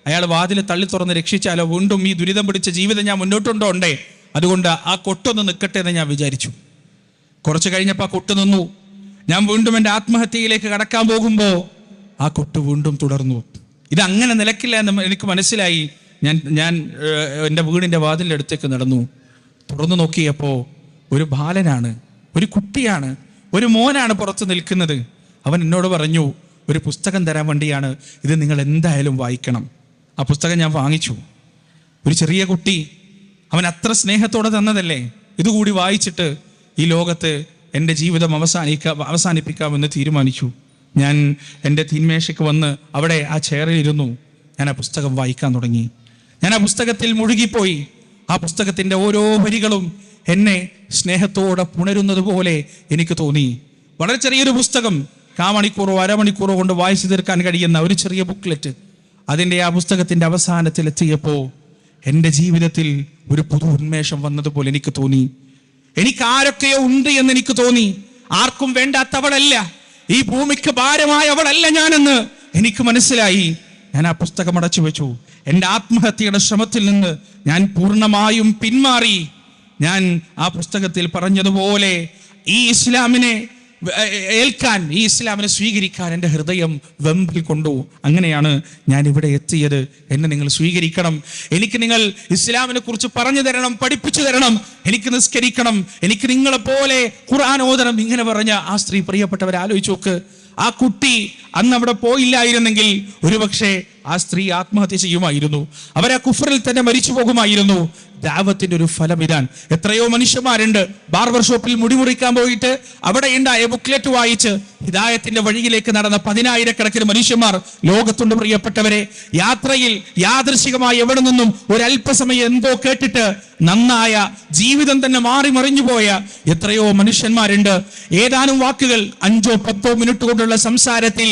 അയാൾ വാതിൽ തള്ളി തുറന്ന് രക്ഷിച്ചാലോ വീണ്ടും ഈ ദുരിതം പിടിച്ച ജീവിതം ഞാൻ മുന്നോട്ടുണ്ടോണ്ടേ, അതുകൊണ്ട് ആ കൊട്ടൊന്ന് നിൽക്കട്ടെ എന്ന് ഞാൻ വിചാരിച്ചു. കുറച്ച് കഴിഞ്ഞപ്പോൾ ആ കൊട്ട് നിന്നു. ഞാൻ വീണ്ടും എൻ്റെ ആത്മഹത്യയിലേക്ക് കടക്കാൻ പോകുമ്പോൾ ആ കൊട്ട് വീണ്ടും തുടർന്നു. ഇതങ്ങനെ നിലക്കില്ല എന്ന് എനിക്ക് മനസ്സിലായി. ഞാൻ എൻ്റെ വീടിൻ്റെ വാതിലിൻ്റെ അടുത്തേക്ക് നടന്നു. തുറന്നു നോക്കിയപ്പോൾ ഒരു ബാലനാണ്, ഒരു കുട്ടിയാണ്, ഒരു മോനാണ് പുറത്ത് നിൽക്കുന്നത്. അവൻ എന്നോട് പറഞ്ഞു, ഒരു പുസ്തകം തരാൻ വേണ്ടിയാണ്, ഇത് നിങ്ങൾ എന്തായാലും വായിക്കണം. ആ പുസ്തകം ഞാൻ വാങ്ങിച്ചു. ഒരു ചെറിയ കുട്ടി, അവൻ അത്ര സ്നേഹത്തോടെ തന്നതല്ലേ, ഇതുകൂടി വായിച്ചിട്ട് ഈ ലോകത്ത് എൻ്റെ ജീവിതം അവസാനിപ്പിക്കാമെന്ന് തീരുമാനിച്ചു. ഞാൻ എൻ്റെ തീന്മേശയ്ക്ക് വന്ന് അവിടെ ആ ചെയറിൽ ഇരുന്നു. ഞാൻ ആ പുസ്തകം വായിക്കാൻ തുടങ്ങി. ഞാൻ ആ പുസ്തകത്തിൽ മുഴുകിപ്പോയി. ആ പുസ്തകത്തിൻ്റെ ഓരോ വരികളും എന്നെ സ്നേഹത്തോടെ പുണരുന്നത് പോലെ എനിക്ക് തോന്നി. വളരെ ചെറിയൊരു പുസ്തകം, കാമണിക്കൂറോ അരമണിക്കൂറോ കൊണ്ട് വായിച്ചു തീർക്കാൻ കഴിയുന്ന ഒരു ചെറിയ ബുക്ക്ലെറ്റ്. അതിൻ്റെ ആ പുസ്തകത്തിൻ്റെ അവസാനത്തിലെത്തിയപ്പോൾ എൻ്റെ ജീവിതത്തിൽ ഒരു പുതു ഉന്മേഷം വന്നതുപോലെ എനിക്ക് തോന്നി. എനിക്ക് ആരൊക്കെയോ ഉണ്ട് എന്ന് എനിക്ക് തോന്നി. ആർക്കും വേണ്ടാത്തവളല്ല, ഈ ഭൂമിക്ക് ഭാരമായവളല്ല ഞാനെന്ന് എനിക്ക് മനസ്സിലായി. ഞാൻ ആ പുസ്തകം അടച്ചു വെച്ചു. എൻ്റെ ആത്മഹത്യയുടെ ശ്രമത്തിൽ നിന്ന് ഞാൻ പൂർണ്ണമായും പിന്മാറി. ഞാൻ ആ പുസ്തകത്തിൽ പറഞ്ഞതുപോലെ ഈ ഇസ്ലാമിനെ ഏൽക്കാൻ, ഈ ഇസ്ലാമിനെ സ്വീകരിക്കാൻ എൻ്റെ ഹൃദയം വെമ്പിൽ കൊണ്ടു. അങ്ങനെയാണ് ഞാൻ ഇവിടെ എത്തിയത്. എന്നെ നിങ്ങൾ സ്വീകരിക്കണം. എനിക്ക് നിങ്ങൾ ഇസ്ലാമിനെ കുറിച്ച് പറഞ്ഞു തരണം, പഠിപ്പിച്ചു തരണം. എനിക്ക് നിസ്കരിക്കണം, എനിക്ക് നിങ്ങളെപ്പോലെ ഖുർആൻ ഓതണം. ഇങ്ങനെ പറഞ്ഞ ആ സ്ത്രീ, പ്രിയപ്പെട്ടവരെ ആലോചിച്ച് നോക്ക്. ആ കുട്ടി അന്ന് അവിടെ പോയില്ലായിരുന്നെങ്കിൽ ഒരുപക്ഷെ ആ സ്ത്രീ ആത്മഹത്യ ചെയ്യുമായിരുന്നു. അവരാ കുഫറിൽ തന്നെ മരിച്ചു പോകുമായിരുന്നു. ദഅവത്തിന്റെ ഒരു ഫലം ഇതാണ്. എത്രയോ മനുഷ്യന്മാരുണ്ട് ബാർബർ ഷോപ്പിൽ മുടി മുറിക്കാൻ പോയിട്ട് അവിടെ ഉണ്ടായ ബുക്ക്ലെറ്റ് വായിച്ച് ഹിദായത്തിന്റെ വഴിയിലേക്ക് നടന്ന 10,000-കണക്കിന് മനുഷ്യന്മാർ ലോകത്തുണ്ട്. പ്രിയപ്പെട്ടവരെ, യാത്രയിൽ യാദൃശികമായി എവിടെ നിന്നും ഒരല്പസമയം എന്തോ കേട്ടിട്ട് നന്നായ ജീവിതം തന്നെ മാറി മറിഞ്ഞു പോയ എത്രയോ മനുഷ്യന്മാരുണ്ട്. ഏതാനും വാക്കുകൾ 5-10 മിനിറ്റ് കൊണ്ടുള്ള സംസാരത്തിൽ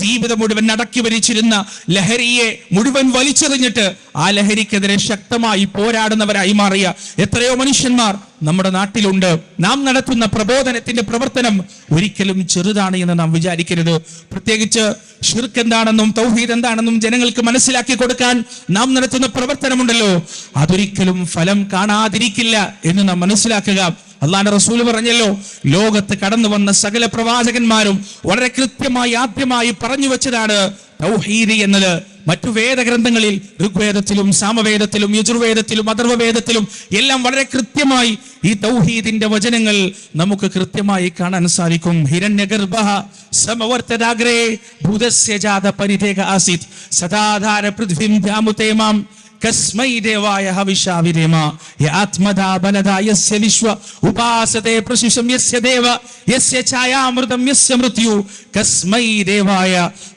ജീവിതം മുഴുവൻ അടക്കി ഭരിച്ചിരുന്ന ലഹരിയെ മുഴുവൻ വലിച്ചെറിഞ്ഞിട്ട് ആ ലഹരിക്കെതിരെ ശക്തമായി പോരാടുന്നവരായി മാറിയ എത്രയോ മനുഷ്യന്മാർ നമ്മുടെ നാട്ടിലുണ്ട്. നാം നടത്തുന്ന പ്രബോധനത്തിന്റെ പ്രവർത്തനം ഒരിക്കലും ചെറുതാണ് എന്ന് നാം വിചാരിക്കരുത്. പ്രത്യേകിച്ച് ശിർക്ക് എന്താണെന്നും തൗഹീദ് എന്താണെന്നും ജനങ്ങൾക്ക് മനസ്സിലാക്കി കൊടുക്കാൻ നാം നടത്തുന്ന പ്രവർത്തനമുണ്ടല്ലോ, അതൊരിക്കലും ഫലം കാണാതിരിക്കില്ല എന്ന് നാം മനസ്സിലാക്കുക. അള്ളാഹുവിന്റെ റസൂൽ പറഞ്ഞല്ലോ, ലോകത്ത് കടന്നു വന്ന സകല പ്രവാചകന്മാരും വളരെ കൃത്യമായി ആദ്യമായി പറഞ്ഞു വെച്ചതാണ് തൗഹീദ് എന്നത്. മറ്റു വേദഗ്രന്ഥങ്ങളിൽ ഋഗ്വേദത്തിലും സാമവേദത്തിലും യജുർവേദത്തിലും അഥർവവേദത്തിലും എല്ലാം വളരെ കൃത്യമായി ഈ തൗഹീദിന്റെ വചനങ്ങൾ നമുക്ക് കൃത്യമായി കാണാൻ സാധിക്കും. ഹിരണ്യഗർഭഃ സമവർത്തദാഗ്രേ ഭൂതസ്യ ജാത പരിതേക ആസീത് സദാധാര പൃഥ്വിം ധ്യാമുതേമാം കസ്മൈ ദേവായ ഹവിഷാവിരേമ യാത്മദാ ബലദാ യസ്യ വിശ്വ ഉപാസതേ പ്രശിഷം യസ്യ ദേവ യസ്യ ഛായാമൃതം യസ്യ മൃത്യു കസ്മൈ ദേവായ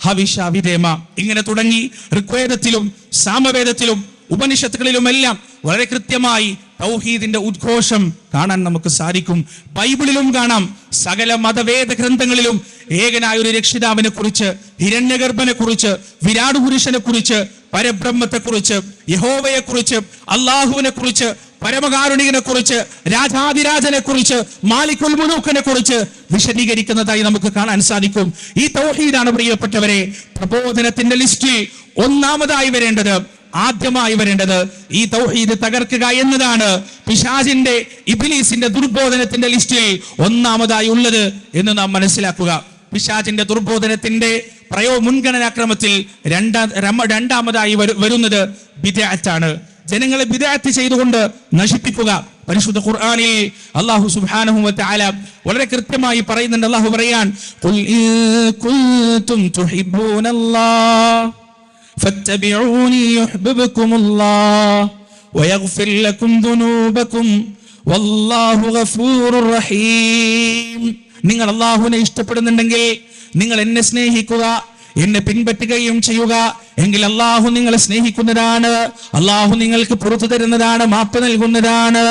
ഹവിഷാവിരേമ. ഇങ്ങനെ തുടങ്ങി ഋഗ്വേദത്തിലും സാമവേദത്തിലും ഉപനിഷത്തുകളിലുമെല്ലാം വളരെ കൃത്യമായി തൗഹീദിന്റെ ഉദ്ഘോഷം കാണാൻ നമുക്ക് സാധിക്കും. ബൈബിളിലും കാണാം. സകല മതവേദ ഗ്രന്ഥങ്ങളിലും ഏകനായ ഒരു രക്ഷിതാവിനെ കുറിച്ച്, ഹിരണ്യഗർഭനെ കുറിച്ച്, വിരാട് പുരുഷനെ കുറിച്ച്, പരബ്രഹ്മത്തെ കുറിച്ച്, യഹോവയെ കുറിച്ച്, അള്ളാഹുവിനെ കുറിച്ച്, പരമകാരുണികനെ കുറിച്ച്, രാജാതിരാജനെ കുറിച്ച്, മാലിക്കുൽ മുലൂക്കിനെ കുറിച്ച് വിശദീകരിക്കുന്നതായി നമുക്ക് കാണാൻ സാധിക്കും. ഈ തൗഹീദാണ് പ്രിയപ്പെട്ടവരെ പ്രബോധനത്തിന്റെ ലിസ്റ്റിൽ ഒന്നാമതായി വരേണ്ടത്, ആദ്യമായി വരേണ്ടത്. ഈ തൗഹീദ് തകർക്കുക എന്നതാണ് പിശാചിന്റെ ഇബ്ലീസിന്റെ ദുർബോധനത്തിന്റെ ലിസ്റ്റിൽ ഒന്നാമതായി ഉള്ളത് എന്ന് നാം മനസ്സിലാക്കുക. പിശാചിന്റെ ദുർബോധനത്തിന്റെ മുൻഗണനാക്രമത്തിൽ രണ്ടാമതായി വരുന്നത് ബിദ്അത്താണ്. ജനങ്ങളെ ബിദ്അത്ത് ചെയ്തുകൊണ്ട് നശിപ്പിക്കുക. പരിശുദ്ധ ഖുർആനിൽ അല്ലാഹു സുബ്ഹാനഹു വ തആല വളരെ കൃത്യമായി പറയുന്നുണ്ട്. അല്ലാഹു പറയാൻ, ഖുൽ ഇൻ കുൻതും തുഹിബ്ബൂനല്ലാഹ് ഫത്തബിഊനി യുഹ്ബിബുകുമുല്ലാഹ് വയഗ്ഫിർ ലക്കും ദുനൂബകും വല്ലാഹു ഗഫൂറുർ റഹീം. നിങ്ങൾ അല്ലാഹുവിനെ ഇഷ്ടപ്പെടുന്നുണ്ടെങ്കിൽ നിങ്ങൾ എന്നെ സ്നേഹിക്കുക, എന്നെ പിൻപറ്റുകയും ചെയ്യുക. എങ്കിൽ അള്ളാഹു നിങ്ങളെ സ്നേഹിക്കുന്നതാണ്, അള്ളാഹു നിങ്ങൾക്ക് പുറത്തു തരുന്നതാണ്, മാപ്പ് നൽകുന്നതാണ്.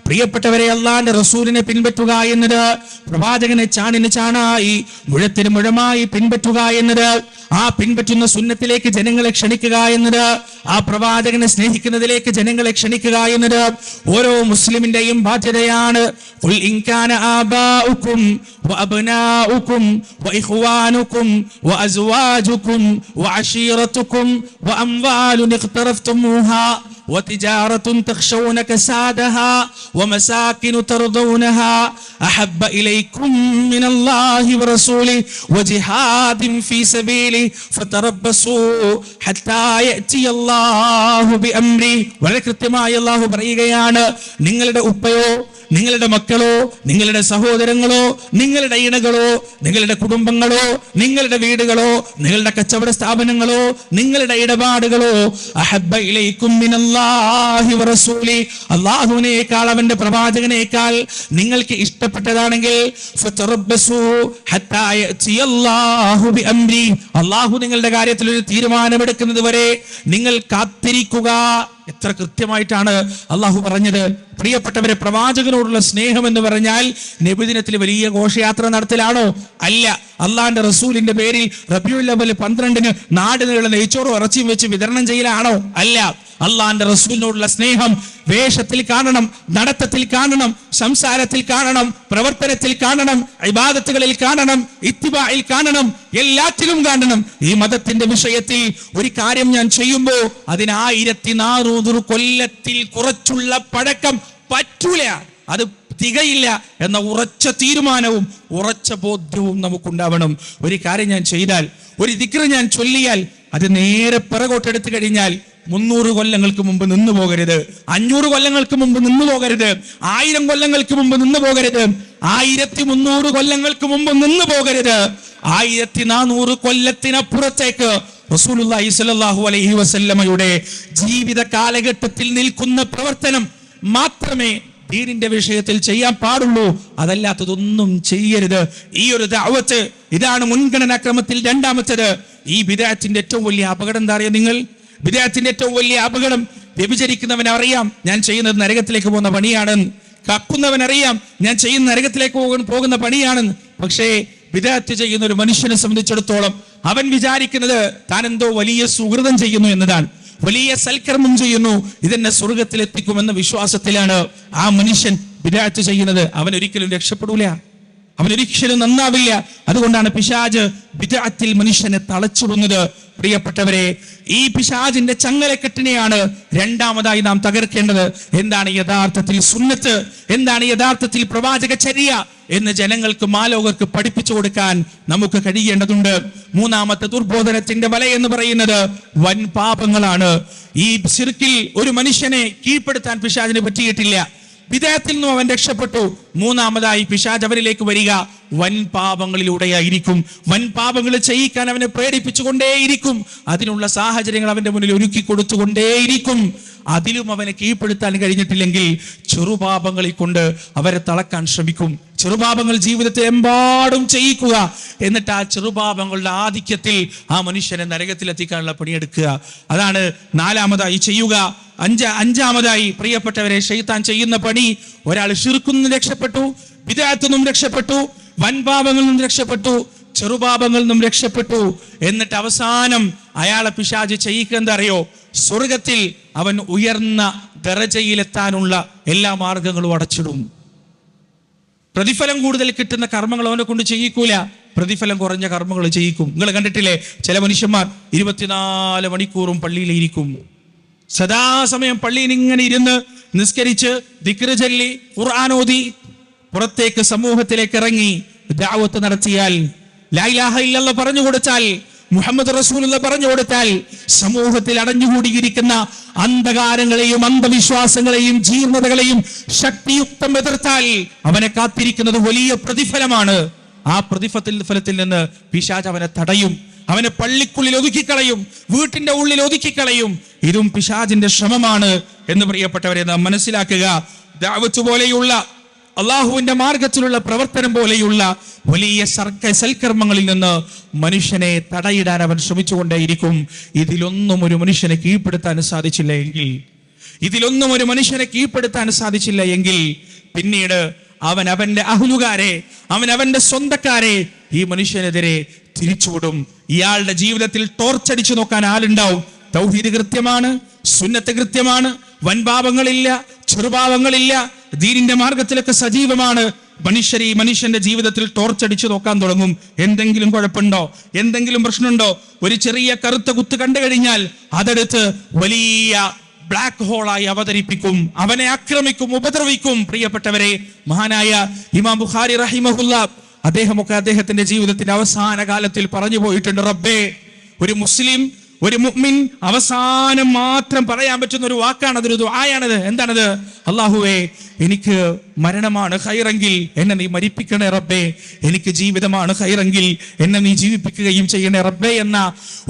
പ്രിയപ്പെട്ടവരെ, അള്ളാഹിന്റെ റസൂലിനെ പിൻപറ്റുക എന്നത്, പ്രവാചകനെ ചാണിന് ചാണായി മുഴത്തിന് മുഴമായി പിൻപറ്റുക എന്നത്, ആ പിൻപറ്റുന്ന സുന്നത്തിലേക്ക് ജനങ്ങളെ ക്ഷണിക്കുക എന്നത്, ആ പ്രവാചകനെ സ്നേഹിക്കുന്നതിലേക്ക് ജനങ്ങളെ ക്ഷണിക്കുക എന്നത് ഓരോ മുസ്ലിമിന്റെയും ബാധ്യതയാണ്. ഖുൽ ഇൻ കാന ആബാഉകും വഅബ്നാഉകും വഇഖ്വാനുകും വഅസ്വാജുകും വഅശീറതുകും വഅംവാലുൻ ഇഖ്തറഫ്തുമൂഹാ وتجارة تخشون كسادها ومساكن ترضونها أحب إليكم من الله ورسوله وجهاد في سبيله فتربصوا حتى يأتي الله بأمره. വളരെ കൃത്യമായി അല്ലാഹു പറയുകയാണ്, നിങ്ങളുടെ ഉപ്പയോ നിങ്ങളുടെ മക്കളോ നിങ്ങളുടെ സഹോദരങ്ങളോ നിങ്ങളുടെ ഇണകളോ നിങ്ങളുടെ കുടുംബങ്ങളോ നിങ്ങളുടെ വീടുകളോ നിങ്ങളുടെ കച്ചവട സ്ഥാപനങ്ങളോ നിങ്ങളുടെ ഇടപാടുകളോ അഹബ്ബ ഇലൈക്കും മിനല്ലാഹി വറസൂലി, അല്ലാഹുവിനേക്കാൾ അവന്റെ പ്രവാചകനേക്കാൾ നിങ്ങൾക്ക് ഇഷ്ടപ്പെട്ടതാണെങ്കിൽ ഫതറബ്ബസു ഹത്താ യഅതിയല്ലാഹു ബിഅംരി, അല്ലാഹു നിങ്ങളുടെ കാര്യത്തിൽ ഒരു തീരുമാനമെടുക്കുന്നത് വരെ നിങ്ങൾ കാത്തിരിക്കുക. എത്ര കൃത്യമായിട്ടാണ് അള്ളാഹു പറഞ്ഞത്. പ്രിയപ്പെട്ടവരെ, പ്രവാചകനോടുള്ള സ്നേഹം എന്ന് പറഞ്ഞാൽ നബിദിനത്തിൽ വലിയ ഘോഷയാത്ര നടത്തലാണോ? അല്ല. അള്ളാഹിന്റെ റസൂലിന്റെ പേരിൽ റബീഉൽ അവ്വൽ 12-ന് നാട് നീള നെയ്ച്ചോറും ഇറച്ചിയും വെച്ച് വിതരണം ചെയ്യലാണോ? അല്ല. അള്ളാഹിന്റെ റസൂലിനോടുള്ള സ്നേഹം വേഷത്തിൽ കാണണം, നടത്തത്തിൽ കാണണം, സംസാരത്തിൽ കാണണം, പ്രവർത്തനത്തിൽ കാണണം, ഇബാദത്തുകളിൽ കാണണം, ഇത്തിബായിൽ കാണണം, എല്ലാറ്റിലും കാണണം. ഈ മതത്തിന്റെ വിഷയത്തിൽ ഒരു കാര്യം ഞാൻ ചെയ്യുമ്പോൾ അതിന് 1400 കൊല്ലത്തിൽ കുറച്ചുള്ള പഴക്കം പറ്റൂല, അത് തികയില്ല എന്ന ഉറച്ച തീരുമാനവും ഉറച്ച ബോധ്യവും നമുക്കുണ്ടാവണം. ഒരു കാര്യം ഞാൻ ചെയ്താൽ, ഒരു ദിക്ർ ഞാൻ ചൊല്ലിയാൽ അത് നേരെ പിറകോട്ടെടുത്തു കഴിഞ്ഞാൽ 300 കൊല്ലങ്ങൾക്ക് മുമ്പ് നിന്നു പോകരുത്, 500 കൊല്ലങ്ങൾക്ക് മുമ്പ് നിന്നു പോകരുത്, 1000 കൊല്ലങ്ങൾക്ക് മുമ്പ് നിന്നു പോകരുത്, 1300 കൊല്ലങ്ങൾക്ക് മുമ്പ് നിന്നു പോകരുത്. 1400 കൊല്ലത്തിനപ്പുറത്തേക്ക് റസൂലുള്ളാഹി സ്വല്ലല്ലാഹു അലൈഹി വസല്ലമയുടെ ജീവിത കാലഘട്ടത്തിൽ നിൽക്കുന്ന പ്രവർത്തനം മാത്രമേ ദീനിന്റെ വിഷയത്തിൽ ചെയ്യാൻ പാടുള്ളൂ, അതല്ലാത്തതൊന്നും ചെയ്യരുത്. ഈ ഒരു ദഅവത്ത്, ഇതാണ് മുൻഗണനാക്രമത്തിൽ രണ്ടാമത്തേത്. ഈ ബിദ്അത്തിന്റെ ഏറ്റവും വലിയ അപകടം എന്താ അറിയാം നിങ്ങൾ? ബിദ്അത്തിന്റെ ഏറ്റവും വലിയ അപകടം, വ്യഭിചരിക്കുന്നവൻ അറിയാം ഞാൻ ചെയ്യുന്നത് നരകത്തിലേക്ക് പോകുന്ന പണിയാണെന്ന്, കക്കുന്നവനറിയാം ഞാൻ ചെയ്യുന്ന നരകത്തിലേക്ക് പോകുന്ന പണിയാണെന്ന്. പക്ഷേ ബിദ്അത്ത് ചെയ്യുന്ന ഒരു മനുഷ്യനെ സംബന്ധിച്ചിടത്തോളം അവൻ വിചാരിക്കുന്നത് താൻ എന്തോ വലിയ സുഹൃതം ചെയ്യുന്നു എന്നതാണ്, വലിയ സൽക്കർമ്മം ചെയ്യുന്നു, ഇതെന്നെ സ്വർഗത്തിലെത്തിക്കുമെന്ന വിശ്വാസത്തിലാണ് ആ മനുഷ്യൻ ബിദ്അത്ത് ചെയ്യുന്നത്. അവൻ ഒരിക്കലും രക്ഷപ്പെടൂല, അവനൊരിക്കലും നന്നാവില്ല. അതുകൊണ്ടാണ് പിശാച് ബിദ്അത്തിൽ മനുഷ്യനെ തളച്ചിടുന്നത്. പ്രിയപ്പെട്ടവരെ, ഈ പിശാചിന്റെ ചങ്ങലക്കെട്ടിനെയാണ് രണ്ടാമതായി നാം തകർക്കേണ്ടത്. എന്താണ് യഥാർത്ഥത്തിൽ സുന്നത്ത്, എന്താണ് യഥാർത്ഥത്തിൽ പ്രവാചക ചര്യ എന്ന് ജനങ്ങൾക്ക്, മാലോകർക്ക് പഠിപ്പിച്ചു കൊടുക്കാൻ നമുക്ക് കഴിയേണ്ടതുണ്ട്. മൂന്നാമത്തെ ദുർബോധനത്തിന്റെ വല എന്ന് പറയുന്നത് വൻ പാപങ്ങളാണ്. ഈ ശിർക്കിൽ ഒരു മനുഷ്യനെ കീഴ്പ്പെടുത്താൻ പിശാചിന് പറ്റിയിട്ടില്ല. ബിദ്അത്തിൽ നിന്നും അവൻ രക്ഷപ്പെട്ടു. മൂന്നാമതായി പിശാച് അവനിലേക്ക് വരിക വൻ പാപങ്ങളിലൂടെയായിരിക്കും. വൻ പാപങ്ങൾ ചെയ്യിക്കാൻ അവനെ പ്രേരിപ്പിച്ചുകൊണ്ടേയിരിക്കും. അതിനുള്ള സാഹചര്യങ്ങൾ അവന്റെ മുന്നിൽ ഒരുക്കി കൊടുത്തുകൊണ്ടേയിരിക്കും. അതിലും അവനെ കീഴ്പ്പെടുത്താൻ കഴിഞ്ഞിട്ടില്ലെങ്കിൽ ചെറുപാപങ്ങളിൽ കൊണ്ട് അവരെ തളക്കാൻ ശ്രമിക്കും. ചെറുപാപങ്ങൾ ജീവിതത്തെ എമ്പാടും ചെയ്യിക്കുക, എന്നിട്ട് ആ ചെറുപാപങ്ങളുടെ ആധിക്യത്തിൽ ആ മനുഷ്യനെ നരകത്തിലെത്തിക്കാനുള്ള പണിയെടുക്കുക. അതാണ് നാലാമതായി ചെയ്യുക. അഞ്ചാമതായി പ്രിയപ്പെട്ടവരെ, ശൈത്താൻ ചെയ്യുന്ന പണി, ഒരാൾ ശിർക്കിൽ നിന്നും രക്ഷപ്പെട്ടു, ബിദ്അത്തിൽ നിന്നും രക്ഷപ്പെട്ടു, വൻപാപങ്ങളിൽ നിന്നും രക്ഷപ്പെട്ടു, ചെറുപാപങ്ങളിൽ നിന്നും രക്ഷപ്പെട്ടു, എന്നിട്ട് അവസാനം അയാളെ പിശാച് ചെയ്യിക്കുക എന്താ അറിയോ? സ്വർഗത്തിൽ അവൻ ഉയർന്ന ദറജയിലെത്താനുള്ള എല്ലാ മാർഗങ്ങളും അടച്ചിടും. പ്രതിഫലം കൂടുതൽ കിട്ടുന്ന കർമ്മങ്ങൾ അവനെ കൊണ്ട് ചെയ്യിക്കൂല, പ്രതിഫലം കുറഞ്ഞ കർമ്മങ്ങൾ ചെയ്യിക്കും. നിങ്ങൾ കണ്ടിട്ടില്ലേ, ചില മനുഷ്യന്മാർ 24 മണിക്കൂറും പള്ളിയിലിരിക്കും. സദാസമയം പള്ളിയിൽ ഇങ്ങനെ ഇരുന്ന് നിസ്കരിച്ച് ദിക്റ് ചൊല്ലി ഖുർആൻ ഓതി പുറത്തേക്ക് സമൂഹത്തിലേക്ക് ഇറങ്ങി ദഅവത്ത് നടത്തിയാൽ, ലാ ഇലാഹ ഇല്ലല്ലാഹ് പറഞ്ഞു കൊടുത്താൽ, മുഹമ്മദ് റസൂലുള്ളാഹി പറഞ്ഞു കൊടുത്താൽ, സമൂഹത്തിൽ അടഞ്ഞുകൂടിയിരിക്കുന്ന അന്ധകാരങ്ങളെയും അന്ധവിശ്വാസങ്ങളെയും ജീർണതകളെയും ശക്തിയുക്തം എതിർത്താൽ അവനെ കാത്തിരിക്കുന്നത് വലിയ പ്രതിഫലമാണ്. ആ പ്രതിഫലത്തിൽ നിന്ന് പിശാച് അവനെ തടയും, അവനെ പള്ളിക്കുള്ളിൽ ഒതുക്കിക്കളയും, വീട്ടിന്റെ ഉള്ളിൽ ഒതുക്കിക്കളയും. ഇതും പിശാചിന്റെ ശ്രമമാണ് എന്ന് പ്രിയപ്പെട്ടവരെ നാം മനസ്സിലാക്കുക. ദഅവത്ത് പോലെയുള്ള അള്ളാഹുവിന്റെ മാർഗത്തിലുള്ള പ്രവർത്തനം പോലെയുള്ള വലിയ സൽക്കർമ്മങ്ങളിൽ നിന്ന് മനുഷ്യനെ തടയിടാൻ അവൻ ശ്രമിച്ചുകൊണ്ടേയിരിക്കും. ഇതിലൊന്നും ഒരു മനുഷ്യനെ കീഴ്പ്പെടുത്താൻ സാധിച്ചില്ല എങ്കിൽ പിന്നീട് അവൻ അവന്റെ അഹ്ലുകാരെ, അവന്റെ സ്വന്തക്കാരെ ഈ മനുഷ്യനെതിരെ തിരിച്ചുവിടും. ഇയാളുടെ ജീവിതത്തിൽ ടോർച്ചടിച്ചു നോക്കാൻ ആളുണ്ടാവും. തൗഹീദ് കൃത്യമാണ്, സുന്നത്ത് കൃത്യമാണ്, വൻപാപങ്ങളില്ല, ചെറുപാപങ്ങളില്ല, ദീനിന്റെ മാർഗത്തിലൊക്കെ സജീവമാണ്. മനുഷ്യന്റെ ജീവിതത്തിൽ ടോർച്ചടിച്ചു നോക്കാൻ തുടങ്ങും. എന്തെങ്കിലും കുഴപ്പമുണ്ടോ, എന്തെങ്കിലും പ്രശ്നമുണ്ടോ? ഒരു ചെറിയ കറുത്ത കുത്ത് കണ്ടു കഴിഞ്ഞാൽ അതെടുത്ത് വലിയ ബ്ലാക്ക് ഹോളായി അവതരിപ്പിക്കും, അവനെ ആക്രമിക്കും, ഉപദ്രവിക്കും. പ്രിയപ്പെട്ടവരെ, മഹാനായ ഇമാം ബുഖാരി റഹിമഹുല്ലാ അദ്ദേഹമൊക്കെ അദ്ദേഹത്തിന്റെ ജീവിതത്തിന്റെ അവസാന കാലത്തിൽ പറഞ്ഞു പോയിട്ടുണ്ട്, റബ്ബേ, ഒരു മുസ്ലിം, ഒരു മുഅ്മിൻ അവസാനം മാത്രം പറയാൻ പറ്റുന്ന ഒരു വാക്കാണ്, അതൊരു ദുആയാണത്. എന്താണത്? അല്ലാഹുവേ, എനിക്ക് മരണമാണ് ഖൈറെങ്കിൽ എന്നെ നീ മരിപ്പിക്കണേ റബ്ബേ, എനിക്ക് ജീവിതമാണ് ഖൈറെങ്കിൽ എന്നെ നീ ജീവിപ്പിക്കുകയും ചെയ്യണേ റബ്ബേ എന്ന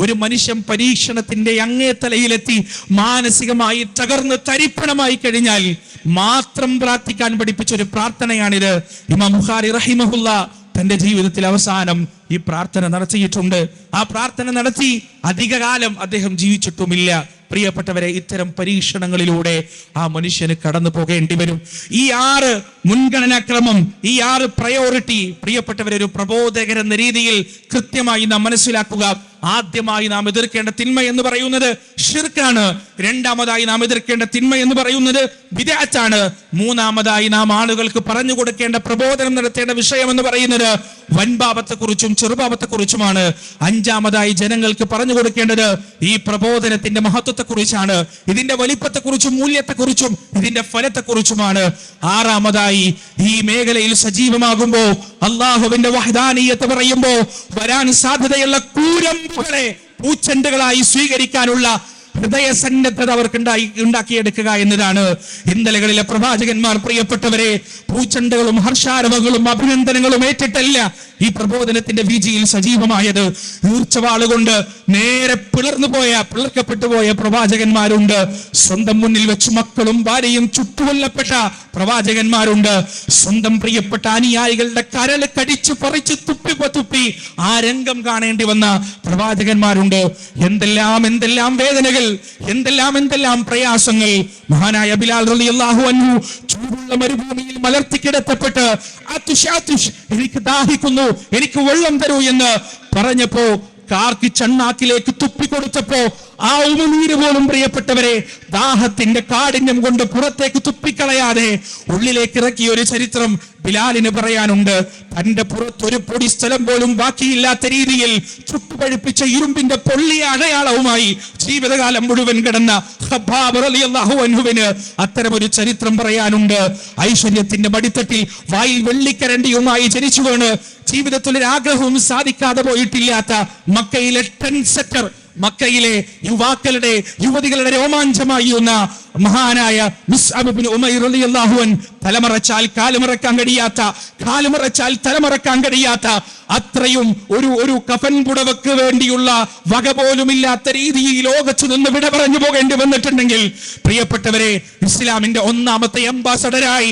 ഒരു മനുഷ്യൻ പരീക്ഷണത്തിന്റെ അങ്ങേ തലയിലെത്തി മാനസികമായി തകർന്ന് തരിപ്പണമായി കഴിഞ്ഞാൽ മാത്രം പ്രാർത്ഥിക്കാൻ പഠിപ്പിച്ച ഒരു പ്രാർത്ഥനയാണിത്. ഇമാം ബുഖാരി റഹിമഹുല്ലാ തന്റെ ജീവിതത്തിൽ അവസാനം ഈ പ്രാർത്ഥന നടത്തിയിട്ടുണ്ട്. ആ പ്രാർത്ഥന നടത്തി അധികകാലം അദ്ദേഹം ജീവിച്ചിട്ടുമില്ല. പ്രിയപ്പെട്ടവരെ, ഇത്തരം പരീക്ഷണങ്ങളിലൂടെ ആ മനുഷ്യന് കടന്നു പോകേണ്ടി വരും. ഈ 6 മുൻഗണനാക്രമം, ഈ 6 പ്രയോറിറ്റി പ്രിയപ്പെട്ടവരെ ഒരു പ്രബോധകൻ എന്ന രീതിയിൽ കൃത്യമായി നാം മനസ്സിലാക്കുക. ആദ്യമായി നാം എതിർക്കേണ്ട തിന്മ എന്ന് പറയുന്നത് ഷിർക്കാണ്. രണ്ടാമതായി നാം എതിർക്കേണ്ട തിന്മ എന്ന് പറയുന്നത് ബിദ്അത്താണ്. മൂന്നാമതായി നാം ആളുകൾക്ക് പറഞ്ഞു കൊടുക്കേണ്ട, പ്രബോധനം നടത്തേണ്ട വിഷയം എന്ന് പറയുന്നത് വൻപാപത്തെ കുറിച്ചും ചെറുപാപത്തെ കുറിച്ചുമാണ്. അഞ്ചാമതായി ജനങ്ങൾക്ക് പറഞ്ഞു കൊടുക്കേണ്ടത് ഈ പ്രബോധനത്തിന്റെ മഹത്വത്തെ കുറിച്ചാണ്, ഇതിന്റെ വലിപ്പത്തെ കുറിച്ചും മൂല്യത്തെക്കുറിച്ചും ഇതിന്റെ ഫലത്തെക്കുറിച്ചുമാണ്. ആറാമതായി ഈ മേഖലയിൽ സജീവമാകുമ്പോ അള്ളാഹുവിന്റെ വഹ്ദാനിയത്ത് പറയുമ്പോ വരാൻ സാധ്യതയുള്ള കൂരമ്പുകളെ പൂച്ചെണ്ടുകളായി സ്വീകരിക്കാനുള്ള ഹൃദയസന്നദ്ധത അവർക്ക് ഉണ്ടാക്കിയെടുക്കുക എന്നതാണ് ഇന്നലകളിലെ പ്രവാചകന്മാർ. പ്രിയപ്പെട്ടവരെ, പൂച്ചണ്ടകളും ഹർഷാരവങ്ങളും അഭിനന്ദനങ്ങളും ഏറ്റിട്ടല്ല ഈ പ്രബോധനത്തിന്റെ വീജിയിൽ സജീവമായത്. ഈർച്ചവാളുകൊണ്ട് നേരെ പിളർക്കപ്പെട്ടു പോയ പ്രവാചകന്മാരുണ്ട്. സ്വന്തം മുന്നിൽ വെച്ച് മക്കളും ഭാര്യയും ചുട്ടുകൊല്ലപ്പെട്ട പ്രവാചകന്മാരുണ്ട്. സ്വന്തം പ്രിയപ്പെട്ട അനുയായികളുടെ കരൾ കടിച്ചു പറിച്ച് തുപ്പി ആ രംഗം കാണേണ്ടി വന്ന പ്രവാചകന്മാരുണ്ട്. എന്തെല്ലാം വേദനകൾ, എന്തെല്ലാം പ്രയാസങ്ങൾ. മഹാനായ ബിലാൽ റളിയല്ലാഹു അൻഹു ചൂടുള്ള മരുഭൂമിയിൽ മലർത്തിക്കിടത്തപ്പെട്ട് എനിക്ക് ദാഹിക്കുന്നു, എനിക്ക് വെള്ളം തരൂ എന്ന് പറഞ്ഞപ്പോ കാർക്കി ചണ്ണാക്കിലേക്ക് തുപ്പിക്കൊടുത്തപ്പോ ആ ഉമിനീര് പോലും പ്രിയപ്പെട്ടവരെ ദാഹത്തിന്റെ കാഠിന്യം കൊണ്ട് പുറത്തേക്ക് തുപ്പിക്കളയാതെ ഉള്ളിലേക്ക് ഇറക്കിയ ഒരു ചരിത്രം ബിലാലിന് പറയാനുണ്ട്. തന്റെ പുറത്തൊരു പൊടി സ്ഥലം പോലും ബാക്കിയില്ലാത്ത രീതിയിൽ ചുട്ടുപഴുപ്പിച്ച ഇരുമ്പിന്റെ പൊള്ളിയ അടയാളവുമായി ജീവിതകാലം മുഴുവൻ കിടന്ന ഖബ്ബാബ് റളിയല്ലാഹു അൻഹുവിന് അത്തരമൊരു ചരിത്രം പറയാനുണ്ട്. ഐശ്വര്യത്തിന്റെ മടിത്തട്ടിൽ വായിൽ വെള്ളിക്കരണ്ടിയുമായി ജനിച്ചു വീണ് ജീവിതത്തിൽ ഒരു ആഗ്രഹവും സാധിക്കാതെ പോയിട്ടില്ലാത്ത മക്കയിലെ ട്രെൻഡ് സെറ്റർ, മക്കയിലെ യുവതികളുടെ രോമാഞ്ചമായിരുന്ന മഹാനായ മുസ്അബ് ഇബ്നു ഉമൈർ റളിയല്ലാഹു അൻഹു തലമറച്ചാൽ കാലുമറക്കാൻ കഴിയാത്ത അത്രയും ഒരു കഫൻ പുടവക്ക് വേണ്ടിയുള്ള വക പോലുമില്ലാത്ത രീതിയിൽ ലോകത്തു നിന്ന് വിട പറഞ്ഞു പോകേണ്ടി വന്നിട്ടുണ്ടെങ്കിൽ പ്രിയപ്പെട്ടവരെ, ഇസ്ലാമിന്റെ ഒന്നാമത്തെ അംബാസഡറായി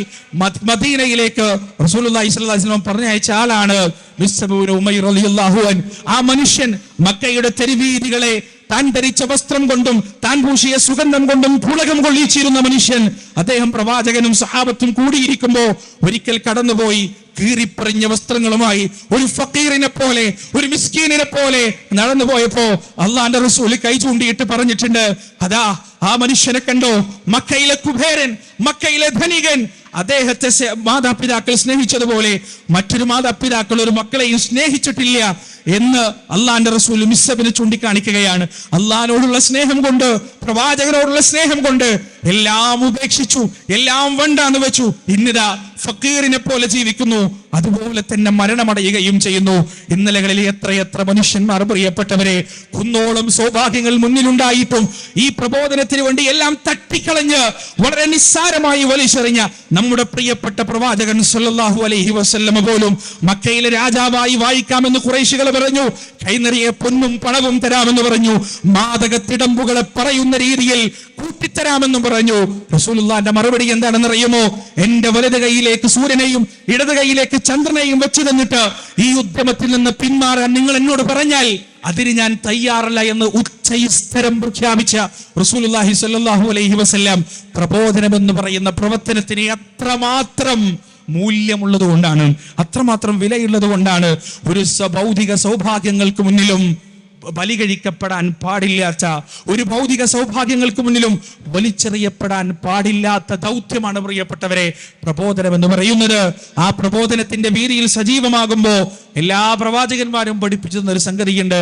മദീനയിലേക്ക് റസൂലുള്ളാഹി സ്വല്ലല്ലാഹു അലൈഹി വസല്ലം പറഞ്ഞയച്ച ആളാണ് മുസ്അബ് ഇബ്നു ഉമൈർ റളിയല്ലാഹു അൻഹു. ആ മനുഷ്യൻ മക്കയുടെ തെരുവീതികളെ താൻ ധരിച്ച വസ്ത്രം കൊണ്ടും താൻ പൂശിയ സുഗന്ധം കൊണ്ടും പുളകം കൊള്ളിച്ചിരുന്ന മനുഷ്യൻ. അദ്ദേഹം പ്രവാചകനും സഹാബത്തും കൂടിയിരിക്കുമ്പോ ഒരിക്കൽ കടന്നുപോയി കീറിപ്പറിഞ്ഞ വസ്ത്രങ്ങളുമായി ഒരു ഫക്കീറിനെ പോലെ, ഒരു മിസ്കീനിനെ പോലെ നടന്നു പോയപ്പോ അള്ളാന്റെ റസൂൽ കൈ ചൂണ്ടിയിട്ട് പറഞ്ഞിട്ടുണ്ട്, അതാ ആ മനുഷ്യനെ കണ്ടോ, മക്കയിലെ കുബേരൻ, മക്കയിലെ ധനികൻ. അദ്ദേഹത്തെ മാതാപിതാക്കൾ സ്നേഹിച്ചതുപോലെ മറ്റൊരു മാതാപിതാക്കൾ ഒരു മക്കളെയും സ്നേഹിച്ചിട്ടില്ല എന്ന് അള്ളാന്റെ റസൂൽ മുസ്അബിനെ ചൂണ്ടിക്കാണിക്കുകയാണ്. അള്ളാഹിനോടുള്ള സ്നേഹം കൊണ്ട്, പ്രവാചകനോടുള്ള സ്നേഹം കൊണ്ട് എല്ലാം ഉപേക്ഷിച്ചു, എല്ലാം വേണ്ടാന്ന് വെച്ചു. ഇന്നിതാ ഫക്കീറിനെ പോലെ ജീവിക്കുന്നു, അതുപോലെ തന്നെ മരണമടയുകയും ചെയ്യുന്നു. ഇന്നലകളിൽ എത്രയെത്ര മനുഷ്യന്മാർ പ്രിയപ്പെട്ടവരെ, കുന്നോളം സൗഭാഗ്യങ്ങൾ മുന്നിലുണ്ടായിട്ടും ഈ പ്രബോധനത്തിന് വേണ്ടി എല്ലാം തട്ടിക്കളഞ്ഞ് വളരെ നിസ്സാരമായി വലിച്ചെറിഞ്ഞ നമ്മുടെ പ്രിയപ്പെട്ട പ്രവാചകൻ സല്ലല്ലാഹു അലൈഹി വസല്ലം പോലും മക്കയിലെ രാജാവായി വാഴിക്കാമെന്ന് ഖുറൈശികൾ പറഞ്ഞു. കൈനിറിയെ പൊന്നും പണവും തരാമെന്ന് പറഞ്ഞു. മാദകത്തിടമ്പുകളെ പറയുന്ന രീതിയിൽ കൂട്ടിത്തരാമെന്നും പറഞ്ഞു. റസൂലുള്ളാഹിന്റെ മറുപടി എന്താണെന്ന് അറിയുമോ? എന്റെ വലത് കൈയിലേക്ക് സൂര്യനെയും ഇടത് കൈയിലേക്ക് ചന്ദ്രനെയും വെച്ചു തന്നിട്ട് ഈ ഉദ്യമത്തിൽ നിന്ന് പിന്മാറാൻ നിങ്ങൾ എന്നോട് പറഞ്ഞാൽ അതിന് ഞാൻ തയ്യാറല്ല എന്ന് ഉച്ചസ്ഥരം പ്രഖ്യാപിച്ച റസൂലുള്ളാഹി സ്വല്ലല്ലാഹു അലൈഹി വസല്ലം പ്രബോധനം എന്ന് പറയുന്ന പ്രവർത്തനത്തിന് അത്രമാത്രം മൂല്യമുള്ളത് കൊണ്ടാണ്, അത്രമാത്രം വിലയുള്ളത് കൊണ്ടാണ് ഒരു ഭൗതിക സൗഭാഗ്യങ്ങൾക്ക് മുന്നിലും ബലി കഴിക്കപ്പെടാൻ പാടില്ലാത്ത, ഒരു ഭൗതിക സൗഭാഗ്യങ്ങൾക്ക് മുന്നിലും വലിച്ചെറിയപ്പെടാൻ പാടില്ലാത്ത ദൗത്യമാണ് പ്രിയപ്പെട്ടവരെ പ്രബോധനം എന്ന് പറയുന്നത്. ആ പ്രബോധനത്തിന്റെ വീതിയിൽ സജീവമാകുമ്പോ എല്ലാ പ്രവാചകന്മാരും പഠിപ്പിച്ചു തന്ന ഒരു സംഗതിയുണ്ട്,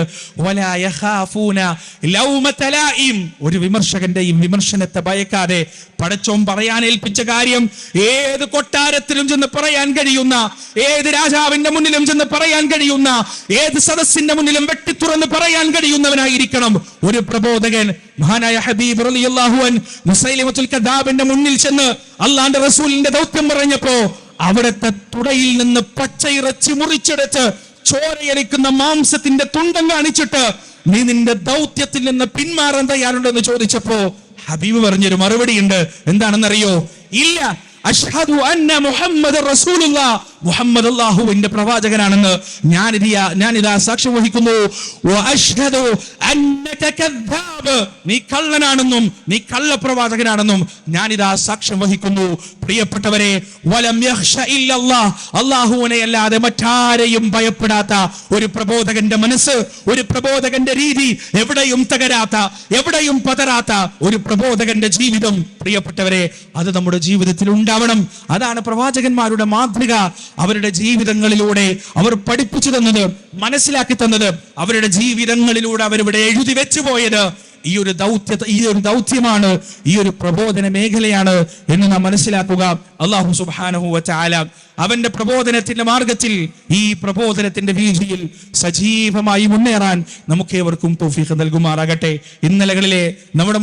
ഒരു വിമർശകന്റെയും വിമർശനത്തെ ഭയക്കാതെ പടച്ചോൻ പറയാൻ ഏൽപ്പിച്ച കാര്യം ഏത് കൊട്ടാരത്തിലും ചെന്ന് പറയാൻ കഴിയുന്ന, ഏത് രാജാവിന്റെ മുന്നിലും ചെന്ന് പറയാൻ കഴിയുന്ന, ഏത് സദസ്സിന്റെ മുന്നിലും വെട്ടിത്തുറന്ന് പറയാൻ കഴിയുന്നവനായിരിക്കണം ഒരു പ്രബോധകൻ. മഹാനായ ഹബീബ് റളിയല്ലാഹു അൻഹു മുസൈലിമത്തുൽ കദ്ദാബിന്റെ മുന്നിൽ ചെന്ന് അള്ളാന്റെ റസൂലിന്റെ ദൗത്യം പറഞ്ഞപ്പോ അവിടുത്തെ തുടയിൽ നിന്ന് പച്ചയിറച്ചി മുറിച്ചെടുത്ത് ചോരയലിക്കുന്ന മാംസത്തിന്റെ തുണ്ടം കാണിച്ചിട്ട് നീ നിന്റെ ദൗത്യത്തിൽ നിന്ന് പിന്മാറാൻ തയ്യാറുണ്ടെന്ന് ചോദിച്ചപ്പോ ഹബീബ് പറഞ്ഞൊരു മറുപടി ഉണ്ട്. എന്താണെന്നറിയോ? ഇല്ല, അഷ്ഹദു അന്ന മുഹമ്മദ് റസൂലുള്ളാഹ്, മുഹമ്മദ് അല്ലാഹുവിന്റെ പ്രവാചകനാണെന്ന് ഞാനിതാ സാക്ഷ്യം വഹിക്കുന്നു. വഅഷ്ഹദു അന്നക കദ്ദാബ്, നീ കള്ളനാണെന്നും നീ കള്ളപ്രവാചകനാണെന്നും ഞാനിതാ സാക്ഷ്യം വഹിക്കുന്നു. പ്രിയപ്പെട്ടവരെ, വലം യഖ്ശ ഇല്ലല്ലാഹ്, അല്ലാഹുവിനെ അല്ലാതെ മറ്റാരെയും ഭയപ്പെടാത്ത ഒരു പ്രബോധകന്റെ മനസ്സ്, ഒരു പ്രബോധകന്റെ രീതി, എവിടെയും തകരാത്ത, എവിടെയും പതരാത്ത ഒരു പ്രബോധകന്റെ ജീവിതം പ്രിയപ്പെട്ടവരെ, അത് നമ്മുടെ ജീവിതത്തിൽ ഉണ്ടാവണം. അതാണ് പ്രവാചകന്മാരുടെ മാതൃക. അവരുടെ ജീവിതങ്ങളിലൂടെ അവർ പഠിപ്പിച്ചു തന്നത്, മനസ്സിലാക്കി തന്നത്, അവരുടെ ജീവിതങ്ങളിലൂടെ അവരിവിടെ എഴുതി വെച്ചു പോയത് ഈ ഒരു ദൗത്യമാണ്, ഈ ഒരു പ്രബോധന മേഖലയാണ് എന്ന് നാം മനസ്സിലാക്കുക. അല്ലാഹു സുബ്ഹാനഹു വ തആല അവന്റെ പ്രബോധനത്തിന്റെ മാർഗത്തിൽ, ഈ പ്രബോധനത്തിന്റെ വീതിയിൽ സജീവമായി മുന്നേറാൻ നമുക്കേവർക്കും തൗഫീഖ് നൽകുമാറാകട്ടെ. ഇന്നലകളിലെ നമ്മുടെ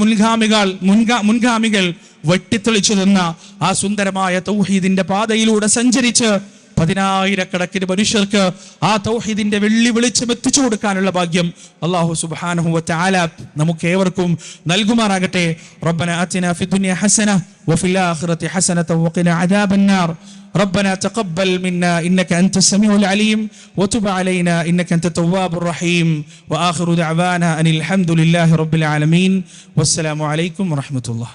മുൻഗാമികൾ വെട്ടിത്തെളിച്ചു നിന്ന ആ സുന്ദരമായ തൗഹീദിന്റെ പാതയിലൂടെ സഞ്ചരിച്ച് 10,000-കണക്കിന് മനുഷ്യർക്ക് ആ തൗഹീദിന്റെ വെള്ളി വെളിച്ചം എത്തിച്ചു കൊടുക്കാനുള്ള ഭാഗ്യം അല്ലാഹു സുബ്ഹാനഹു വ തആല നമുക്കേവർക്കും നൽകുമാറാകട്ടെ. റബ്ബന ആതിനാ ഫിദ്ദുനിയ ഹസന വഫിൽ ആഖിറതി ഹസനത വഖിനാ അദാബന്നാർ. ربنا تقبل منا إنك أنت السميع العليم وتب علينا إنك أنت التواب الرحيم وآخر دعوانا أن الحمد لله رب العالمين والسلام عليكم ورحمة الله.